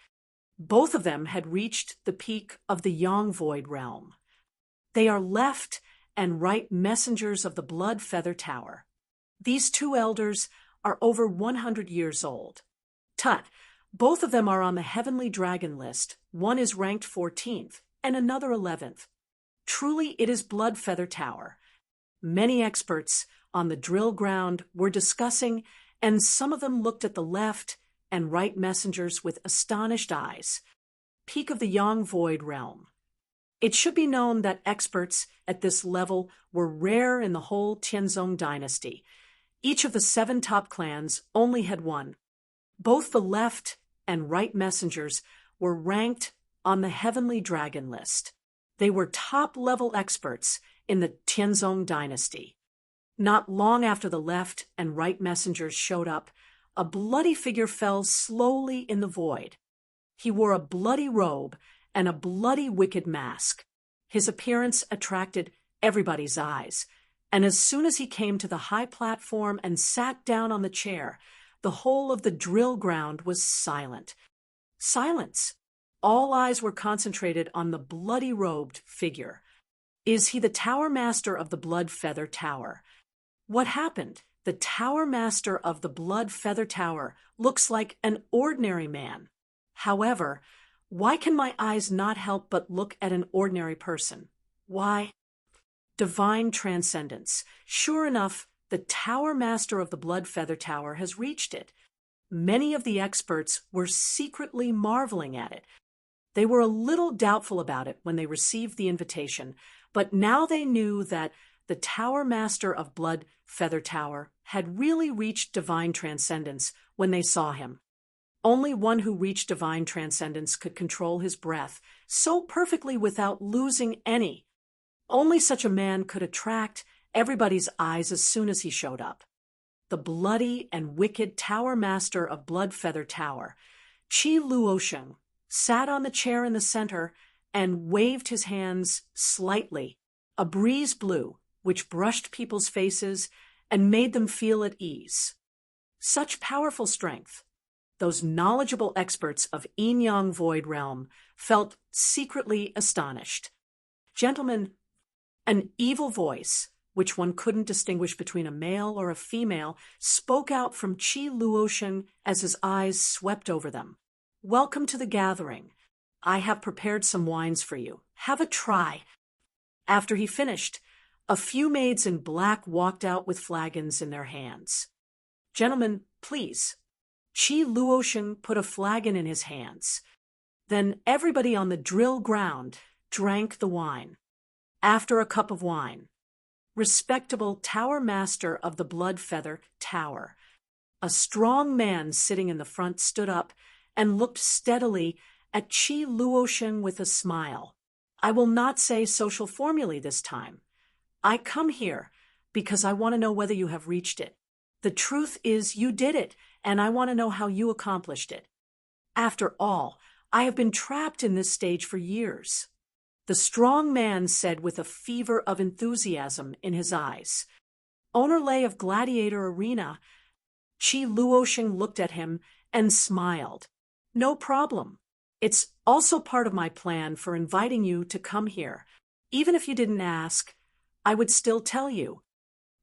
[SPEAKER 1] Both of them had reached the peak of the Yang Void realm. They are left and right messengers of the Blood Feather Tower. These two elders are over 100 years old. Tut, both of them are on the Heavenly Dragon list. One is ranked 14th and another 11th. Truly, it is Blood Feather Tower. Many experts on the drill ground were discussing, and some of them looked at the left and right messengers with astonished eyes. Peak of the Yang Void realm. It should be known that experts at this level were rare in the whole Tianzong dynasty. Each of the 7 top clans only had one. Both the left and right messengers were ranked on the Heavenly Dragon list. They were top-level experts in the Tianzong dynasty. Not long after the left and right messengers showed up, a bloody figure fell slowly in the void. He wore a bloody robe and a bloody wicked mask. His appearance attracted everybody's eyes, and as soon as he came to the high platform and sat down on the chair, the whole of the drill ground was silent. Silence. All eyes were concentrated on the bloody-robed figure. Is he the Tower Master of the Blood Feather Tower? What happened? The Tower Master of the Blood Feather Tower looks like an ordinary man. However, why can my eyes not help but look at an ordinary person? Why? Divine transcendence. Sure enough, the Tower Master of the Blood Feather Tower has reached it. Many of the experts were secretly marveling at it. They were a little doubtful about it when they received the invitation, but now they knew that the Tower Master of Blood Feather Tower had really reached divine transcendence when they saw him. Only one who reached divine transcendence could control his breath so perfectly without losing any. Only such a man could attract everybody's eyes as soon as he showed up. The bloody and wicked Tower Master of Blood Feather Tower, Luosheng, sat on the chair in the center and waved his hands slightly. A breeze blew, which brushed people's faces and made them feel at ease. Such powerful strength. Those knowledgeable experts of Yin-Yang Void Realm felt secretly astonished. Gentlemen, an evil voice, which one couldn't distinguish between a male or a female, spoke out from Luosheng as his eyes swept over them. Welcome to the gathering. I have prepared some wines for you. Have a try. After he finished, a few maids in black walked out with flagons in their hands. Gentlemen, please. Luosheng put a flagon in his hands. Then everybody on the drill ground drank the wine. After a cup of wine, respectable Tower Master of the Blood Feather Tower, a strong man sitting in the front stood up and looked steadily at Luosheng with a smile. I will not say social formulae this time. I come here because I want to know whether you have reached it. The truth is you did it, and I want to know how you accomplished it. After all, I have been trapped in this stage for years. The strong man said with a fever of enthusiasm in his eyes. Owner of Gladiator Arena, Luosheng looked at him and smiled. No problem. It's also part of my plan for inviting you to come here. Even if you didn't ask, I would still tell you.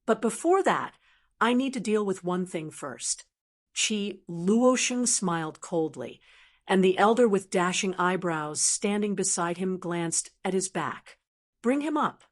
[SPEAKER 1] But before that, I need to deal with one thing first. Luosheng smiled coldly, and the elder with dashing eyebrows standing beside him glanced at his back. Bring him up.